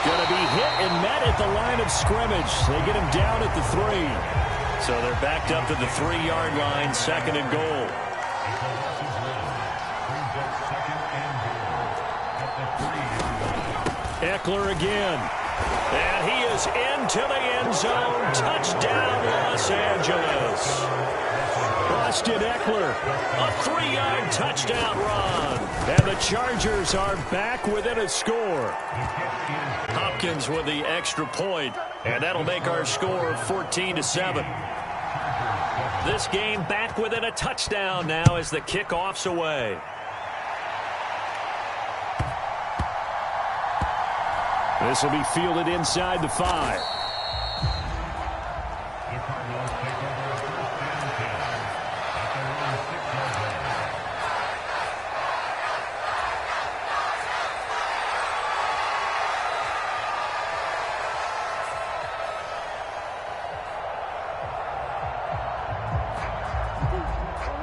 going to be hit and met at the line of scrimmage. They get him down at the 3. So they're backed up to the 3-yard line, second and goal. Eckler again. And he is into the end zone. Touchdown, Los Angeles. Austin Eckler, a 3-yard touchdown run. And the Chargers are back within a score. Hopkins with the extra point, and that'll make our score 14-7. This game back within a touchdown now as the kickoff's away. This will be fielded inside the 5.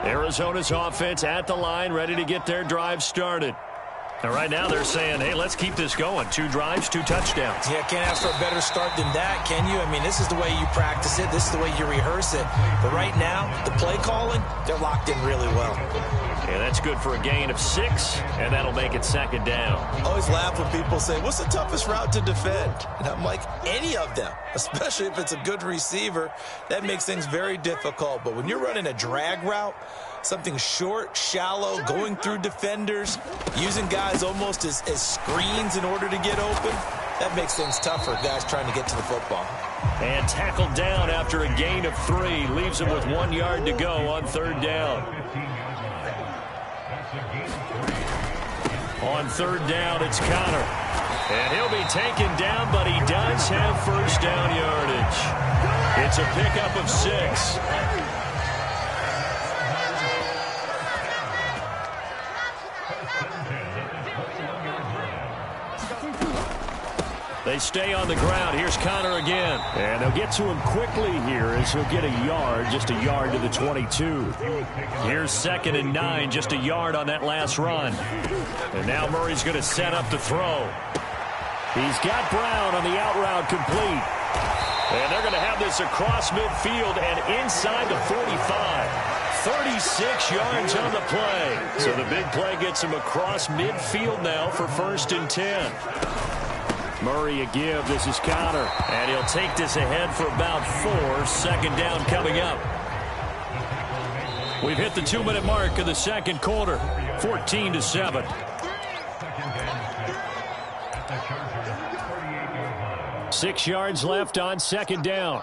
Arizona's offense at the line, ready to get their drive started. And right now they're saying, hey, let's keep this going. 2 drives, 2 touchdowns. Yeah, can't ask for a better start than that, can you? I mean, this is the way you practice it. This is the way you rehearse it. But right now, the play calling, they're locked in really well. And that's good for a gain of 6, and that'll make it second down. I always laugh when people say, what's the toughest route to defend? And I'm like, any of them, especially if it's a good receiver. That makes things very difficult. But when you're running a drag route, something short, shallow, going through defenders, using guys almost as screens in order to get open, that makes things tougher, guys trying to get to the football. And tackled down after a gain of 3. Leaves him with 1 yard to go on 3rd down. On 3rd down, it's Connor. And he'll be taken down, but he does have first down yardage. It's a pickup of 6. They stay on the ground. Here's Connor again. And they'll get to him quickly here as he'll get a yard, just a yard to the 22. Here's 2nd and 9, just a yard on that last run. And now Murray's going to set up the throw. He's got Brown on the out route complete. And they're going to have this across midfield and inside the 45. 36 yards on the play. So the big play gets him across midfield now for 1st and 10. Murray a give. This is Connor. And he'll take this ahead for about 4. 2nd down coming up. We've hit the 2-minute mark of the 2nd quarter. 14-7. Six yards left on 2nd down.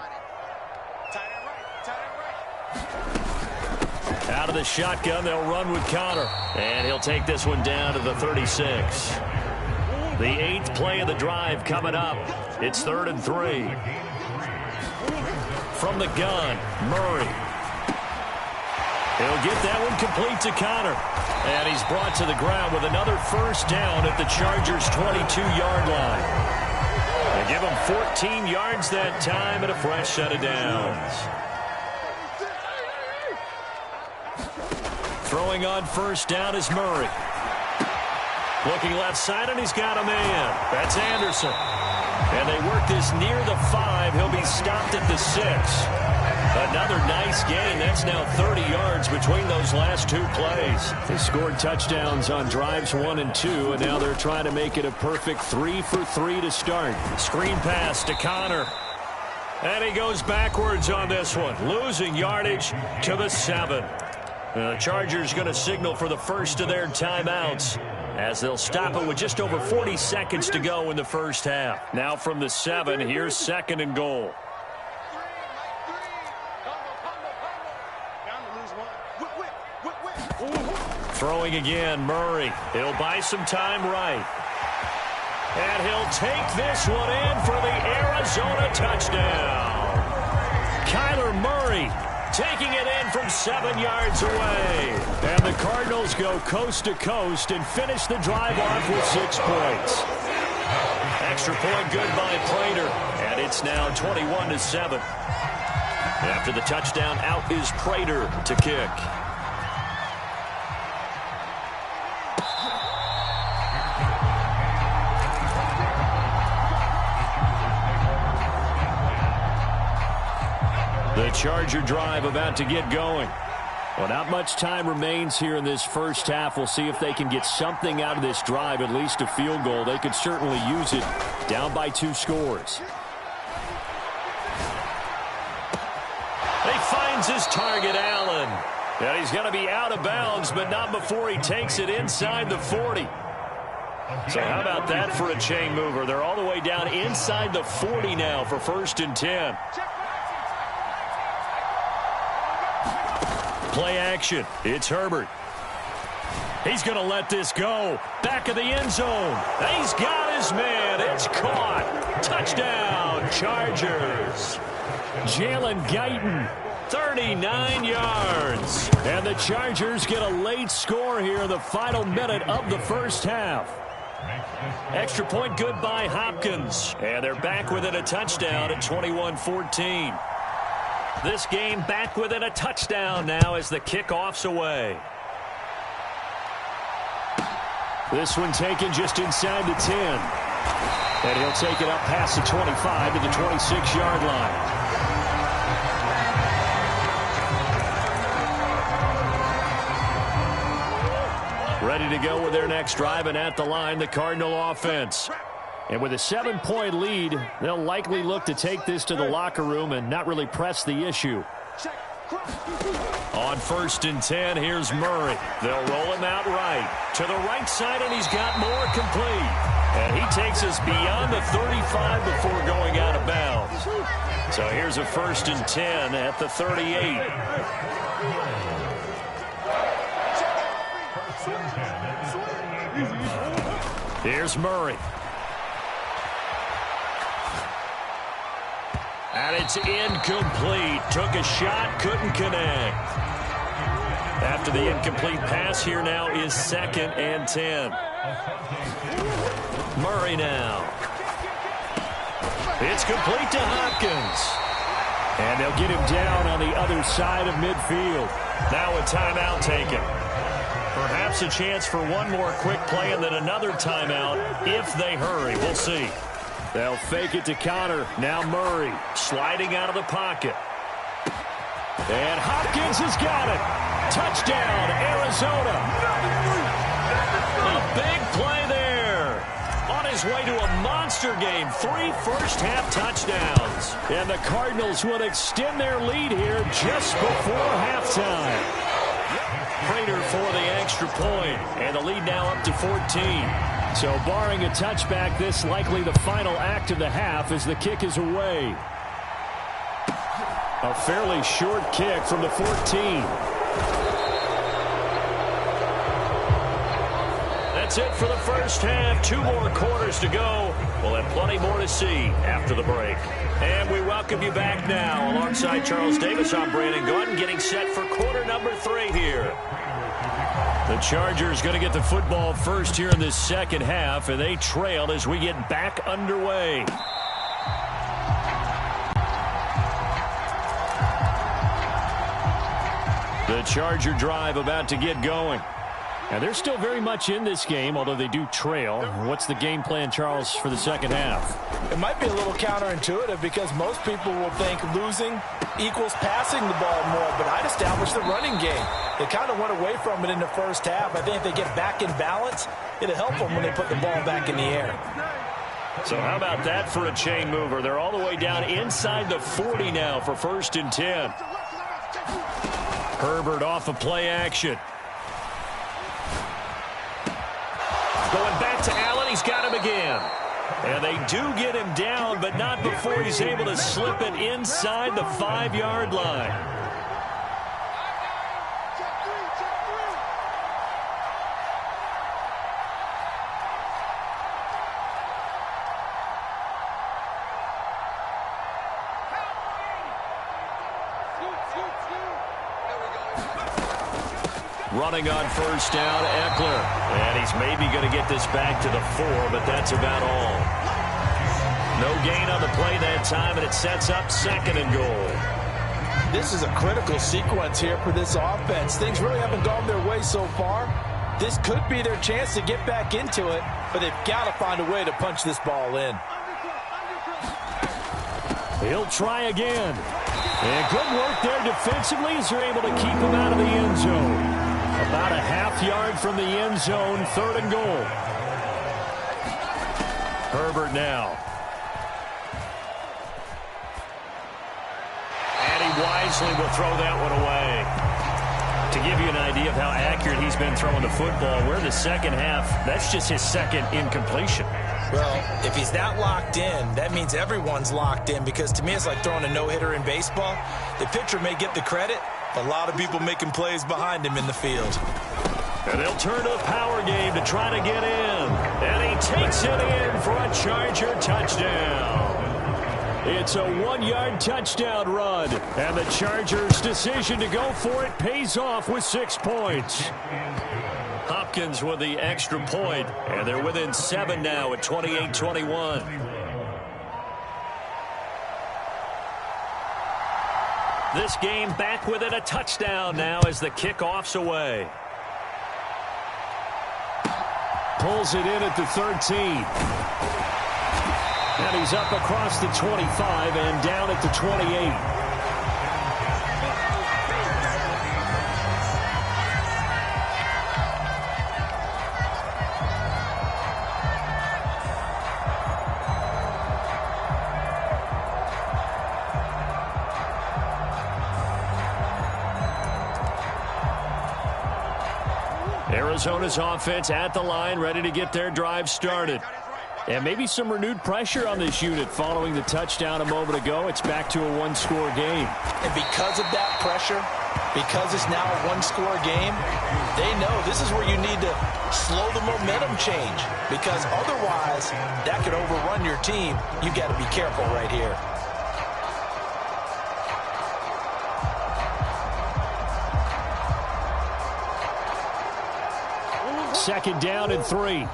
Out of the shotgun, they'll run with Connor. And he'll take this one down to the 36. The 8th play of the drive coming up. It's 3rd and 3. From the gun, Murray. He'll get that one complete to Connor. And he's brought to the ground with another first down at the Chargers' 22-yard line. They give him 14 yards that time and a fresh set of downs. Throwing on first down is Murray. Looking left side, and he's got a man. That's Anderson. And they work this near the 5. He'll be stopped at the 6. Another nice gain. That's now 30 yards between those last 2 plays. They scored touchdowns on drives 1 and 2, and now they're trying to make it a perfect 3 for 3 to start. Screen pass to Connor. And he goes backwards on this one, losing yardage to the 7. The Chargers going to signal for the first of their timeouts as they'll stop it with just over 40 seconds to go in the first half. Now from the 7, here's 2nd and goal. Throwing again, Murray. He'll buy some time right. And he'll take this one in for the Arizona touchdown. Kyler Murray taking it in from 7 yards away. And the Cardinals go coast to coast and finish the drive off with 6 points. Extra point good by Prater. And it's now 21-7. After the touchdown, out is Prater to kick. The Charger drive about to get going. Well, not much time remains here in this first half. We'll see if they can get something out of this drive, at least a field goal. They could certainly use it, down by 2 scores. He finds his target, Allen. And he's going to be out of bounds, but not before he takes it inside the 40. So how about that for a chain mover? They're all the way down inside the 40 now for 1st and 10. Play action. It's Herbert. He's going to let this go. Back of the end zone. He's got his man. It's caught. Touchdown, Chargers. Jalen Guyton, 39 yards. And the Chargers get a late score here in the final minute of the first half. Extra point good by Hopkins. And they're back within a touchdown at 21-14. This game back within a touchdown now as the kickoff's away. This one taken just inside the 10. And he'll take it up past the 25 to the 26-yard line. Ready to go with their next drive, and at the line, the Cardinal offense. And with a 7-point lead, they'll likely look to take this to the locker room and not really press the issue. On 1st and 10, here's Murray. They'll roll him out right. To the right side, and he's got more complete. And he takes us beyond the 35 before going out of bounds. So here's a 1st and 10 at the 38. Here's Murray. And it's incomplete. Took a shot, couldn't connect. After the incomplete pass, here now is 2nd and 10. Murray now. It's complete to Hopkins. And they'll get him down on the other side of midfield. Now a timeout taken. Perhaps a chance for one more quick play and then another timeout if they hurry. We'll see. They'll fake it to counter. Now Murray sliding out of the pocket. And Hopkins has got it. Touchdown, Arizona. A big play there. On his way to a monster game. 3 first-half touchdowns. And the Cardinals will extend their lead here just before halftime. Prater for the extra point. And the lead now up to 14. So barring a touchback, this likely the final act of the half as the kick is away. A fairly short kick from the 14. That's it for the first half. 2 more quarters to go. We'll have plenty more to see after the break. And we welcome you back now. Alongside Charles Davis, I'm Brandon Gordon, getting set for quarter number 3 here. The Chargers going to get the football first here in this second half, and they trail as we get back underway. The Charger drive about to get going. And they're still very much in this game, although they do trail. What's the game plan, Charles, for the second half? It might be a little counterintuitive because most people will think losing equals passing the ball more, but I'd establish the running game. They kind of went away from it in the first half. I think if they get back in balance, it'll help them when they put the ball back in the air. So how about that for a chain mover? They're all the way down inside the 40 now for 1st and 10. Herbert off of play action. he's got him again. And they do get him down, but not before he's able to slip it inside the 5-yard line. Running on first down, Eckler. And he's maybe going to get this back to the 4, but that's about all. No gain on the play that time, and it sets up 2nd and goal. This is a critical sequence here for this offense. Things really haven't gone their way so far. This could be their chance to get back into it, but they've got to find a way to punch this ball in. He'll try again. And good work there defensively as they're able to keep him out of the end zone. About a half-yard from the end zone, 3rd and goal. Herbert now. And he wisely will throw that one away. To give you an idea of how accurate he's been throwing the football, we're in the second half. That's just his 2nd incompletion. Well, if he's that locked in, that means everyone's locked in, because to me it's like throwing a no-hitter in baseball. The pitcher may get the credit, but a lot of people making plays behind him in the field. And they'll turn to the power game to try to get in. And he takes it in for a Charger touchdown. It's a 1-yard touchdown run. And the Chargers' decision to go for it pays off with 6 points. Hopkins with the extra point, and they're within 7 now at 28-21. This game back within a touchdown now as the kickoff's away. Pulls it in at the 13. And he's up across the 25 and down at the 28. Arizona's offense at the line, ready to get their drive started. And maybe some renewed pressure on this unit following the touchdown a moment ago. It's back to a 1-score game. And because of that pressure, because it's now a 1-score game, they know this is where you need to slow the momentum change, because otherwise that could overrun your team. You've got to be careful right here. Second down and 3.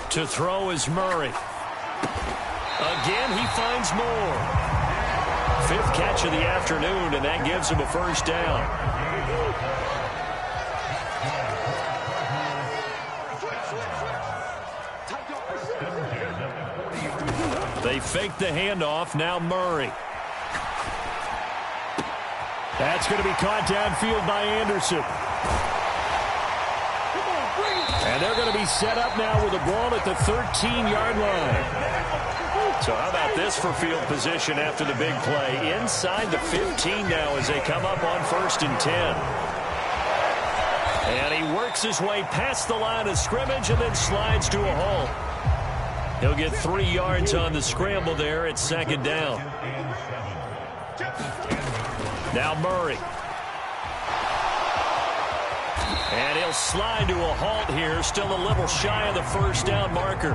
To throw is Murray. Again, he finds more. 5th catch of the afternoon, and that gives him a first down. They fake the handoff. Now Murray. That's going to be caught downfield by Anderson. And they're going to be set up now with the ball at the 13-yard line. So how about this for field position after the big play? Inside the 15 now as they come up on 1st and 10. And he works his way past the line of scrimmage and then slides to a halt. He'll get 3 yards on the scramble there at 2nd down. Now Murray. And he'll slide to a halt here, still a little shy of the first down marker.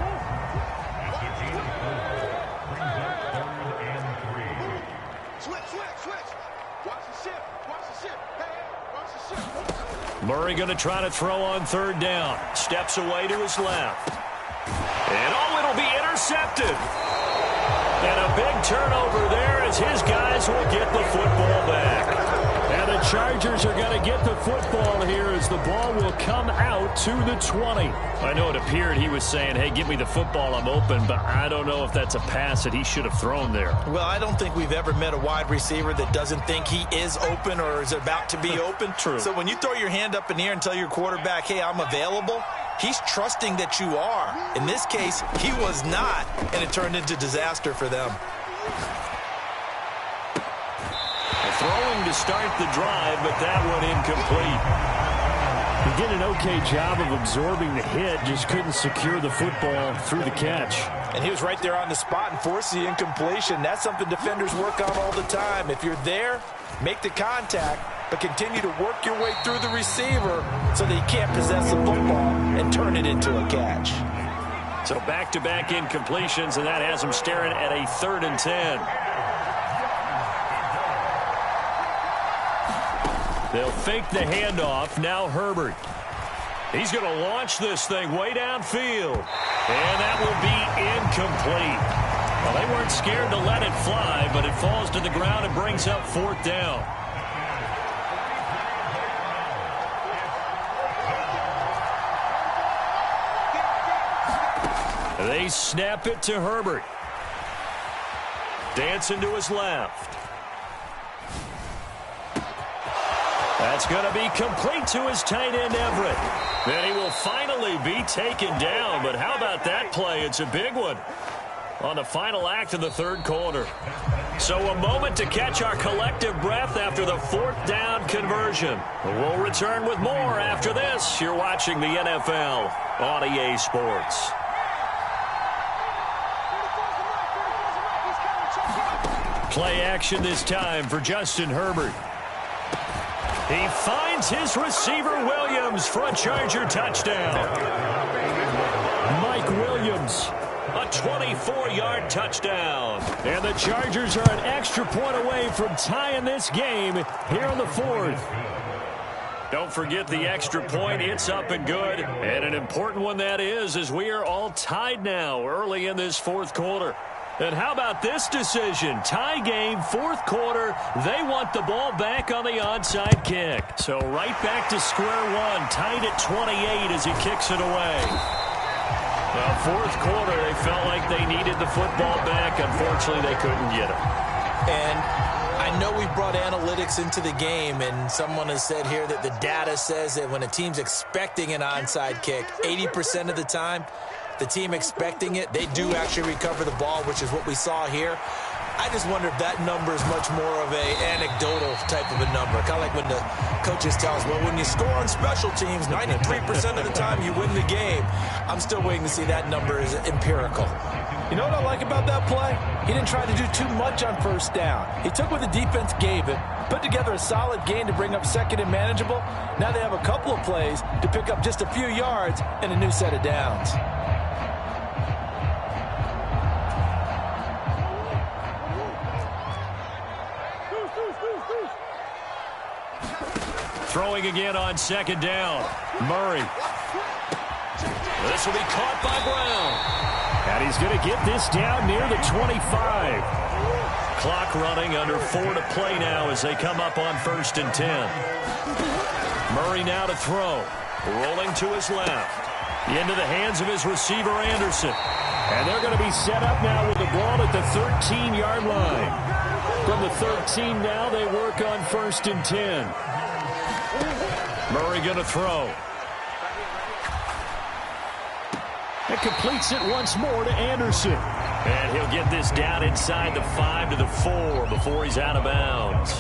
Murray going to try to throw on 3rd down. Steps away to his left. And it'll be intercepted. And a big turnover there as his guys will get the football back. And the Chargers are going to get the football here as the ball will come out to the 20. I know it appeared he was saying, hey, give me the football, I'm open, but I don't know if that's a pass that he should have thrown there. Well, I don't think we've ever met a wide receiver that doesn't think he is open or is about to be open. True. So when you throw your hand up in the air and tell your quarterback, hey, I'm available, he's trusting that you are. In this case, he was not, and it turned into disaster for them. Throwing to start the drive, but that one incomplete. He did an okay job of absorbing the hit, just couldn't secure the football through the catch. And he was right there on the spot and forced the incompletion. That's something defenders work on all the time. If you're there, make the contact, but continue to work your way through the receiver so that he can't possess the football and turn it into a catch. So back-to-back incompletions, and that has him staring at a 3rd and 10. They'll fake the handoff. Now Herbert. He's going to launch this thing way downfield. And that will be incomplete. Well, they weren't scared to let it fly, but it falls to the ground and brings up 4th down. They snap it to Herbert. Dancing to his left. That's going to be complete to his tight end, Everett. Then he will finally be taken down. But how about that play? It's a big one on the final act of the 3rd quarter. So a moment to catch our collective breath after the 4th down conversion. We'll return with more after this. You're watching the NFL on EA Sports. Play action this time for Justin Herbert. He finds his receiver, Williams, for a Charger touchdown. Mike Williams, a 24-yard touchdown. And the Chargers are an extra point away from tying this game here in the 4th. Don't forget the extra point. It's up and good. And an important one that is, as we are all tied now early in this 4th quarter. And how about this decision? Tie game, 4th quarter. They want the ball back on the onside kick. So right back to square one, tied at 28 as he kicks it away. Well, 4th quarter, they felt like they needed the football back. Unfortunately, they couldn't get it. And I know we brought analytics into the game, and someone has said here that the data says that when a team's expecting an onside kick, 80% of the time, the team expecting it, they do actually recover the ball, which is what we saw here. I just wonder if that number is much more of a anecdotal type of a number. Kind of like when the coaches tell us, well, when you score on special teams, 93% of the time you win the game. I'm still waiting to see that number is empirical. You know what I like about that play? He didn't try to do too much on 1st down. He took what the defense gave him, put together a solid gain to bring up 2nd and manageable. Now they have a couple of plays to pick up just a few yards and a new set of downs. Throwing again on 2nd down. Murray. This will be caught by Brown. And he's going to get this down near the 25. Clock running, under 4 to play now as they come up on 1st and 10. Murray now to throw. Rolling to his left. Into the hands of his receiver, Anderson. And they're going to be set up now with the ball at the 13-yard line. From the 13 now, they work on 1st and 10. Murray going to throw. It completes it once more to Anderson. And he'll get this down inside the 5 to the 4 before he's out of bounds.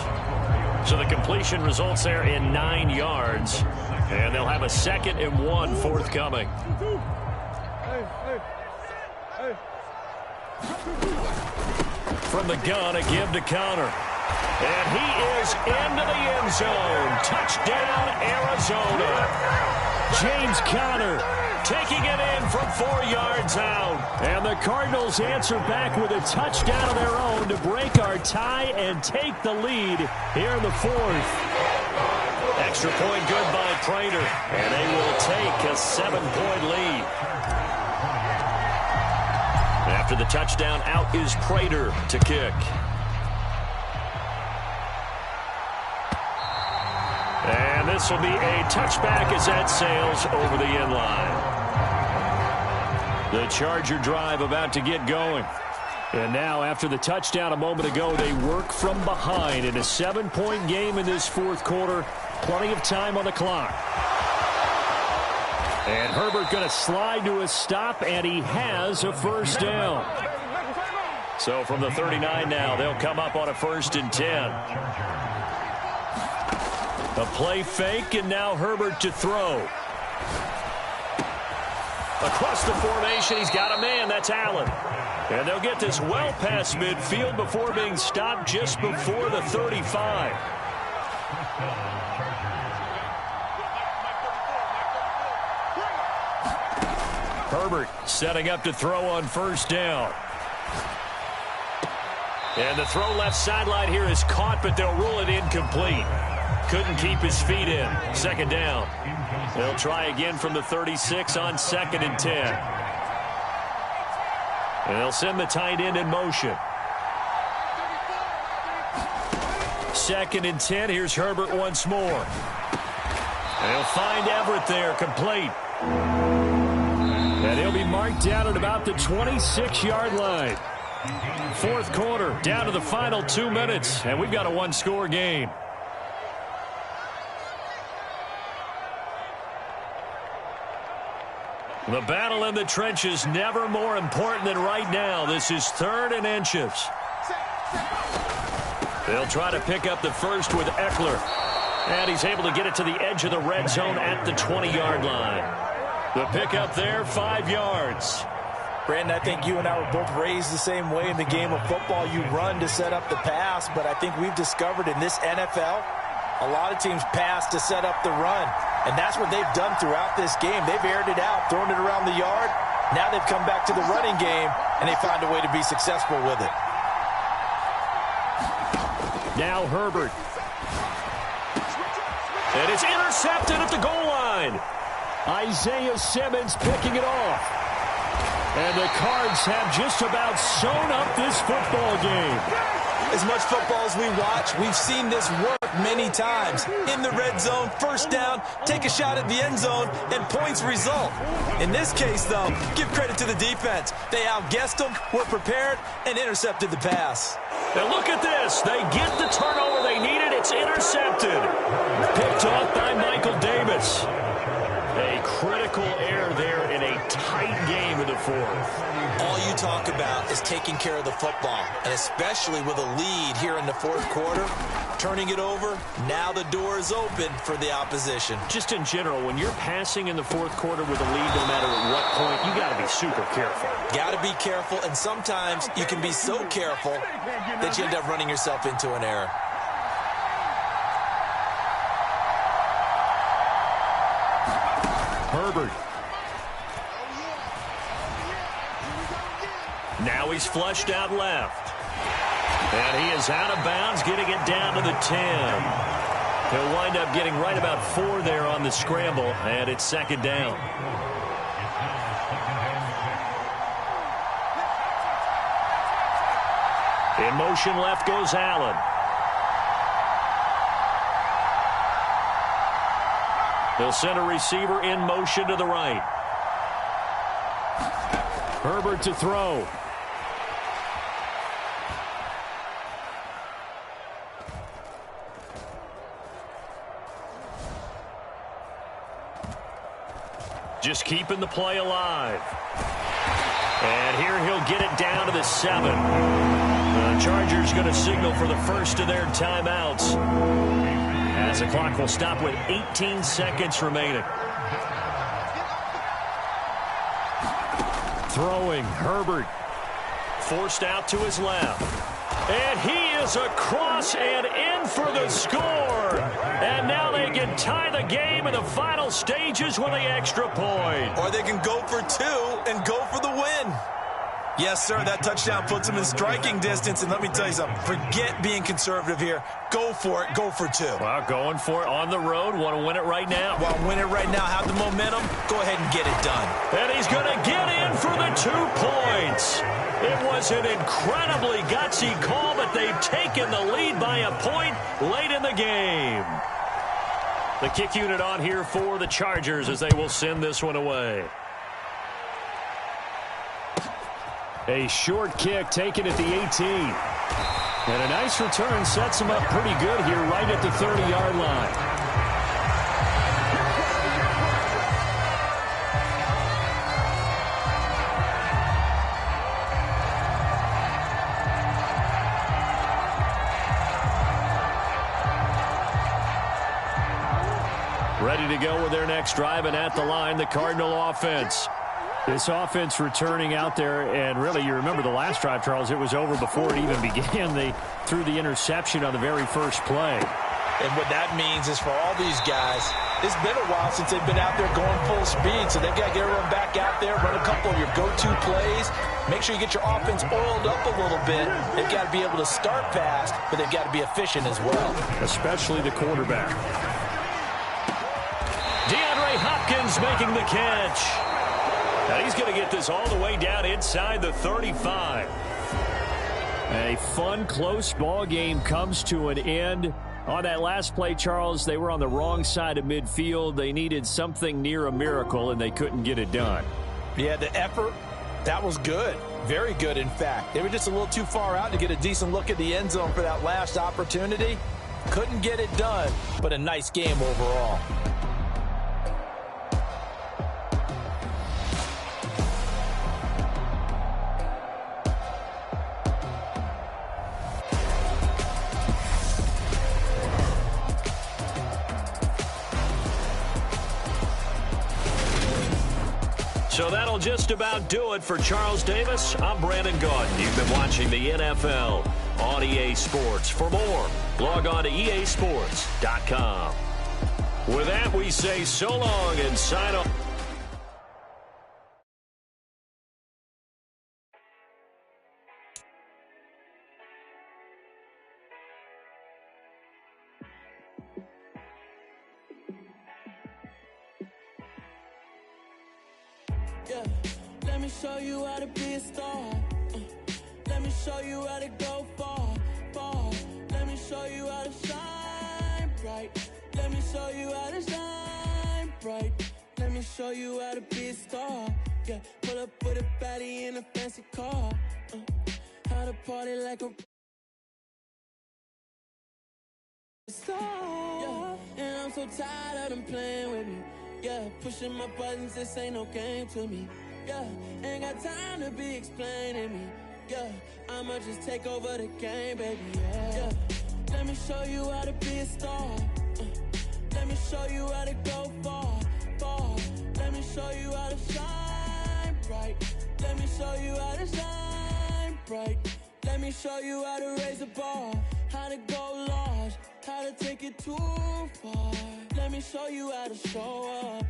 So the completion results there in 9 yards. And they'll have a 2nd and 1 forthcoming. From the gun, a give to Connor. And he is into the end zone. Touchdown, Arizona. James Conner taking it in from 4 yards out. And the Cardinals answer back with a touchdown of their own to break our tie and take the lead here in the 4th. Extra point good by Prater. And they will take a 7-point lead. After the touchdown, out is Prater to kick. And this will be a touchback as that sails over the end line. The Charger drive about to get going. And now, after the touchdown a moment ago, they work from behind in a 7-point game in this 4th quarter. Plenty of time on the clock. And Herbert going to slide to a stop, and he has a 1st down. So from the 39 now, they'll come up on a 1st and 10. A play fake, and now Herbert to throw. Across the formation, he's got a man. That's Allen. And they'll get this well past midfield before being stopped just before the 35. Herbert setting up to throw on first down. And the throw left sideline here is caught, but they'll rule it incomplete. Couldn't keep his feet in. Second down. They'll try again from the 36 on 2nd and 10. And they'll send the tight end in motion. 2nd and 10. Here's Herbert once more. And he'll find Everett there, complete. And he'll be marked down at about the 26-yard line. Fourth quarter, down to the final 2 minutes, and we've got a one-score game. The battle in the trenches never more important than right now. This is 3rd and inches. They'll try to pick up the first with Eckler. And he's able to get it to the edge of the red zone at the 20-yard line. The pickup there, 5 yards. Brandon, I think you and I were both raised the same way in the game of football. You run to set up the pass, but I think we've discovered in this NFL, a lot of teams pass to set up the run. And that's what they've done throughout this game. They've aired it out, thrown it around the yard. Now they've come back to the running game, and they find a way to be successful with it. Now Herbert. And it's intercepted at the goal line. Isaiah Simmons picking it off. And the Cards have just about sewn up this football game. As much football as we watch, we've seen this work many times. In the red zone, first down, take a shot at the end zone, and points result. In this case, though, give credit to the defense. They outguessed them, were prepared, and intercepted the pass. Now look at this. They get the turnover they needed. It's intercepted. Picked off by Michael Davis. A critical error there in a tight game in the fourth. All you talk about is taking care of the football, and especially with a lead here in the fourth quarter, turning it over, now the door is open for the opposition. Just in general, when you're passing in the fourth quarter with a lead, no matter at what point, you got to be super careful. Got to be careful, and sometimes you can be so careful that you end up running yourself into an error. Herbert. Now he's flushed out left. And he is out of bounds, getting it down to the 10. He'll wind up getting right about 4 there on the scramble, and it's second down. In motion left goes Allen. They'll send a receiver in motion to the right. Herbert to throw. Just keeping the play alive. And here he'll get it down to the 7. The Chargers going to signal for the first of their timeouts, as the clock will stop with 18 seconds remaining. Throwing, Herbert. Forced out to his left. And he is across and in for the score. And now they can tie the game in the final stages with the extra point. Or they can go for 2 and go for the win. Yes, sir, that touchdown puts them in striking distance. And let me tell you something, forget being conservative here. Go for it, go for 2. Well, going for it on the road. Want to win it right now. Well, win it right now, have the momentum, go ahead and get it done. And he's going to get in for the 2 points. It was an incredibly gutsy call, but they've taken the lead by a point late in the game. The kick unit on here for the Chargers as they will send this one away. A short kick taken at the 18. And a nice return sets him up pretty good here right at the 30-yard line. ready to go with their next drive, and at the line, the Cardinal offense. This offense returning out there, and really, you remember the last drive, Charles, it was over before it even began. They threw the interception on the very first play. And what that means is for all these guys, it's been a while since they've been out there going full speed, so they've got to get everyone back out there, run a couple of your go-to plays, make sure you get your offense oiled up a little bit. They've got to be able to start fast, but they've got to be efficient as well. Especially the quarterback. DeAndre Hopkins making the catch. Now he's going to get this all the way down inside the 35. A fun, close ball game comes to an end. On that last play, Charles, they were on the wrong side of midfield. They needed something near a miracle, and they couldn't get it done. Yeah, the effort, that was good. Very good, in fact. They were just a little too far out to get a decent look at the end zone for that last opportunity. Couldn't get it done, but a nice game overall. So that'll just about do it for Charles Davis. I'm Brandon Gaudin. You've been watching the NFL on EA Sports. For more, log on to easports.com. With that, we say so long and sign off. Yeah, let me show you how to be a star. Let me show you how to go far, far. Let me show you how to shine bright. Let me show you how to shine bright. Let me show you how to be a star. Yeah, pull up with a baddie in a fancy car. How to party like a star. Yeah, and I'm so tired of them playing with me. Yeah, pushing my buttons, this ain't no game to me. Yeah, ain't got time to be explaining me. Yeah, I'ma just take over the game, baby. Yeah, let me show you how to be a star. Let me show you how to go far, far. Let me show you how to shine bright. Let me show you how to shine bright. Let me show you how to raise the bar, how to go large, how to take it too far. Let me show you how to show up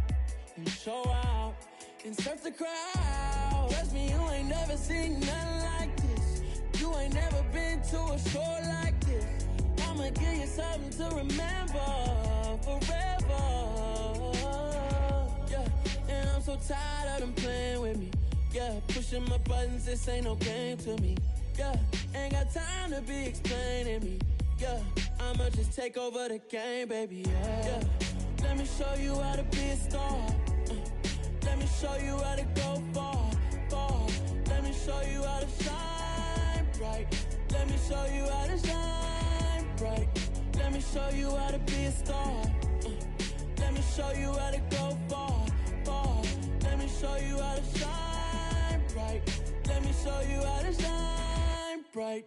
and show out and surf the crowd. Trust me, you ain't never seen nothing like this. You ain't never been to a show like this. I'ma give you something to remember forever. Yeah, and I'm so tired of them playing with me. Yeah, pushing my buttons, this ain't no game to me. Yeah, ain't got time to be explaining me. Yeah, I'ma just take over the game, baby. Yeah, let me show you how to be a star. Let me show you how to go far, far. Let me show you how to shine bright. Let me show you how to shine bright. Let me show you how to be a star. Let me show you how to go far, far. Let me show you how to shine bright. Let me show you how to shine bright.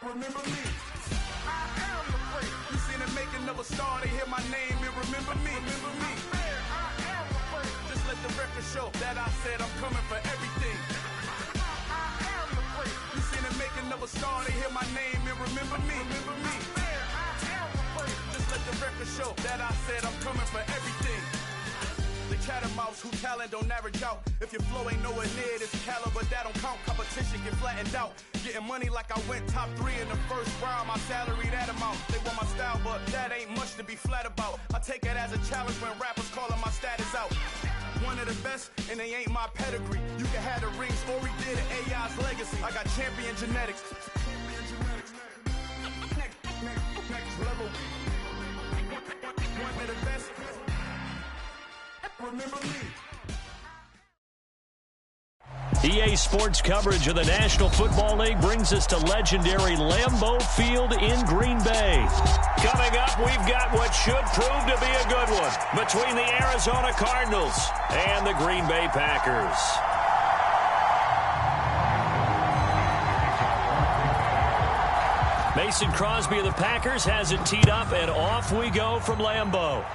Remember me. I am the great. You seen the making of a star, they hear my name and remember me. Remember me. let the record show that I said I'm coming for everything. You seen the making of a star, they hear my name and remember me. Just let the record show that I said I'm coming for everything. The cat and mouse who talent don't average out. If your flow ain't nowhere near this caliber, that don't count. Competition get flattened out. Getting money like I went top 3 in the first round. My salary that amount. They want my style, but that ain't much to be flat about. I take it as a challenge when rappers calling my status out. One of the best, and they ain't my pedigree. You can have the rings, or we did it, AI's legacy. I got champion genetics. Next level. One of the best. Remember me. EA Sports coverage of the National Football League brings us to legendary Lambeau Field in Green Bay. Coming up, we've got what should prove to be a good one between the Arizona Cardinals and the Green Bay Packers. Mason Crosby of the Packers has it teed up, and off we go from Lambeau.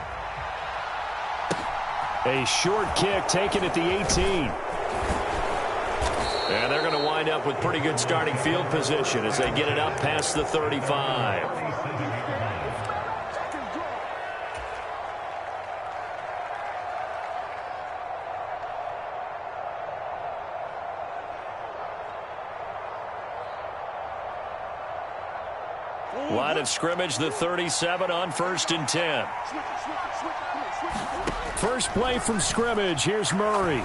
A short kick taken at the 18. And they're going to wind up with pretty good starting field position as they get it up past the 35. Line of scrimmage, the 37 on 1st and 10. First play from scrimmage. Here's Murray.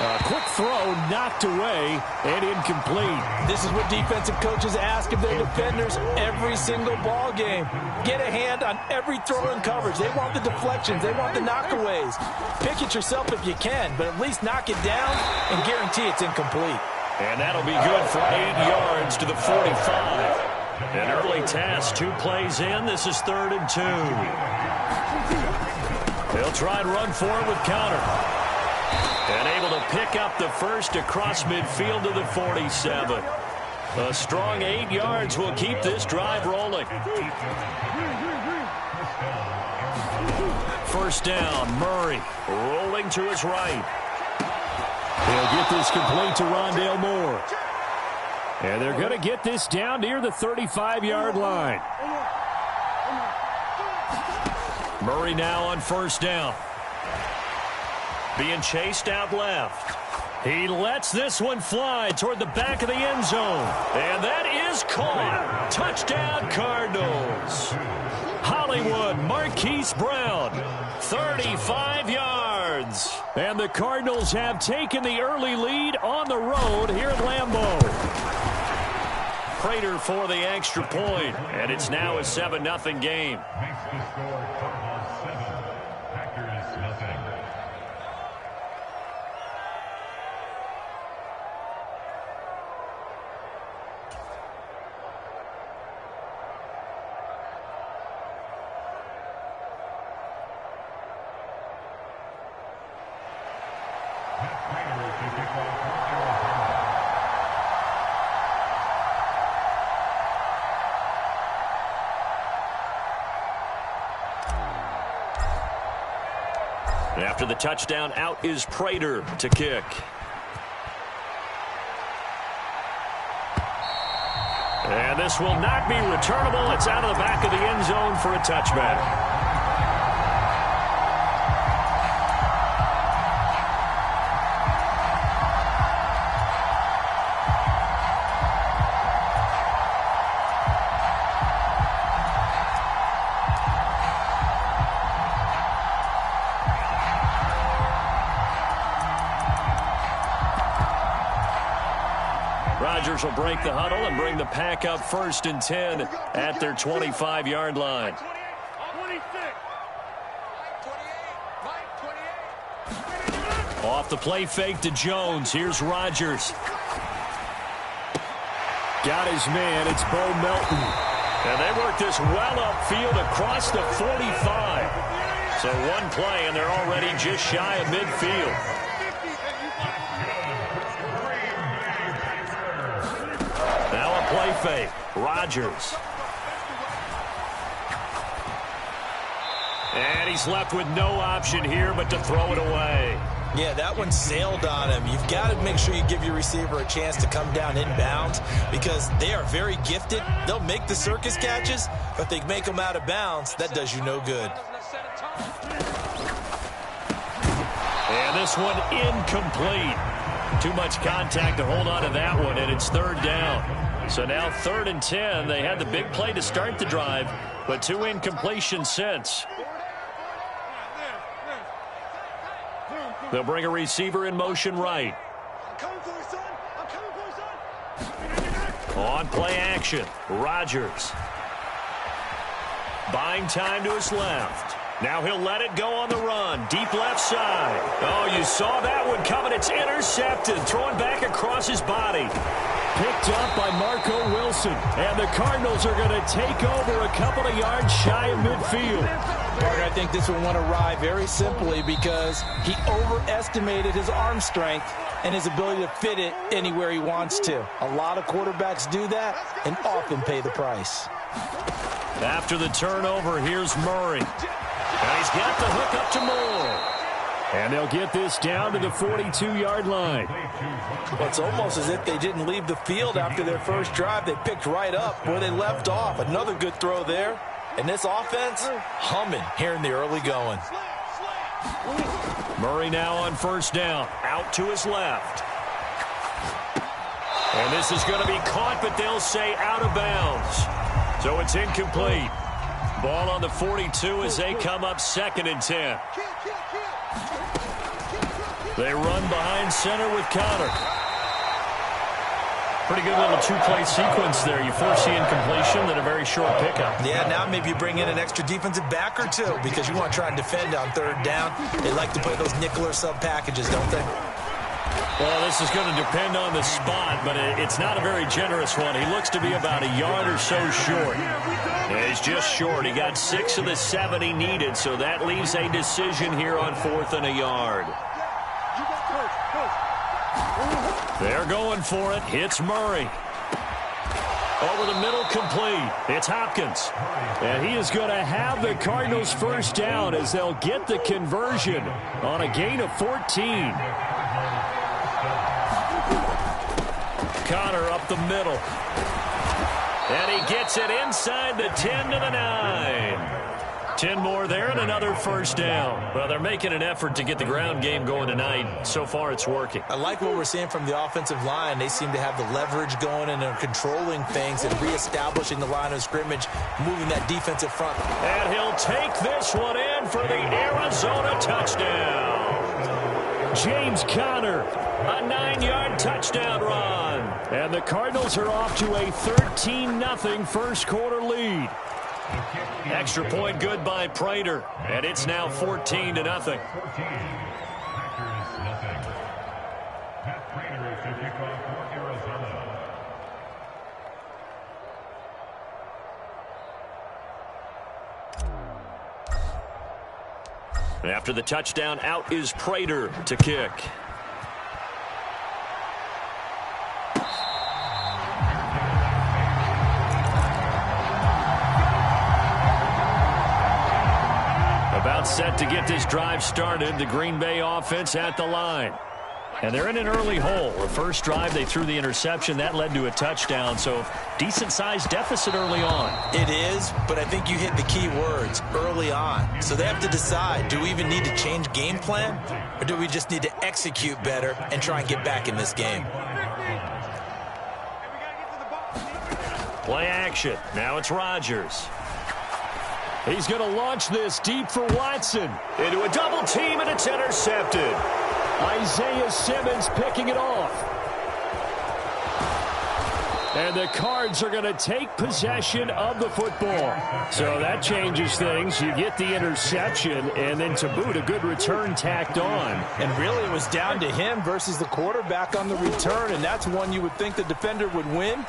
A quick throw knocked away and incomplete. This is what defensive coaches ask of their defenders every single ball game. Get a hand on every throw in coverage. They want the deflections. They want the knockaways. Pick it yourself if you can, but at least knock it down and guarantee it's incomplete. And that'll be good for 8 yards to the 45. An early task, 2 plays in. This is 3rd and 2. They'll try and run for it with counter. And able to pick up the first across midfield to the 47. A strong 8 yards will keep this drive rolling. First down, Murray rolling to his right. He'll get this complete to Rondale Moore. And they're going to get this down near the 35-yard line. Murray now on first down. Being chased out left. He lets this one fly toward the back of the end zone. And that is caught. Touchdown, Cardinals. Hollywood Marquise Brown, 35 yards. And the Cardinals have taken the early lead on the road here at Lambeau. Prater for the extra point, and it's now a 7-0 game. After the touchdown, out is Prater to kick. And this will not be returnable. It's out of the back of the end zone for a touchback. Rodgers will break the huddle and bring the pack up 1st and 10 at their 25-yard line. Off the play fake to Jones. Here's Rodgers. Got his man. It's Bo Melton. And they work this well upfield across the 45. So one play, and they're already just shy of midfield. Play fake. Rodgers. And he's left with no option here but to throw it away. Yeah, that one sailed on him. You've got to make sure you give your receiver a chance to come down inbounds because they are very gifted. They'll make the circus catches, but they make them out of bounds. That does you no good. And this one incomplete. Too much contact to hold on to that one, and it's third down. So now 3rd and 10. They had the big play to start the drive, but 2 incompletions since. They'll bring a receiver in motion right. On play action, Rodgers. Buying time to his left. Now he'll let it go on the run. Deep left side. Oh, you saw that one coming. It's intercepted. Throwing back across his body. Picked up by Marco Wilson. And the Cardinals are going to take over a couple of yards shy of midfield. I think this one went awry very simply because he overestimated his arm strength and his ability to fit it anywhere he wants to. A lot of quarterbacks do that and often pay the price. After the turnover, here's Murray. And he's got the hook up to Moore. And they'll get this down to the 42-yard line. Well, it's almost as if they didn't leave the field after their first drive. They picked right up where they left off. Another good throw there. And this offense, humming here in the early going. Murray now on first down. Out to his left. And this is going to be caught, but they'll say out of bounds. So it's incomplete. Ball on the 42 as they come up 2nd and 10. They run behind center with Connor. Pretty good little 2-play sequence there. You force the incompletion, then a very short pickup. Yeah, now maybe you bring in an extra defensive back or two because you want to try and defend on 3rd down. They like to play those nickel or sub packages, don't they? Well, this is going to depend on the spot, but it's not a very generous one. He looks to be about a yard or so short. Yeah, he's just short. He got 6 of the 7 he needed, so that leaves a decision here on 4th and a yard. They're going for it. Hits Murray. Over the middle, complete. It's Hopkins. And he is going to have the Cardinals first down as they'll get the conversion on a gain of 14. Connor up the middle. And he gets it inside the 10 to the 9. 10 more there and another first down. Well, they're making an effort to get the ground game going tonight. So far, it's working. I like what we're seeing from the offensive line. They seem to have the leverage going and they're controlling things and reestablishing the line of scrimmage, moving that defensive front. And he'll take this one in for the Arizona touchdown. James Conner, a 9-yard touchdown run. And the Cardinals are off to a 13-0 first quarter lead. Extra point good by Prater, and it's now 14-0. After the touchdown, out is Prater to kick. About set to get this drive started, the Green Bay offense at the line. And they're in an early hole. The first drive, they threw the interception. That led to a touchdown, so decent-sized deficit early on. It is, but I think you hit the key words, early on. So they have to decide, do we even need to change game plan, or do we just need to execute better and try and get back in this game? Play action. Now it's Rodgers. He's going to launch this deep for Watson. Into a double team, and it's intercepted. Isaiah Simmons picking it off. And the Cards are going to take possession of the football. So that changes things. You get the interception, and then to boot, a good return tacked on. And really, it was down to him versus the quarterback on the return, and that's one you would think the defender would win.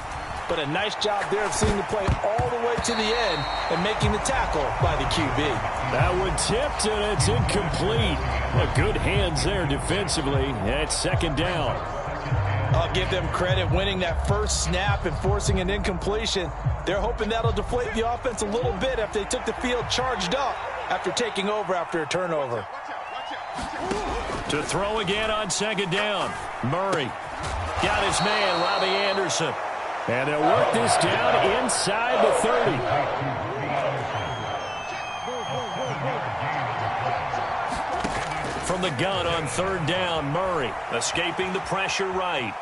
But a nice job there of seeing the play all the way to the end and making the tackle by the QB. That one tipped, and it's incomplete. Good hands there defensively. It's second down. I'll give them credit winning that first snap and forcing an incompletion. They're hoping that'll deflate the offense a little bit if they took the field charged up after taking over after a turnover. To throw again on second down. Murray got his man, Robbie Anderson. And they'll work this down inside the 30. From the gun on third down, Murray escaping the pressure right.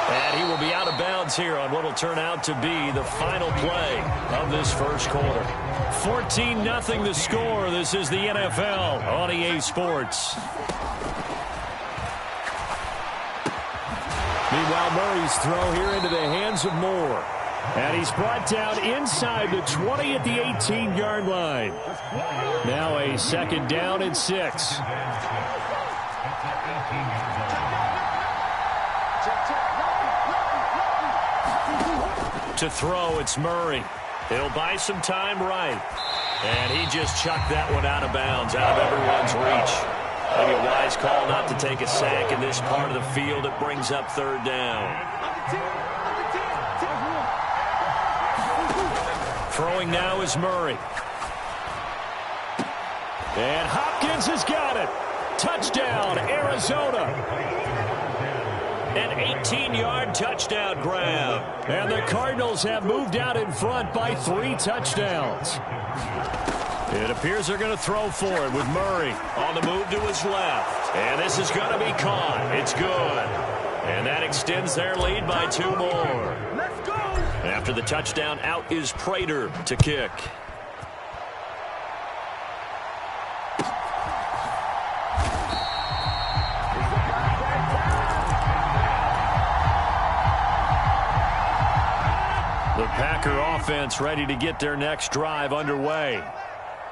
And he will be out of bounds here on what will turn out to be the final play of this first quarter. 14-0 the score. This is the NFL on EA Sports. Meanwhile, Murray's throw here into the hands of Moore. And he's brought down inside the 20 at the 18-yard line. Now a second down and 6. To throw, it's Murray. He'll buy some time right. And he just chucked that one out of bounds, out of everyone's reach. Maybe a wise call not to take a sack in this part of the field. It brings up third down. Throwing now is Murray. And Hopkins has got it. Touchdown, Arizona. An 18-yard touchdown grab. And the Cardinals have moved out in front by 3 touchdowns. It appears they're going to throw for it with Murray on the move to his left. And this is going to be caught. It's good. And that extends their lead by 2 more. Let's go! After the touchdown, out is Prater to kick. The Packer offense ready to get their next drive underway.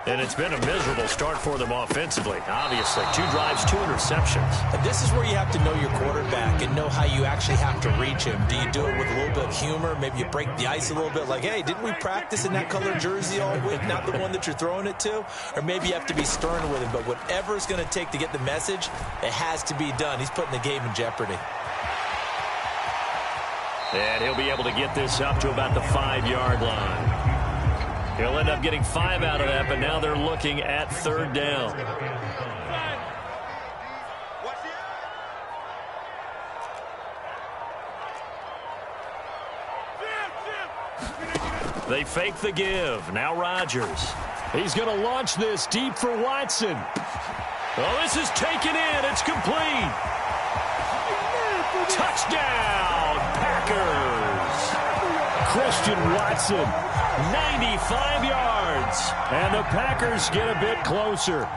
And it's been a miserable start for them offensively, obviously. 2 drives, 2 interceptions. And this is where you have to know your quarterback and know how you actually have to reach him. Do you do it with a little bit of humor? Maybe you break the ice a little bit like, hey, didn't we practice in that color jersey all week, not the one that you're throwing it to? Or maybe you have to be stern with him. But whatever it's going to take to get the message, it has to be done. He's putting the game in jeopardy. And he'll be able to get this up to about the 5-yard line. He'll end up getting 5 out of that, but now they're looking at third down. They fake the give. Now Rodgers. He's going to launch this deep for Watson. Oh, this is taken in. It's complete. Touchdown, Packers. Christian Watson, 95 yards. And the Packers get a bit closer.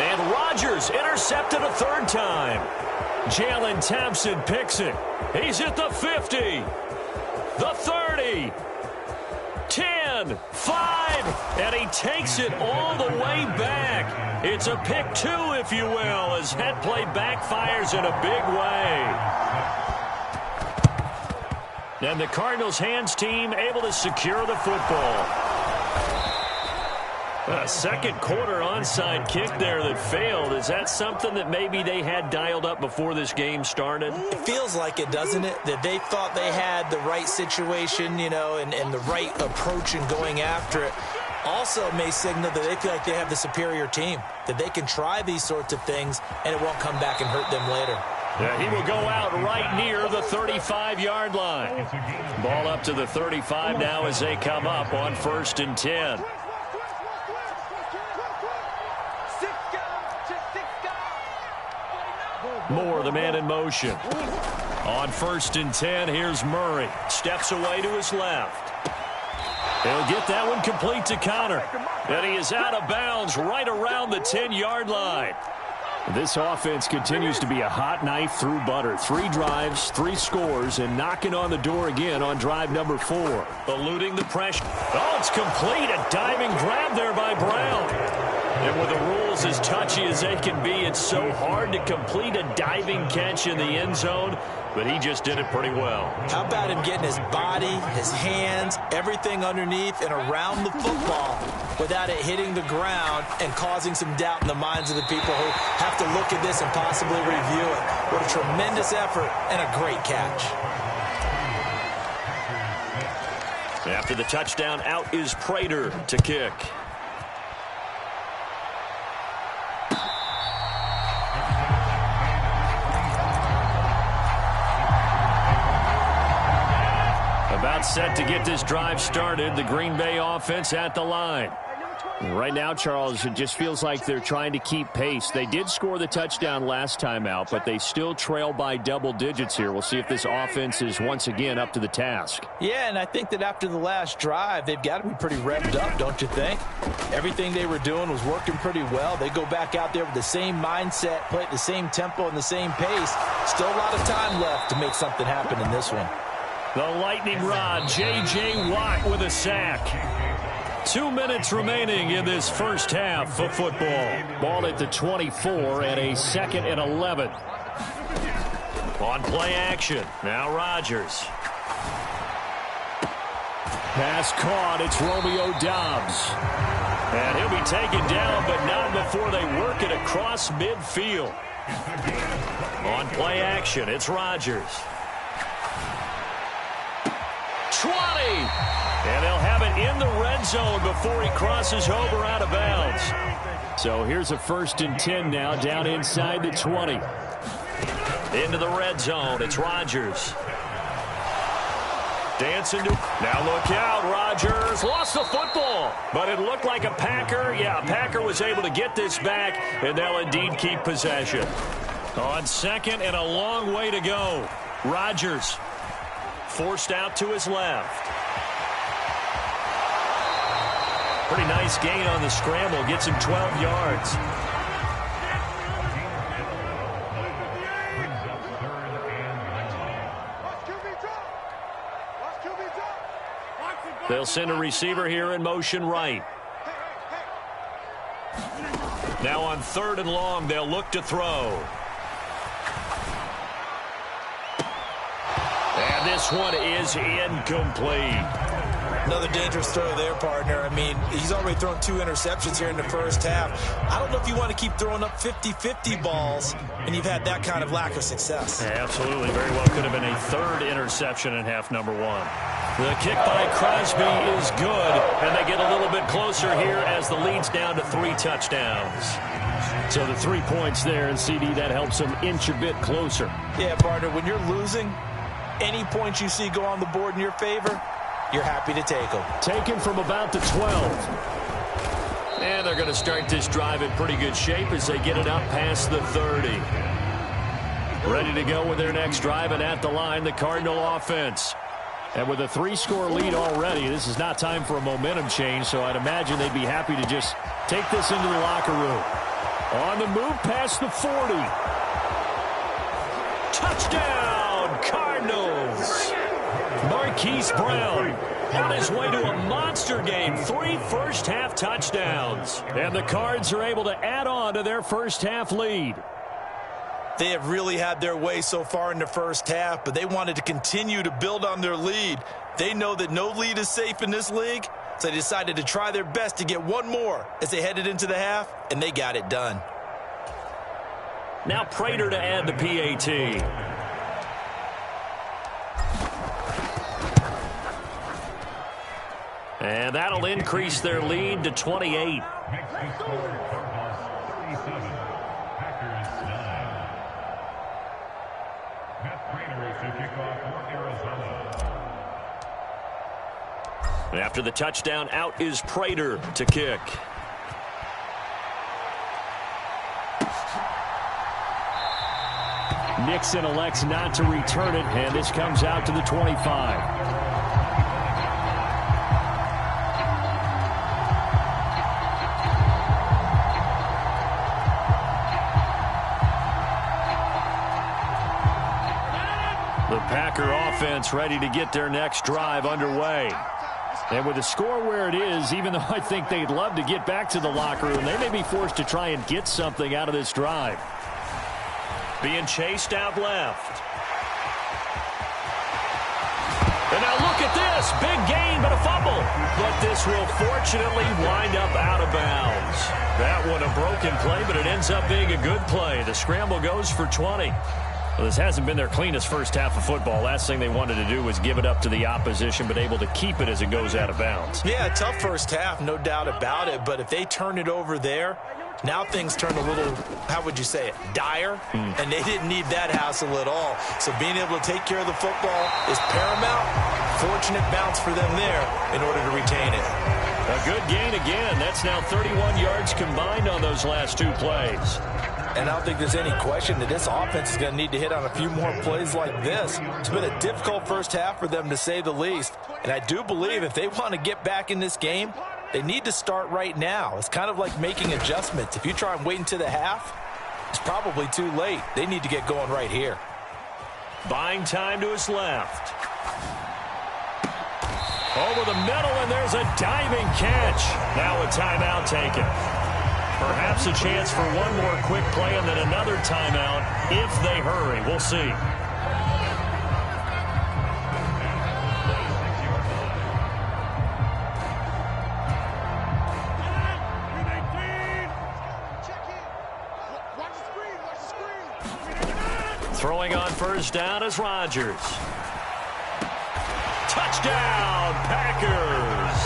And Rodgers intercepted a 3rd time. Jalen Thompson picks it. He's at the 50, the 30, 10, 5, and he takes it all the way back. It's a pick 2, if you will, as that play backfires in a big way. And the Cardinals' hands team able to secure the football. A second quarter onside kick there that failed. Is that something that maybe they had dialed up before this game started? It feels like it, doesn't it? That they thought they had the right situation, you know, and the right approach in going after it. Also may signal that they feel like they have the superior team, that they can try these sorts of things and it won't come back and hurt them later. Yeah, he will go out right near the 35-yard line. Ball up to the 35 now as they come up on 1st and 10. Moore, the man in motion. On 1st and 10, here's Murray. Steps away to his left. He'll get that one complete to Connor. And he is out of bounds right around the 10-yard line. This offense continues to be a hot knife through butter. 3 drives, 3 scores, and knocking on the door again on drive number 4. Eluding the pressure. Oh, it's complete. A diving grab there by Brown. And with the rules as touchy as they can be, it's so hard to complete a diving catch in the end zone, but he just did it pretty well. How about him getting his body, his hands, everything underneath and around the football without it hitting the ground and causing some doubt in the minds of the people who have to look at this and possibly review it. What a tremendous effort and a great catch. After the touchdown, out is Prater to kick. About set to get this drive started. The Green Bay offense at the line. Right now, Charles, it just feels like they're trying to keep pace. They did score the touchdown last time out, but they still trail by double digits here. We'll see if this offense is once again up to the task. Yeah, and I think that after the last drive, they've got to be pretty revved up, don't you think? Everything they were doing was working pretty well. They go back out there with the same mindset, play at the same tempo and the same pace. Still a lot of time left to make something happen in this one. The lightning rod, J.J. Watt with a sack. 2 minutes remaining in this first half of football. Ball at the 24 and a 2nd and 11. On play action, now Rodgers. Pass caught, it's Romeo Doubs. And he'll be taken down, but not before they work it across midfield. On play action, it's Rodgers. 20! And they'll have it in the red zone before he crosses over out of bounds. So here's a 1st and 10 now, down inside the 20. Into the red zone, it's Rodgers. Dancing to... Now look out, Rodgers lost the football. But it looked like a Packer. Yeah, a Packer was able to get this back, and they'll indeed keep possession. On 2nd and a long way to go. Rodgers forced out to his left. Pretty nice gain on the scramble. Gets him 12 yards. They'll send a receiver here in motion right. Now on 3rd and long, they'll look to throw. And this one is incomplete. Another dangerous throw there, partner. I mean, he's already thrown 2 interceptions here in the first half. I don't know if you want to keep throwing up 50-50 balls and you've had that kind of lack of success. Yeah, absolutely. Very well could have been a 3rd interception in half number 1. The kick by Crosby is good, and they get a little bit closer here as the lead's down to 3 touchdowns. So the 3 points there, and CD, that helps them inch a bit closer. Yeah, partner, when you're losing, any points you see go on the board in your favor, you're happy to take them. Taken from about the 12. And they're going to start this drive in pretty good shape as they get it up past the 30. Ready to go with their next drive, and at the line, the Cardinal offense. And with a 3-score lead already, this is not time for a momentum change, so I'd imagine they'd be happy to just take this into the locker room. On the move past the 40. Touchdown, Cardinals! Marquise Brown on his way to a monster game. 3 first-half touchdowns. And the Cards are able to add on to their first-half lead. They have really had their way so far in the first half, but they wanted to continue to build on their lead. They know that no lead is safe in this league, so they decided to try their best to get one more as they headed into the half, and they got it done. Now Prater to add the PAT. And that'll increase their lead to 28. After the touchdown, out is Prater to kick. Nixon elects not to return it, and this comes out to the 25. The Packer offense ready to get their next drive underway. And with the score where it is, even though I think they'd love to get back to the locker room, they may be forced to try and get something out of this drive. Being chased out left. And now look at this. Big gain, but a fumble. But this will fortunately wind up out of bounds. That one a broken play, but it ends up being a good play. The scramble goes for 20. Well, this hasn't been their cleanest first half of football. Last thing they wanted to do was give it up to the opposition, but able to keep it as it goes out of bounds. Yeah, tough first half, no doubt about it. But if they turn it over there, now things turn a little, how would you say it, dire? And they didn't need that hassle at all. So being able to take care of the football is paramount. Fortunate bounce for them there in order to retain it. A good gain again. That's now 31 yards combined on those last two plays. And I don't think there's any question that this offense is going to need to hit on a few more plays like this. It's been a difficult first half for them, to say the least. And I do believe if they want to get back in this game, they need to start right now. It's kind of like making adjustments. If you try and wait until the half, it's probably too late. They need to get going right here. Buying time to his left. Over the middle, and there's a diving catch. Now a timeout taken. Perhaps a chance for one more quick play and then another timeout if they hurry. We'll see. Throwing on first down is Rodgers. Touchdown, Packers.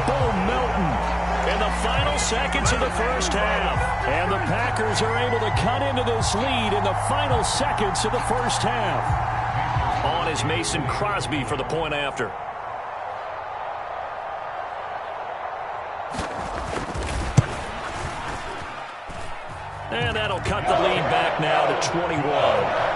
Bo Melton. In the final seconds of the first half. And the Packers are able to cut into this lead in the final seconds of the first half. On is Mason Crosby for the point after. And that'll cut the lead back now to 21.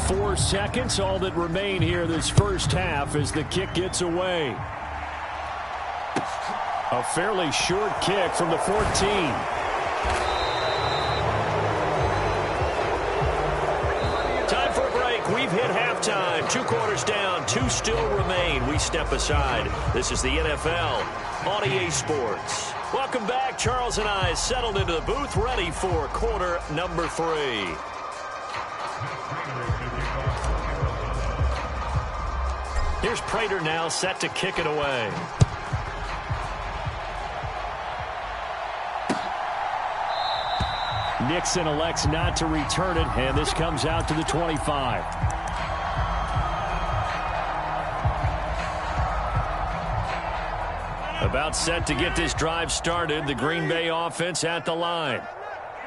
4 seconds, all that remain here this first half as the kick gets away. A fairly short kick from the 14. Time for a break. We've hit halftime. 2 quarters down, 2 still remain. We step aside. This is the NFL on EA Sports. Welcome back. Charles and I settled into the booth, ready for quarter number 3. Here's Prater now set to kick it away. Nixon elects not to return it, and this comes out to the 25. About set to get this drive started, the Green Bay offense at the line.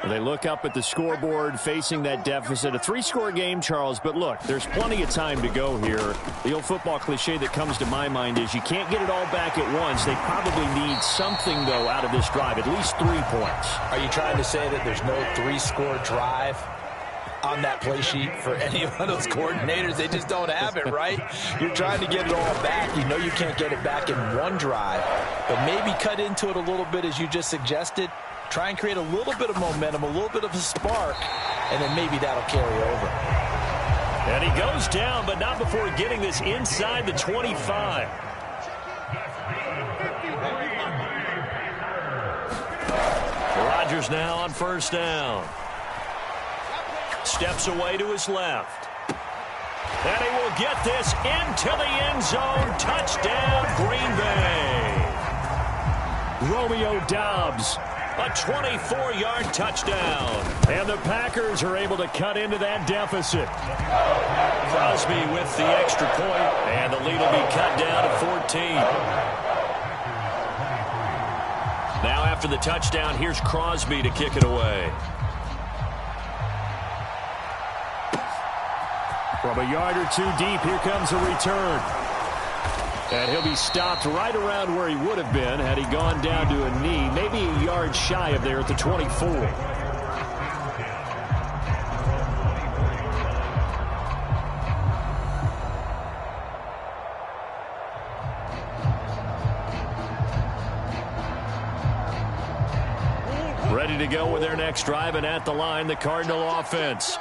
They look up at the scoreboard facing that deficit. A 3-score game, Charles, but look, there's plenty of time to go here. The old football cliche that comes to my mind is you can't get it all back at once. They probably need something, though, out of this drive, at least 3 points. Are you trying to say that there's no 3-score drive on that play sheet for any one of those coordinators? They just don't have it, right? You're trying to get it all back. You know you can't get it back in one drive, but maybe cut into it a little bit as you just suggested. Try and create a little bit of momentum, a little bit of a spark, and then maybe that'll carry over. And he goes down, but not before getting this inside the 25. Rodgers now on first down. Steps away to his left. And he will get this into the end zone. Touchdown, Green Bay. Romeo Doubs. A 24-yard touchdown. And the Packers are able to cut into that deficit. Crosby with the extra point, and the lead will be cut down to 14. Now after the touchdown, here's Crosby to kick it away. From a yard or 2 deep, here comes a return. And he'll be stopped right around where he would have been had he gone down to a knee, maybe a yard shy of there at the 24. ready to go with their next drive, and at the line, the Cardinal offense.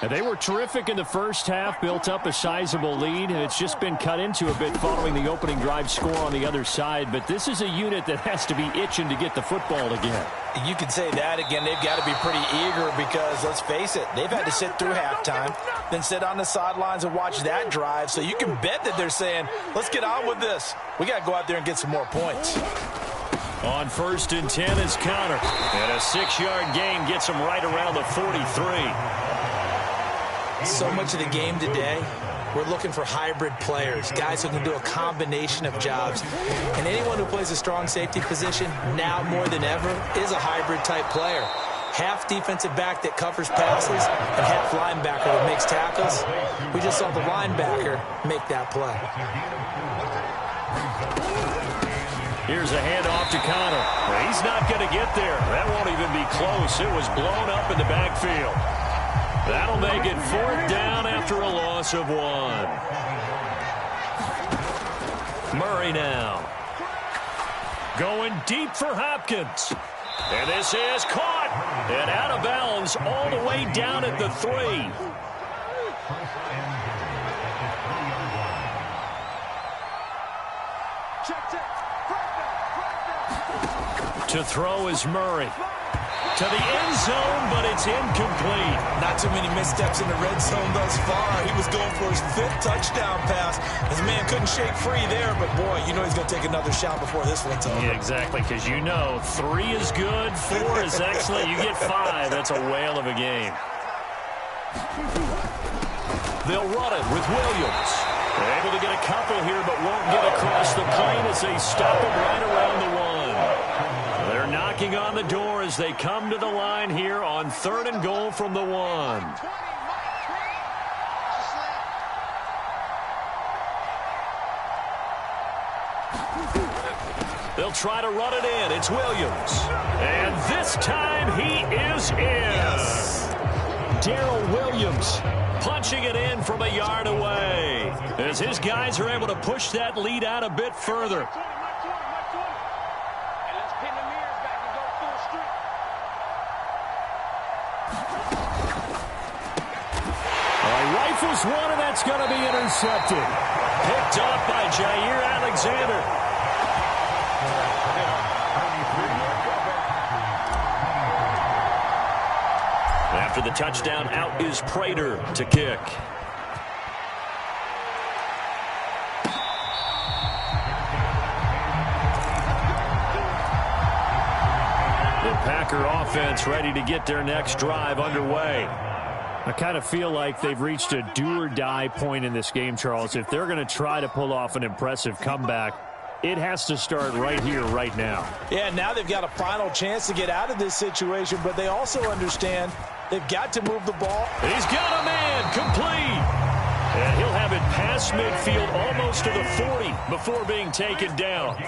And they were terrific in the first half, built up a sizable lead, and it's just been cut into a bit following the opening drive score on the other side. But this is a unit that has to be itching to get the football again. You could say that again. They've got to be pretty eager because, let's face it, they've had to sit through halftime, then sit on the sidelines and watch that drive. So you can bet that they're saying, let's get on with this. We got to go out there and get some more points. On 1st and 10 is Connor. And a 6-yard gain gets him right around the 43. So much of the game today, we're looking for hybrid players, guys who can do a combination of jobs. And anyone who plays a strong safety position, now more than ever, is a hybrid-type player. Half defensive back that covers passes and half linebacker that makes tackles. We just saw the linebacker make that play. Here's a handoff to Connor. He's not going to get there. That won't even be close. It was blown up in the backfield. That'll make it 4th down after a loss of 1. Murray now. Going deep for Hopkins. And this is caught. And out of bounds all the way down at the 3. To throw is Murray. To the end zone, but it's incomplete. Not too many missteps in the red zone thus far. He was going for his 5th touchdown pass. His man couldn't shake free there, but boy, you know he's going to take another shot before this one's over. Yeah, exactly, because you know 3 is good, 4 is excellent. You get 5, that's a whale of a game. They'll run it with Williams. They're able to get a couple here, but won't get across the plane as they stop him right around the 1. They're knocking on the door as they come to the line here on 3rd and goal from the 1. They'll try to run it in. It's Williams. And this time he is in. Yes. Darrell Williams punching it in from a yard away as his guys are able to push that lead out a bit further. Rifles one, and that's going to be intercepted. Picked off by Jair Alexander. After the touchdown, out is Prater to kick. The Packer offense ready to get their next drive underway. I kind of feel like they've reached a do-or-die point in this game, Charles. If they're going to try to pull off an impressive comeback, it has to start right here, right now. Yeah, now they've got a final chance to get out of this situation, but they also understand they've got to move the ball. He's got a man, complete. And he'll have it past midfield almost to the 40 before being taken down.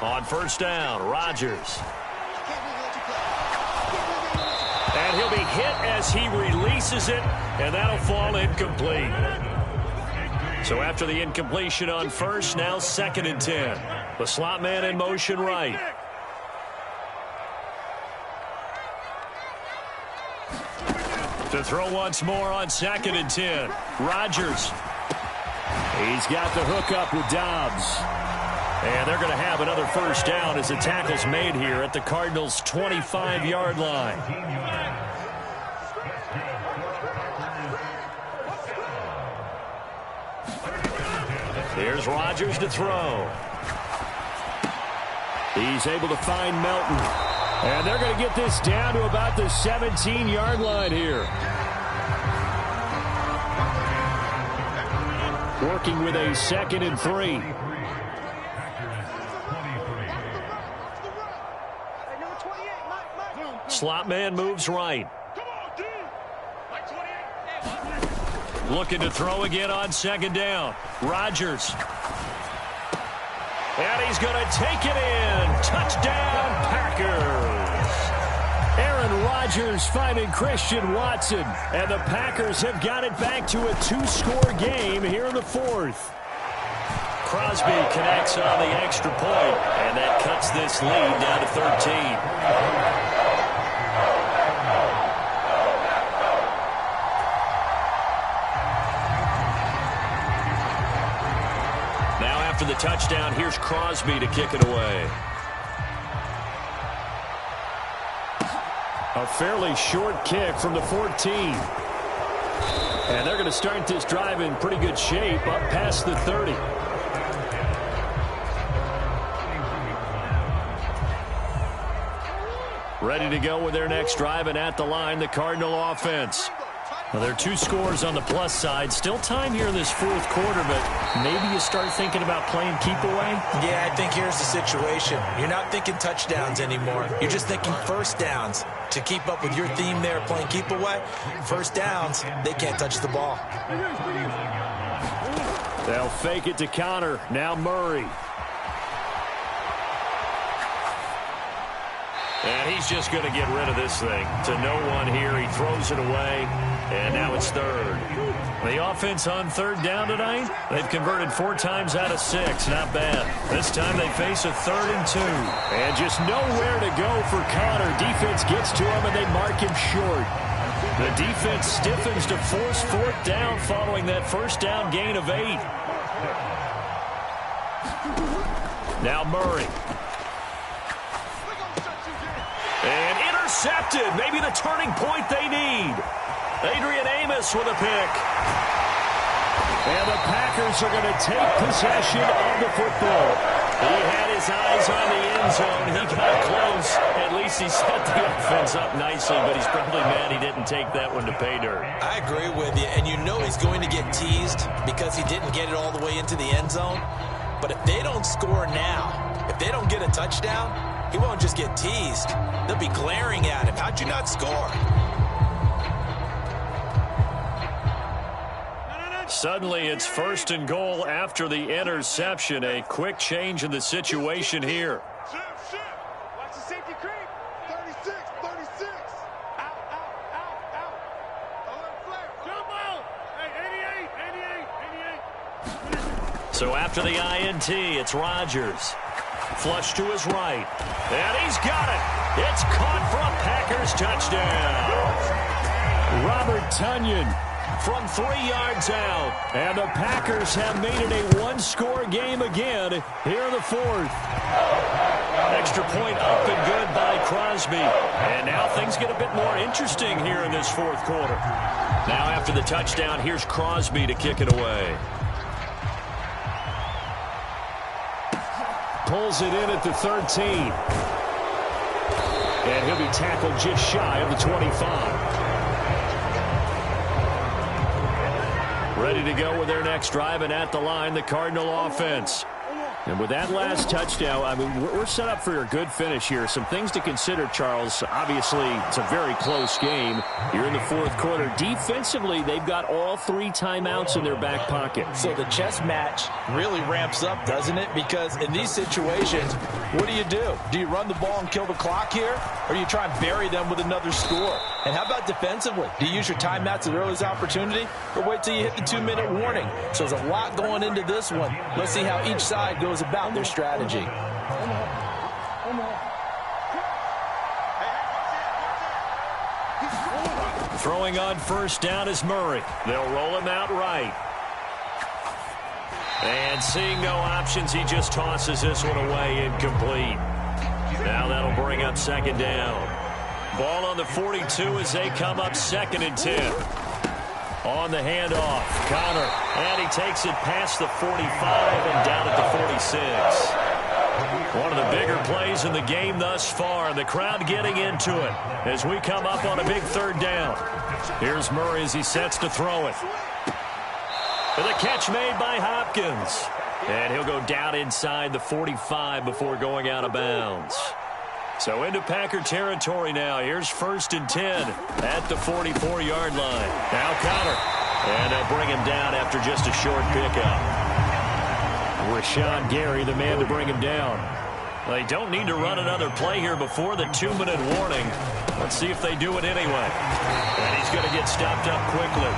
On 1st down, Rodgers. And he'll be hit as he releases it, and that'll fall incomplete. So after the incompletion on 1st, now 2nd and 10. The slot man in motion right. To throw once more on 2nd and 10. Rodgers. He's got the hook up with Dobbs. And they're going to have another 1st down as the tackle's made here at the Cardinals' 25-yard line. Here's Rodgers to throw. He's able to find Melton. And they're going to get this down to about the 17-yard line here. Working with a 2nd and 3. Slot man moves right. Looking to throw again on 2nd down. Rodgers. And he's going to take it in. Touchdown, Packers. Aaron Rodgers Rodgers finding Christian Watson. And the Packers have got it back to a 2-score game here in the fourth. Crosby connects on the extra point, and that cuts this lead down to 13. Now after the touchdown, here's Crosby to kick it away. A fairly short kick from the 14. And they're going to start this drive in pretty good shape up past the 30. Ready to go with their next drive, and at the line, the Cardinal offense. Well, there are 2 scores on the plus side. Still time here in this fourth quarter, but maybe you start thinking about playing keep away? Yeah, I think here's the situation. You're not thinking touchdowns anymore. You're just thinking first downs. To keep up with your theme there, playing keep away, first downs, they can't touch the ball. They'll fake it to Connor. Now Murray. And he's just going to get rid of this thing. To no one here. He throws it away. And now it's third. The offense on third down tonight, they've converted 4 times out of 6. Not bad. This time they face a 3rd and 2. And just nowhere to go for Connor. Defense gets to him, and they mark him short. The defense stiffens to force 4th down following that first down gain of 8. Now Murray. And intercepted. Maybe the turning point they need. Adrian Amos with a pick. And the Packers are going to take possession of the football. He had his eyes on the end zone. He got close. At least he set the offense up nicely, but he's probably mad he didn't take that one to pay dirt. I agree with you, and you know he's going to get teased because he didn't get it all the way into the end zone. But if they don't score now, if they don't get a touchdown, he won't just get teased. They'll be glaring at him. How'd you not score? Suddenly it's 1st and goal after the interception. A quick change in the situation here. Shift. Watch the safety creep. 36. Out. Alert flare. Jump out. Hey, 88. So after the INT, it's Rodgers. Flush to his right. And he's got it. It's caught for a Packers touchdown. Robert Tonyan from 3 yards out. And the Packers have made it a 1-score game again here in the fourth. Extra point up and good by Crosby. And now things get a bit more interesting here in this fourth quarter. Now after the touchdown, here's Crosby to kick it away. Pulls it in at the 13. And he'll be tackled just shy of the 25. Ready to go with their next drive, and at the line, the Cardinal offense. And with that last touchdown, I mean, we're set up for a good finish here. Some things to consider, Charles. Obviously, it's a very close game. You're in the fourth quarter. Defensively, they've got all 3 timeouts in their back pocket. So the chess match really ramps up, doesn't it? Because in these situations, what do? Do you run the ball and kill the clock here? Or do you try and bury them with another score? And how about defensively? Do you use your timeouts at earliest opportunity? Or wait till you hit the 2-minute warning? So there's a lot going into this one. Let's see how each side goes about their strategy. Throwing on first down is Murray. They'll roll him out right. And seeing no options, he just tosses this one away incomplete. Now that'll bring up 2nd down. Ball on the 42 as they come up 2nd and 10. On the handoff, Connor, and he takes it past the 45 and down at the 46. One of the bigger plays in the game thus far, and the crowd getting into it as we come up on a big 3rd down. Here's Murray as he sets to throw it. With a catch made by Hopkins. And he'll go down inside the 45 before going out of bounds. So into Packer territory now. Here's 1st and 10 at the 44-yard line. Now Connor. And they'll bring him down after just a short pickup. Rashawn Gary, the man to bring him down. They don't need to run another play here before the 2-minute warning. Let's see if they do it anyway. And he's going to get stopped up quickly.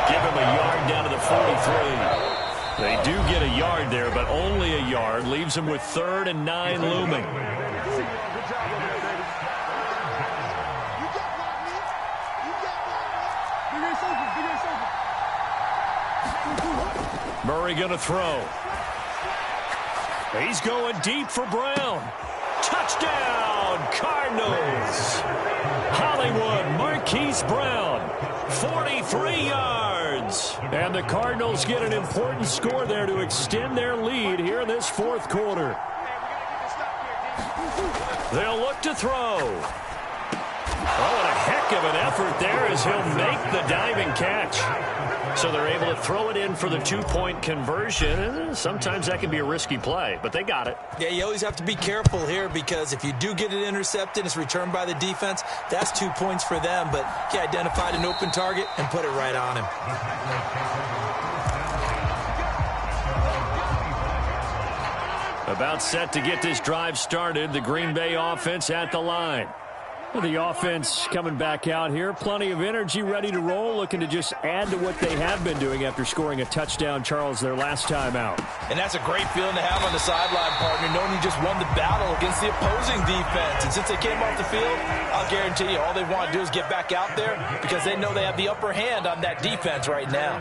Give him a yard down to the 43. They do get a yard there, but only a yard. Leaves him with 3rd and 9 looming. Murray going to throw. He's going deep for Brown. Touchdown, Cardinals. Hollywood Marquise Brown, 43 yards. And the Cardinals get an important score there to extend their lead here in this 4th quarter. They'll look to throw. Oh, and a heck of an effort there as he'll make the diving catch. So they're able to throw it in for the 2-point conversion. Sometimes that can be a risky play, but they got it. Yeah, you always have to be careful here because if you do get it intercepted, it's returned by the defense, that's 2 points for them. But he identified an open target and put it right on him. About set to get this drive started, the Green Bay offense at the line. The offense coming back out here. Plenty of energy, ready to roll, looking to just add to what they have been doing after scoring a touchdown, Charles, their last time out. And that's a great feeling to have on the sideline, partner, knowing you just won the battle against the opposing defense. And since they came off the field, I'll guarantee you all they want to do is get back out there because they know they have the upper hand on that defense right now.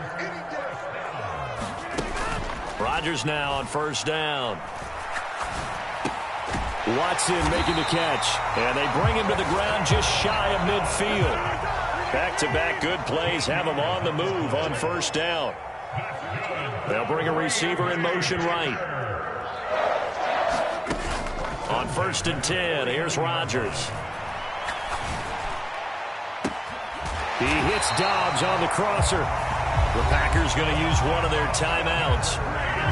Rodgers now on 1st down. Watson making the catch. And they bring him to the ground just shy of midfield. Back-to-back good plays have him on the move on 1st down. They'll bring a receiver in motion right. On 1st and 10, here's Rodgers. He hits Dobbs on the crosser. The Packers going to use one of their timeouts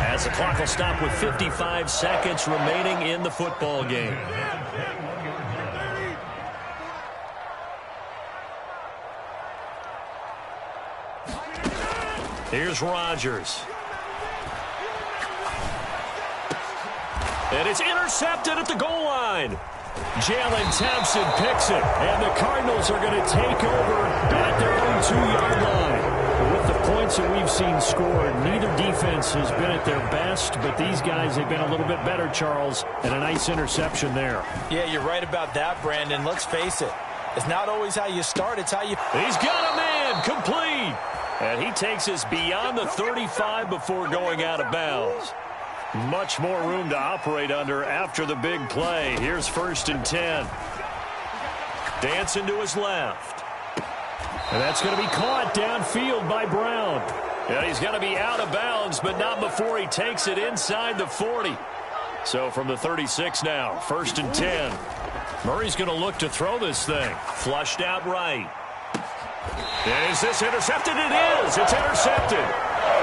as the clock will stop with 55 seconds remaining in the football game. Here's Rodgers. And it's intercepted at the goal line. Jalen Thompson picks it, and the Cardinals are going to take over at their own 2-yard line. With the points that we've seen scored, neither defense has been at their best, but these guys have been a little bit better, Charles, and a nice interception there. Yeah, you're right about that, Brandon. Let's face it. It's not always how you start, it's how you... He's got a man, complete. And he takes us beyond the 35 before going out of bounds. Much more room to operate under after the big play. Here's 1st and 10. Dancing to his left. And that's going to be caught downfield by Brown. And he's going to be out of bounds, but not before he takes it inside the 40. So from the 36 now, 1st and 10. Murray's going to look to throw this thing. Flushed out right. Is this intercepted? It is. It's intercepted.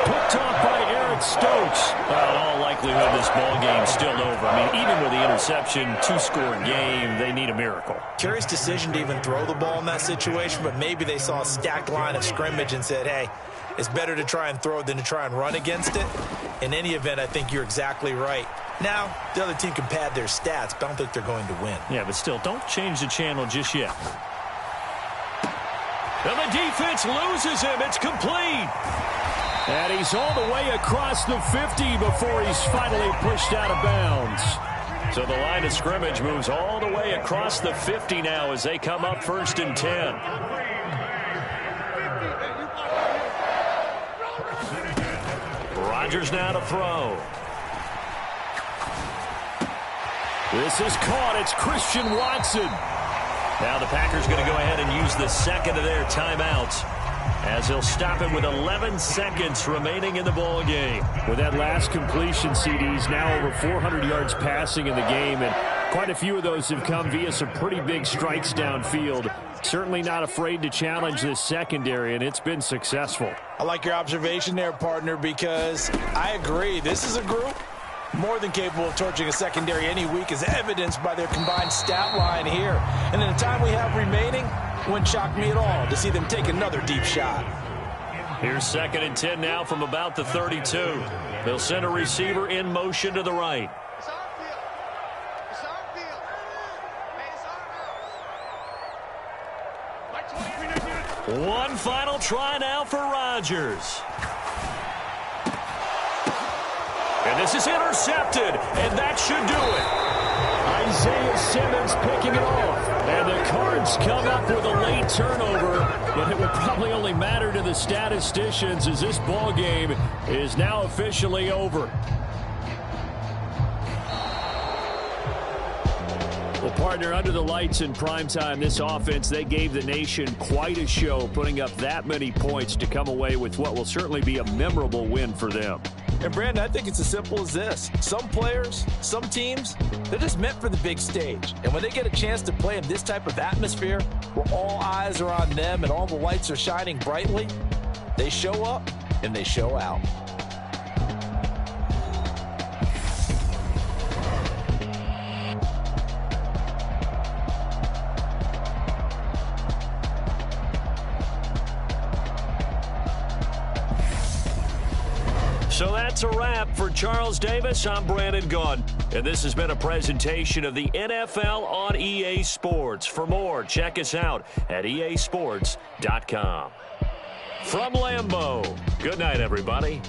Picked off by Eric Stokes. Well, in all likelihood, this ball game's still over. I mean, even with the interception, 2-score game, they need a miracle. Curious decision to even throw the ball in that situation, but maybe they saw a stacked line of scrimmage and said, hey, it's better to try and throw it than to try and run against it. In any event, I think you're exactly right. Now, the other team can pad their stats, but I don't think they're going to win. Yeah, but still, don't change the channel just yet. And the defense loses him. It's complete. And he's all the way across the 50 before he's finally pushed out of bounds. So the line of scrimmage moves all the way across the 50 now as they come up 1st and 10. Rodgers now to throw. This is caught. It's Christian Watson. Now the Packers going to go ahead and use the second of their timeouts as they'll stop it with 11 seconds remaining in the ball game. With that last completion, CDs now over 400 yards passing in the game, and quite a few of those have come via some pretty big strikes downfield. Certainly not afraid to challenge this secondary, and it's been successful. I like your observation there, partner, because I agree. This is a group more than capable of torching a secondary any week, as evidenced by their combined stat line here. And in the time we have remaining, wouldn't shock me at all to see them take another deep shot. Here's 2nd and 10 now from about the 32. They'll send a receiver in motion to the right. One final try now for Rodgers. And this is intercepted, and that should do it. Isaiah Simmons picking it off. And the Cards come up with a late turnover, but it would probably only matter to the statisticians as this ball game is now officially over. Well, partner, under the lights in primetime, this offense, they gave the nation quite a show, putting up that many points to come away with what will certainly be a memorable win for them. And, Brandon, I think it's as simple as this. Some players, some teams, they're just meant for the big stage. And when they get a chance to play in this type of atmosphere where all eyes are on them and all the lights are shining brightly, they show up and they show out. So that's a wrap for Charles Davis. I'm Brandon Gunn, and this has been a presentation of the NFL on EA Sports. For more, check us out at easports.com. From Lambeau, good night, everybody.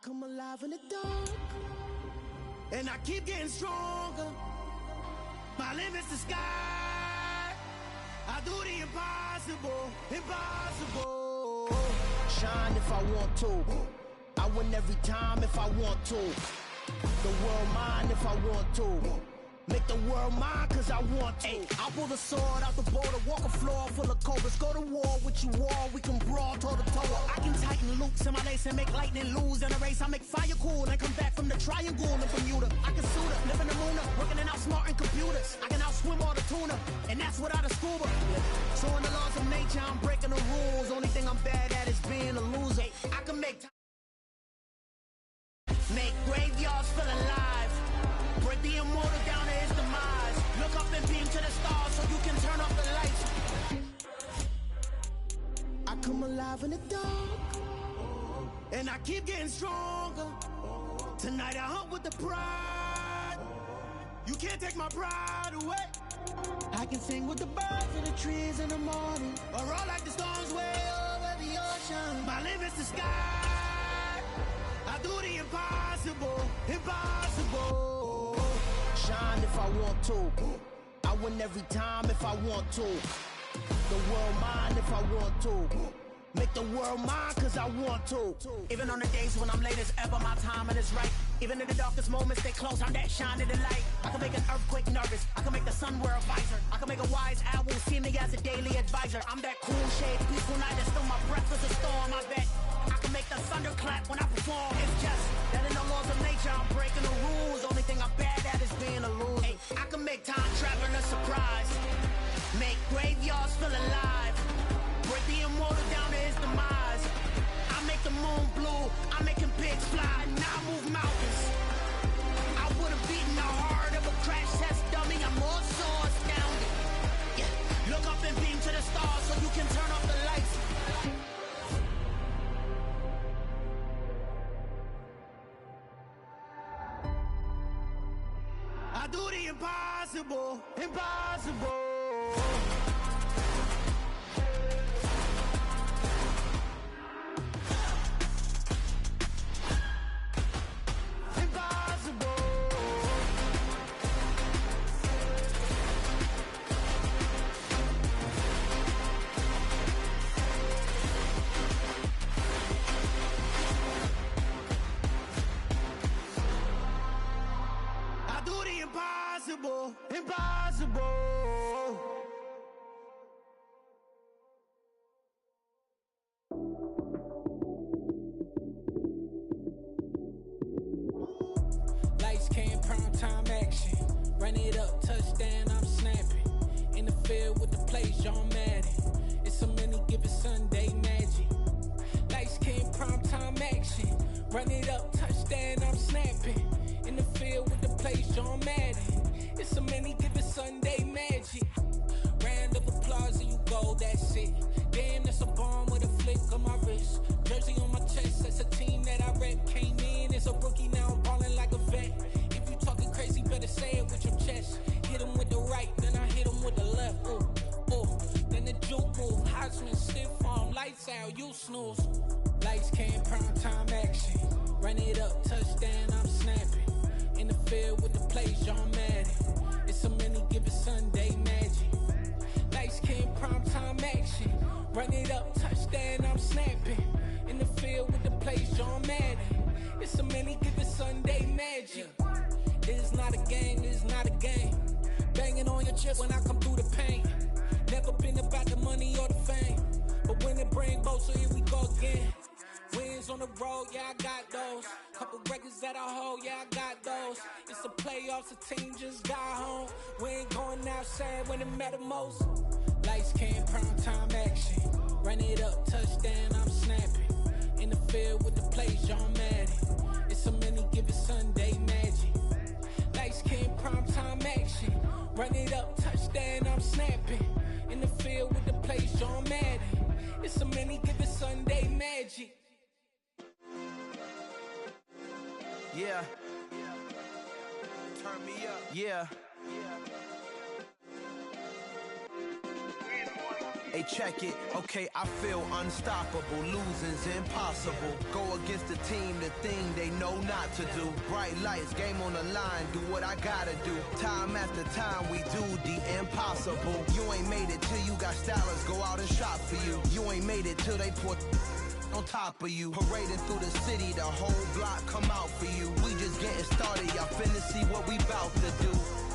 Come alive in the dark, and I keep getting stronger. My limit's the sky. I do the impossible, impossible. Shine if I want to. I win every time if I want to. The world mine if I want to. Make the world mine cause I want to. I'll pull the sword out the border, walk a floor full of cobras. Go to war with you all, we can brawl toe to toe. I can tighten loops in my lace and make lightning lose in a race. I make fire cool and come back from the triangle in Bermuda. I can suit up, live in the moon up, working and outsmarting computers. I can outswim all the tuna, and that's without a scuba. So in the laws of nature, I'm breaking the rules. Only thing I'm bad at is being a loser. I can make graveyards feel alive. Break the immortal down to his demise. Look up and beam to the stars so you can turn off the lights. I come alive in the dark, and I keep getting stronger. Tonight I hunt with the pride. You can't take my pride away. I can sing with the birds and the trees in the morning, or roll like the storms way over the ocean. My limit's the sky. I do the impossible, impossible. Shine if I want to. I win every time if I want to. The world mine if I want to. Make the world mine cause I want to. Even on the days when I'm late as ever, my timing is right. Even in the darkest moments, stay close, I'm that shining the light. I can make an earthquake nervous, I can make the sun wear a visor. I can make a wise owl see me as a daily advisor. I'm that cool shade, peaceful night that still my breath is a storm, I bet. I can make the thunder clap when I perform. It's just that in the laws of nature, I'm breaking the rules. Only thing I'm bad at is being a loser. Hey, I can make time traveling a surprise. Make graveyards feel alive. Break the immortal down to his demise. I make the moon blue. I'm making pigs fly. Now I move mountains. I would have beaten the heart of a crash test dummy. I'm more so astounded. Yeah. Look up and beam to the stars so you can turn off the lights. I do the impossible, impossible. Impossible, impossible. Lights came, prime time action. Run it up, touchdown, I'm snapping. In the field with the plays, John Madden. It's a Run it up, touchdown, I'm snapping. In the field with the plays, John Madden. It's a many given Sunday magic. Round of applause and you go, that's it. Damn, that's a bomb with a flick on my wrist. Jersey on my chest, that's a team that I rep. Came in as a rookie, now I'm ballin' like a vet. If you talking crazy, better say it with your chest. Hit him with the right, then I hit him with the left. Ooh, ooh. Then the juke move, Heisman, stiff arm, lights out, you snooze. Lights came, prime time action. Run it up, touchdown, I'm snapping. In the field with the plays, John Madden. It's a many given Sunday magic. Lights came, prime time action. Run it up, touchdown, I'm snapping. In the field with the plays, John Madden. It's a many given Sunday magic. It is not a game, it is not a game. Banging on your chest when I come through the pain. Never been about the money or the fame. But when it bring both, so here we go again. Wins on the road, yeah, I got those. Couple records that I hold, yeah, I got those. It's the playoffs, the team just got home. We ain't going outside when it matter most. Lights came, prime time action. Run it up, touchdown, I'm snapping. In the field with the plays, John Madden. It's a many given Sunday magic. Lights came, prime time action. Run it up, touchdown, I'm snapping. In the field with the plays, John Madden. It's a many given Sunday magic. Yeah. Turn me up. Yeah. Hey, check it. Okay, I feel unstoppable. Losing's impossible. Go against the team, the thing they know not to do. Bright lights, game on the line, do what I gotta do. Time after time, we do the impossible. You ain't made it till you got stylists go out and shop for you. You ain't made it till they put on top of you. Parading through the city, the whole block come out for you. We just getting started, y'all finna see what we bout to do.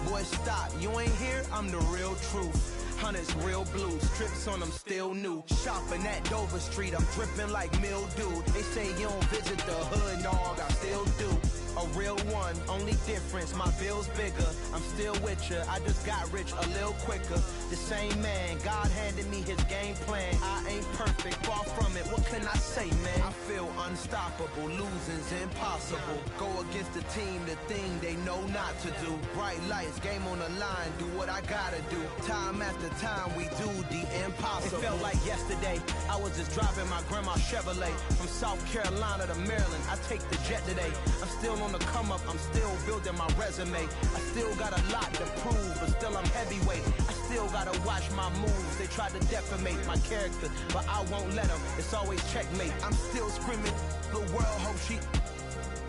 Boy, stop, you ain't here, I'm the real truth. Hunters, real blues, strips on them still new. Shopping at Dover Street, I'm dripping like mildew. They say you don't visit the hood, dog, I still do. A real one, only difference, my bill's bigger. I'm still with ya, I just got rich a little quicker. The same man, God handed me his game plan. I ain't perfect, far from it, what can I say, man? I feel unstoppable, losing's impossible. Go against the team, the thing they know not to do. Bright lights, game on the line, do what I gotta do. Time after time, we do the impossible. It felt like yesterday, I was just driving my grandma's Chevrolet. From South Carolina to Maryland, I take the jet today. I'm still on the come up, I'm still building my resume. I still got a lot to prove, but still I'm heavyweight. I still gotta watch my moves. They tried to defamate my character, but I won't let them. It's always checkmate. I'm still screaming, the world hope she.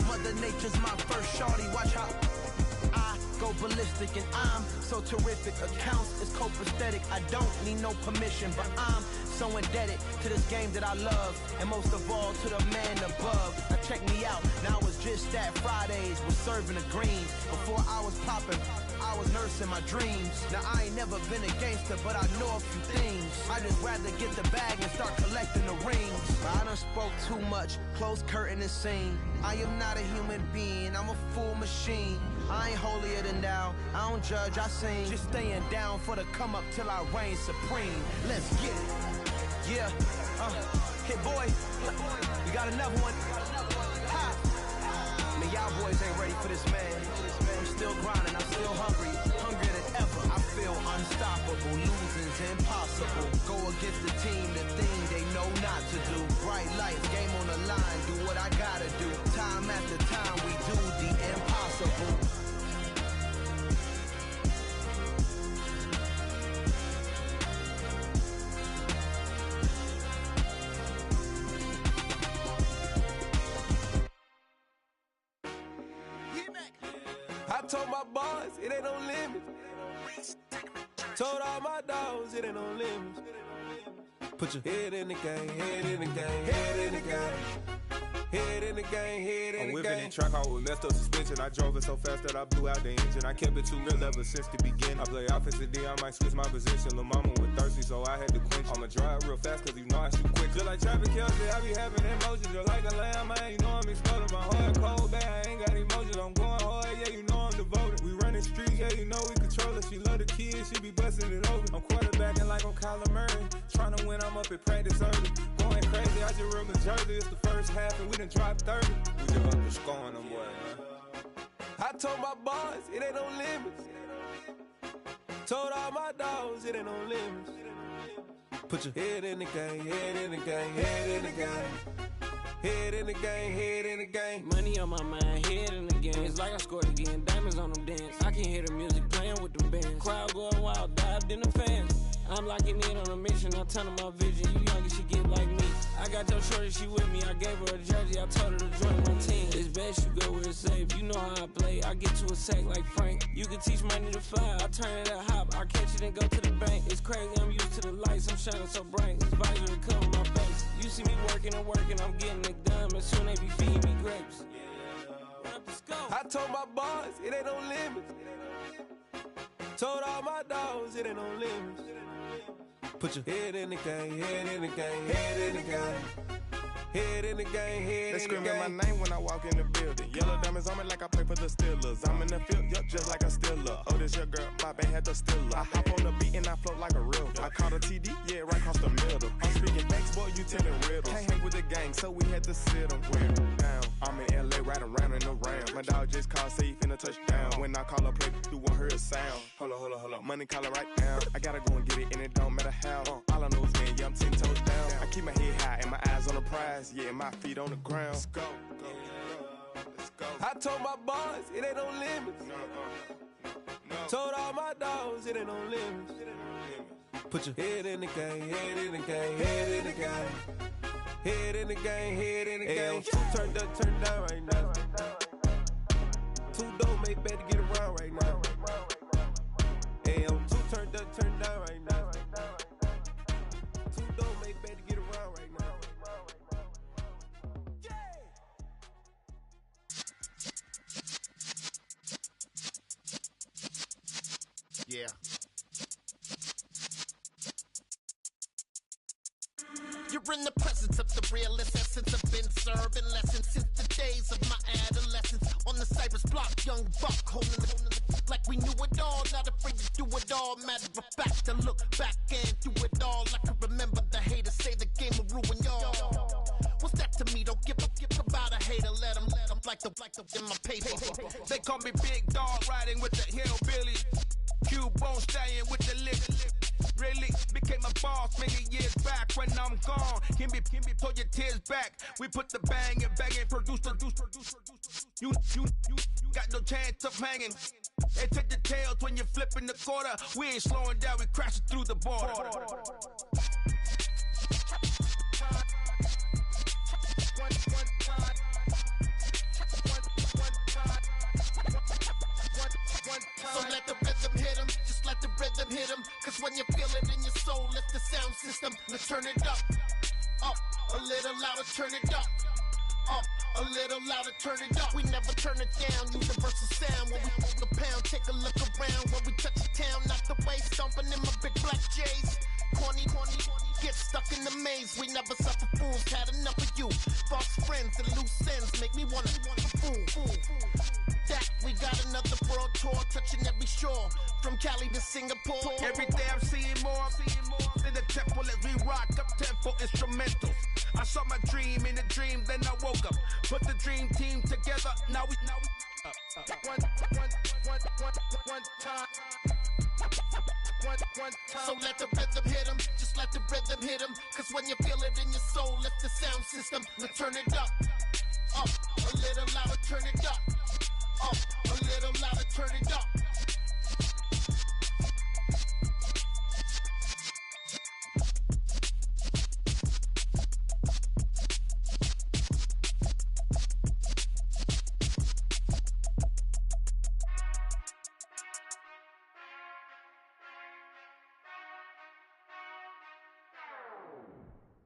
Mother Nature's my first shorty. Watch how I go ballistic, and I'm so terrific. Accounts is copacetic. I don't need no permission, but I'm so indebted to this game that I love, and most of all to the man above. Now check me out, now it's just that Fridays was serving the greens. Before I was popping, I was nursing my dreams. Now I ain't never been a gangster, but I know a few things. I just rather get the bag and start collecting the rings. I done spoke too much, close curtain and scene. I am not a human being, I'm a full machine. I ain't holier than thou, I don't judge, I sing. Just staying down for the come up till I reign supreme. Let's get it. Yeah, hit boy, we got another one. Ha! Man, y'all boys ain't ready for this, man. I'm still grinding, I'm still hungry, hungrier than ever. I feel unstoppable, losing's impossible. Go against the team, the thing they know not to do. Bright lights, game on the line, do what I gotta do. Time after time, we do the impossible. I told my boys, it ain't no limits. Told all my dogs, it ain't no limits. Put your head in the game, head in the game, head in the game. Head in the game, head in the game. I'm whipping in track out with messed up suspension. I drove it so fast that I blew out the engine. I kept it too real ever since the beginning. I play offensive D, I might switch my position. Lil' mama was thirsty, so I had to quench. I'ma drive real fast, cause you know I shoot quick. Just like traffic Kelsey, I be having emotions. Just like a lamb, man, you know I'm exploding. My heart cold, bad, I ain't got emotions. I'm going hard, yeah, you know I'm devoted. We running streets, yeah, you know we control it. She love the kids, she be busting it over. I'm quarterbacking like I'm Kyler Murray. Trying to win, I'm up at practice early. Going crazy, I just run the jersey. It's the first half and we done dropped 30. We just underscoring them, boy, man. I told my boys, it ain't no limits. Told all my dogs, it ain't no limits. Put your head in the game, head in the game, head in the game. Head in the game, head in the game. Money on my mind, head in the game. It's like I scored again, diamonds on them dance. I can hear the music playing with them bands. Crowd going wild, dived in the fans. I'm locking in on a mission, I'm telling my vision. You young and she get like me. I got your shorty, she with me. I gave her a jersey, I told her to join my team. It's best you go where it's safe. You know how I play. I get to a sack like Frank. You can teach money to fly. I turn it up hop. I catch it and go to the bank. It's crazy, I'm used to the lights. I'm shining so bright. This visor to cover my face. You see me working and working, I'm getting it done. And soon they be feeding me grapes. I told my boys, it ain't no limits. Told all my dogs, it ain't no limits. Put your head in the game, head in the game, head in the game. Head in the game, head they in the game. They screaming my name when I walk in the building. Yellow diamonds on me like I play for the Steelers. I'm in the field, yup, just like a Steeler. Oh, this your girl, my band had the Steeler. I hop on the beat and I float like a real. I caught a TD, yeah, right across the middle. I'm speaking facts, boy, you telling riddles. Can't hang with the gang, so we had to sit them down. I'm in LA, riding round and around. My dog just called, say he finna touchdown. When I call a play, you won't hear a sound. Hold up, money caller right now. I gotta go and get it, and it don't matter how. All I know is, man, yeah, I'm 10 toes down. I keep my head high and my eyes on the prize. Yeah, my feet on the ground. Let's go. I told my boys, it ain't no limits. Told all my dogs, it ain't no limits. Put your head in the game, head in the game, head in the game. Head in the game, head in the game. Two turned up, turned down right now. Two dope make better get around right now. Two turned up, turned down right now. Two dope make better get around right now. Yeah. You're in the presence of the realest essence. I've been serving lessons since the days of my adolescence. On the Cypress block, young buck holding the like we knew it all. Not afraid to do it all. Matter of fact, to look back and do it all. I can remember the haters say the game will ruin y'all. What's that to me? Don't give about a hater. Let them like the in my paper. They call me Big Dog, riding with the hillbilly. Cubone staying with the lick. Really became a boss many years back. When I'm gone, can be pull your tears back. We put the bang and produce. You got no chance of hanging. They take the tails when you're flipping the quarter. We ain't slowing down, we crashing through the border. So let the rhythm hit him, just let the rhythm hit him. Cause when you feel it in your soul, lift the sound system. Let's turn it up, a little louder, turn it up, a little louder, turn it up. We never turn it down, universal sound. When we hold the pound, take a look around. When we touch the town, not the way, stomping in my big black J's. Corny, get stuck in the maze. We never suffer fools, had enough of you. False friends and loose ends make me wanna fool. That we got another world tour, touching every shore, from Cali to Singapore. Every day I'm seeing more in the temple as we rock up tempo instrumentals. I saw my dream in a dream, then I woke up. Put the dream team together. Now we one time. So let the rhythm hit him, just let the rhythm hit him. Cause when you feel it in your soul, lift the sound system. Let's turn it up, a little louder, turn it up, a little louder, turn it up.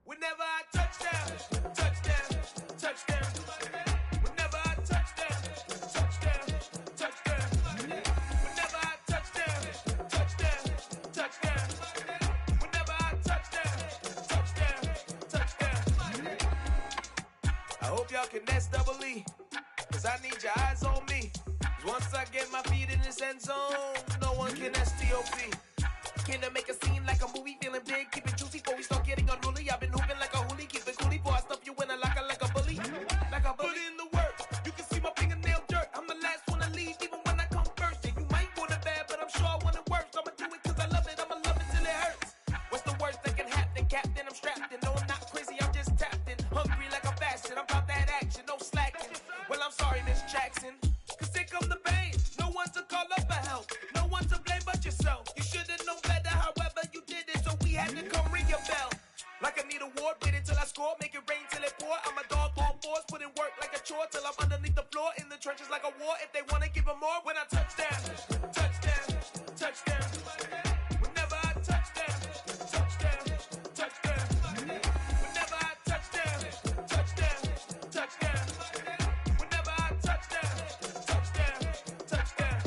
Whenever I touchdown, touchdown, touchdown. Whenever I touchdown, touchdown, touchdown. Whenever I touchdown, touchdown, touchdown. Whenever I touchdown, touchdown. I hope y'all can nest double E, cause I need your eyes on me. Cause once I get my feet in this end zone, no one can STOP. Can I make a scene like a movie, feeling big, keep it juicy before we start getting unruly? I've been hooping like a hoolie, keep it coolie before I more. I'm a dog on force, put in work like a chore till I'm underneath the floor in the trenches like a war. If they want to give them more, when I touch down, touchdown, touchdown. Whenever I touch down, touchdown, touchdown. Whenever I touch down, touchdown, touchdown. Whenever I touch down, touchdown, touchdown.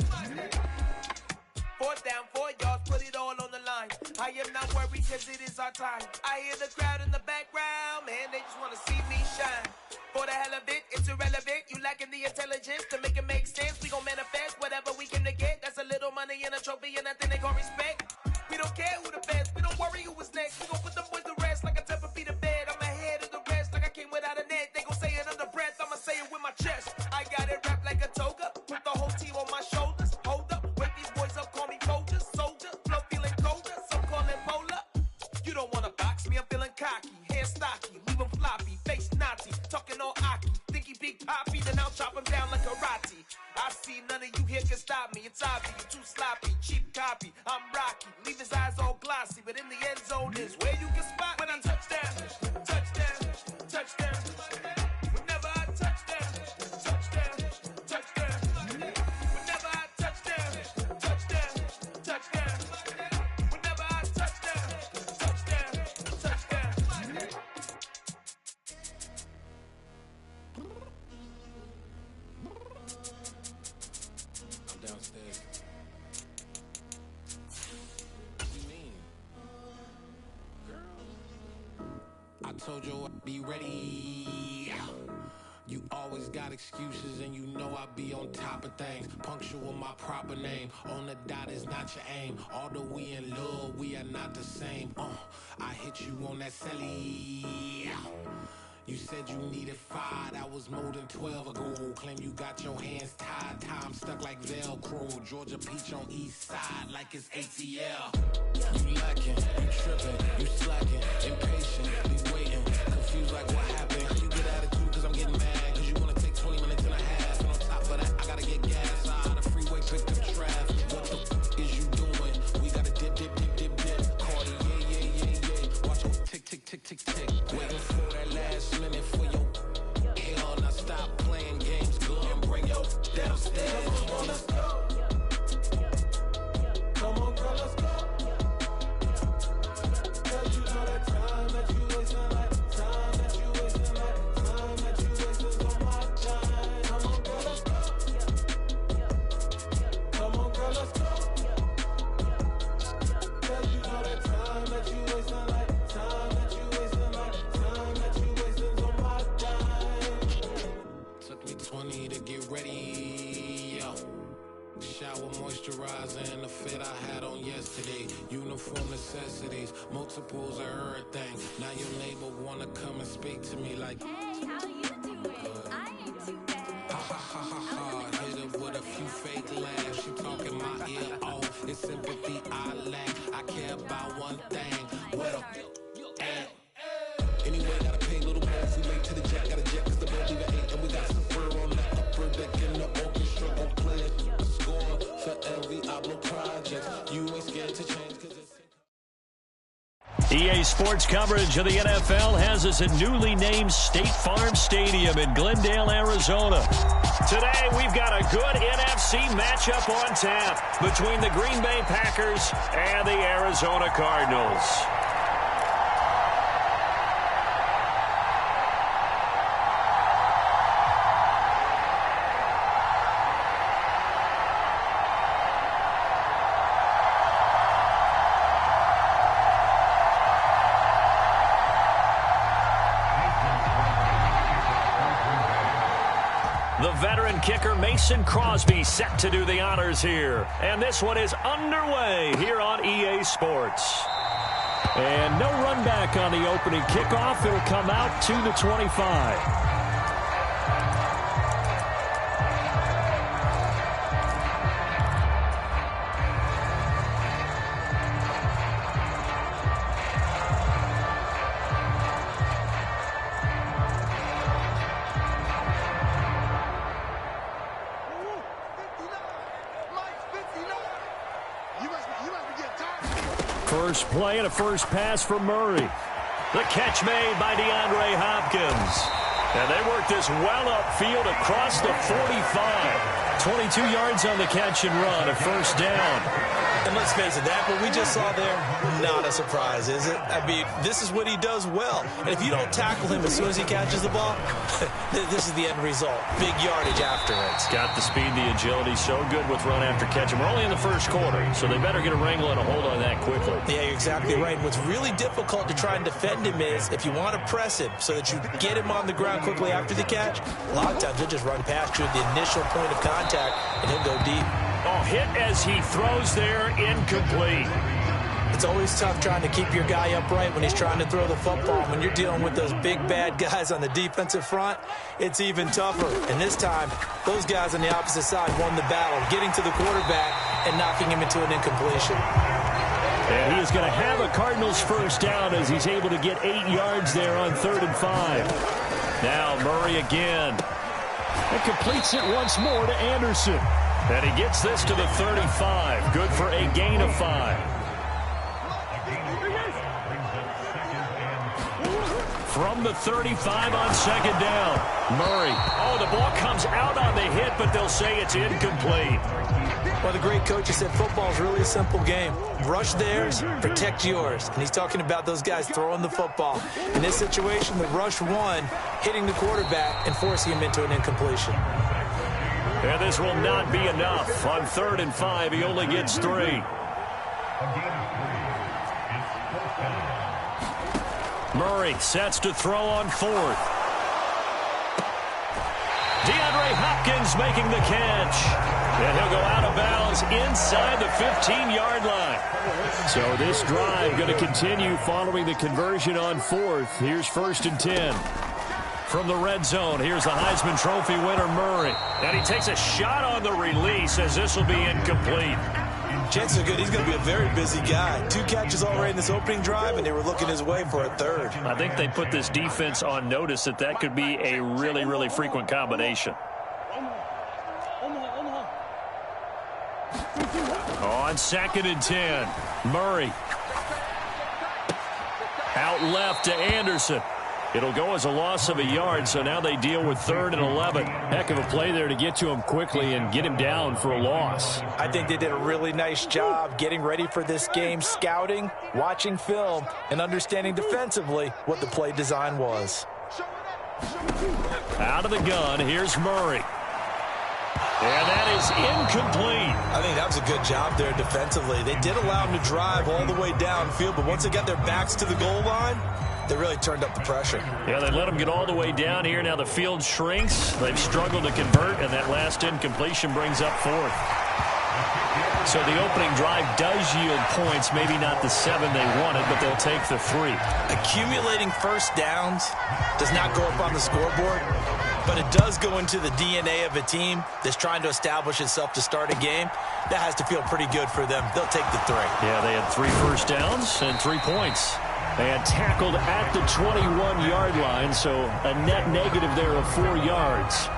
4th down, 4 yards, put it all on the line. I am not worried cause it is our time. I hear the crowd in the background, man, they just want to see me shine. For the hell of it, it's irrelevant. You lacking the intelligence to make it make sense. We gon' manifest whatever we came to get. That's a little money and a trophy and nothing they gon' respect. We don't care who the best, we don't worry who was next. We gon' put them boys to rest like a Tempur-Pedic to bed. I'm ahead of the rest like I came without a net. They gon' say it under breath, I'ma say it with my chest. I got it wrapped like a toga, put the whole team on my shoulders. Hold up, wake these boys up, call me Folger, soldier. Flow feeling colder, some call it polar. You don't wanna box me, I'm feeling cocky. Hair stocky, leave him floppy, face naughty. Talking all aki, think he big poppy, then I'll chop him down like karate. I see none of you here can stop me. It's obvious, you too sloppy, cheap copy. I'm Rocky, leave his eyes all glossy, but in the end zone is where you can spot when I touch down, touchdown, touchdown. Whenever I touch down, touchdown, touchdown. Whenever I touch down, touchdown, touchdown. Whenever I touch down, touchdown, touchdown. I'm downstairs. What do you mean? Girl. I told you I'd be ready. You always got excuses and you know I be on top of things. Punctual my proper name. On the dot is not your aim. Although we in love, we are not the same. I hit you on that celly. You said you needed 5, that was more than 12 ago. Claim you got your hands tied, time stuck like Velcro. Georgia Peach on east side like it's ATL. You lacking, you tripping, you slacking, impatient, be waiting, confused like what happened. You get attitude cause I'm getting mad, cause you wanna take 20 minutes and a half. And on top of that, I gotta get gas out of the freeway, pick up traffic. What the f is you doing? We gotta dip, dip, dip, dip, dip. Cardi, yeah. Watch your tick, tick, tick, tick, tick. Waiting for that last minute for your hell. Now stop playing games, go and bring your downstairs. Come on, let's go. Come on, girl, let's go. Girl, you know that time that you wasting, like time that you wasting, like time that you wasting is on my time. Come on, girl, let's go. Come on, girl, let's go. Girl, you know that time that you wasting, like time that you wasting, like time that you wasting is on my time. Took me 20 to get ready, yo. Shower, moisturizer, and the fit I had on yesterday. Uniform necessities, multiples of everything. Now your neighbor wanna come and speak to me like, hey, how you doing? I ain't too bad. Ha ha ha ha ha. Hit her with a few fake laughs. She talking my ear off. It's sympathy I lack. I care about one thing. Well, anyway, gotta pay a little more if we late to the jet. Got a jet cause the boat leave at 8. And we got some fur on the upper deck in the orchestra. Gon' play a score for every Oblo project. You ain't scared to change cause it's EA Sports coverage of the NFL has us at newly named State Farm Stadium in Glendale, Arizona. Today, we've got a good NFC matchup on tap between the Green Bay Packers and the Arizona Cardinals. The veteran kicker Mason Crosby set to do the honors here. And this one is underway here on EA Sports. And no run back on the opening kickoff. It'll come out to the 25. First play and a first pass for Murray. The catch made by DeAndre Hopkins. And they work this well upfield across the 45. 22 yards on the catch and run, a first down. And let's face it, that what we just saw there, not a surprise, is it? I mean, this is what he does well. And if you don't tackle him as soon as he catches the ball, this is the end result. Big yardage afterwards. Got the speed, the agility, so good with run after catch. And we're only in the first quarter, so they better get a wrangle and a hold on that quickly. Yeah, you're exactly right. What's really difficult to try and defend him is if you want to press him so that you get him on the ground quickly after the catch, a lot of times he'll just run past you at the initial point of contact, and he'll go deep. Oh, hit as he throws there, incomplete. It's always tough trying to keep your guy upright when he's trying to throw the football. When you're dealing with those big, bad guys on the defensive front, it's even tougher. And this time, those guys on the opposite side won the battle, getting to the quarterback and knocking him into an incompletion. And he is going to have a Cardinals first down as he's able to get 8 yards there on 3rd and 5. Now Murray again. And completes it once more to Anderson. And he gets this to the 35. Good for a gain of 5. From the 35 on second down. Murray. Oh, the ball comes out on the hit, but they'll say it's incomplete. Well, the great coach has said football is really a simple game. Rush theirs, protect yours. And he's talking about those guys throwing the football. In this situation, the rush won, hitting the quarterback and forcing him into an incompletion. And this will not be enough. On 3rd and 5, he only gets 3. Murray sets to throw on 4th. DeAndre Hopkins making the catch. And he'll go out of bounds inside the 15-yard line. So this drive going to continue following the conversion on 4th. Here's 1st and 10. From the red zone, here's the Heisman Trophy winner, Murray. And he takes a shot on the release as this will be incomplete. Chances are good he's going to be a very busy guy. 2 catches already in this opening drive, and they were looking his way for a 3rd. I think they put this defense on notice that could be a really, really frequent combination. On 2nd and 10, Murray. Out left to Anderson. It'll go as a loss of a yard, so now they deal with 3rd and 11. Heck of a play there to get to him quickly and get him down for a loss. I think they did a really nice job getting ready for this game, scouting, watching film, and understanding defensively what the play design was. Out of the gun, here's Murray. And that is incomplete. I think that was a good job there defensively. They did allow him to drive all the way downfield, but once they got their backs to the goal line, they really turned up the pressure. Yeah, they let them get all the way down here. Now the field shrinks. They've struggled to convert, and that last incompletion brings up 4th. So the opening drive does yield points, maybe not the 7 they wanted, but they'll take the 3. Accumulating first downs does not go up on the scoreboard, but it does go into the DNA of a team that's trying to establish itself to start a game. That has to feel pretty good for them. They'll take the 3. Yeah, they had 3 first downs and 3 points. They had tackled at the 21-yard line, so a net negative there of 4 yards.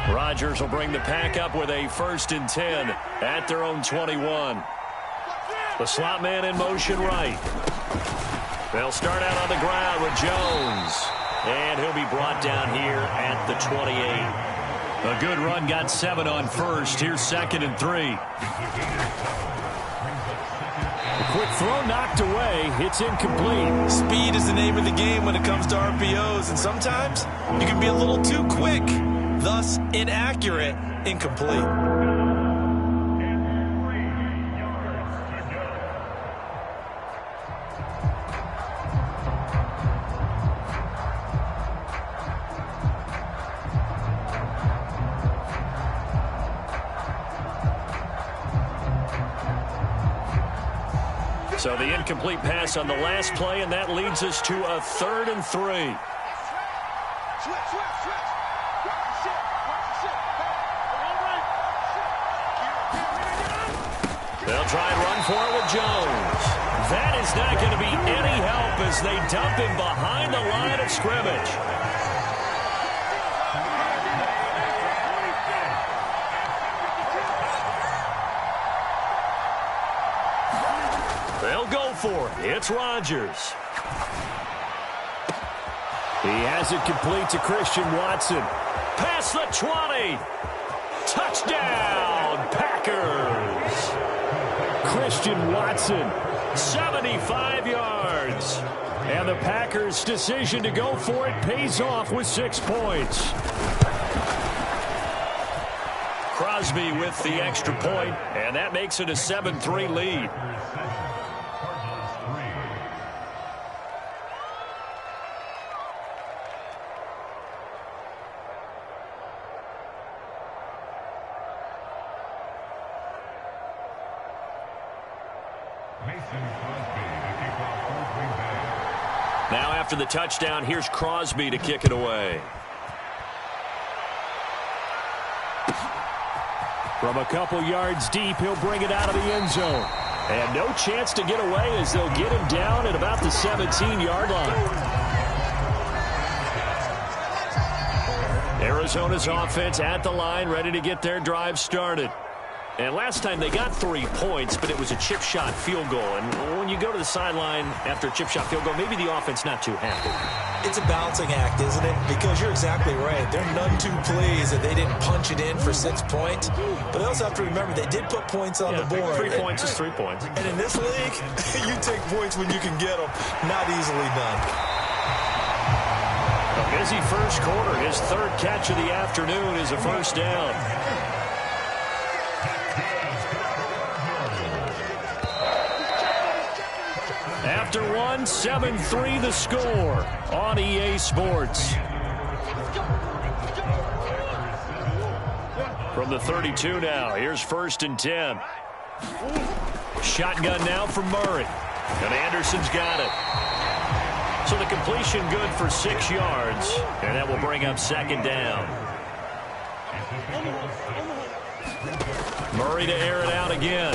Rodgers will bring the pack up with a 1st and 10 at their own 21. The slot man in motion right. They'll start out on the ground with Jones. And he'll be brought down here at the 28. A good run, got 7 on 1st. Here's 2nd and 3. A quick throw knocked away. It's incomplete. Speed is the name of the game when it comes to RPOs, and sometimes you can be a little too quick. Thus, inaccurate, incomplete. So the incomplete pass on the last play, and that leads us to a 3rd and 3. They'll try and run for it with Jones. That is not going to be any help as they dump him behind the line of scrimmage. They'll go for it. It's Rodgers. He has it complete to Christian Watson. Past the 20. Touchdown, Packers. Christian Watson, 75 yards. And the Packers' decision to go for it pays off with 6 points. Crosby with the extra point, and that makes it a 7-3 lead. Now after the touchdown, here's Crosby to kick it away. From a couple yards deep, he'll bring it out of the end zone. And no chance to get away as they'll get him down at about the 17-yard line. Arizona's offense at the line, ready to get their drive started. And last time they got 3 points, but it was a chip shot field goal. And when you go to the sideline after a chip shot field goal, maybe the offense not too happy. It's a balancing act, isn't it? Because you're exactly right. They're none too pleased that they didn't punch it in for 6 points. But they also have to remember they did put points on the board. 3 points is 3 points. And in this league, you take points when you can get them. Not easily done. A busy first quarter. His 3rd catch of the afternoon is a first down. After 7-3 the score on EA Sports. From the 32 now, here's 1st and 10. Shotgun now from Murray. And Anderson's got it. So the completion good for 6 yards. And that will bring up 2nd down. Murray to air it out again.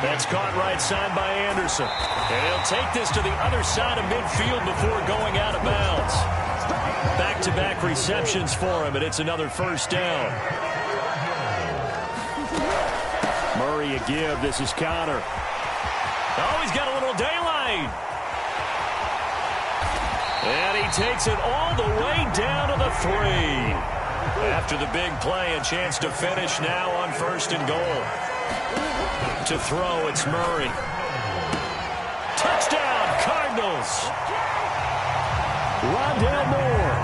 That's caught right side by Anderson. And he'll take this to the other side of midfield before going out of bounds. Back-to-back receptions for him, and it's another first down. Murray a give. This is Connor. Oh, he's got a little daylight. And he takes it all the way down to the 3. After the big play, a chance to finish now on 1st and goal. To throw, it's Murray. Touchdown, Cardinals. Rondale Moore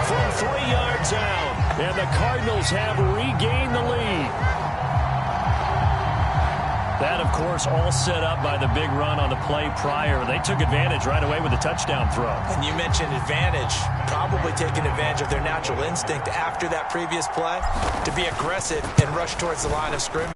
from 3 yards out. And the Cardinals have regained the lead. That, of course, all set up by the big run on the play prior. They took advantage right away with the touchdown throw. And you mentioned advantage. Probably taking advantage of their natural instinct after that previous play to be aggressive and rush towards the line of scrimmage.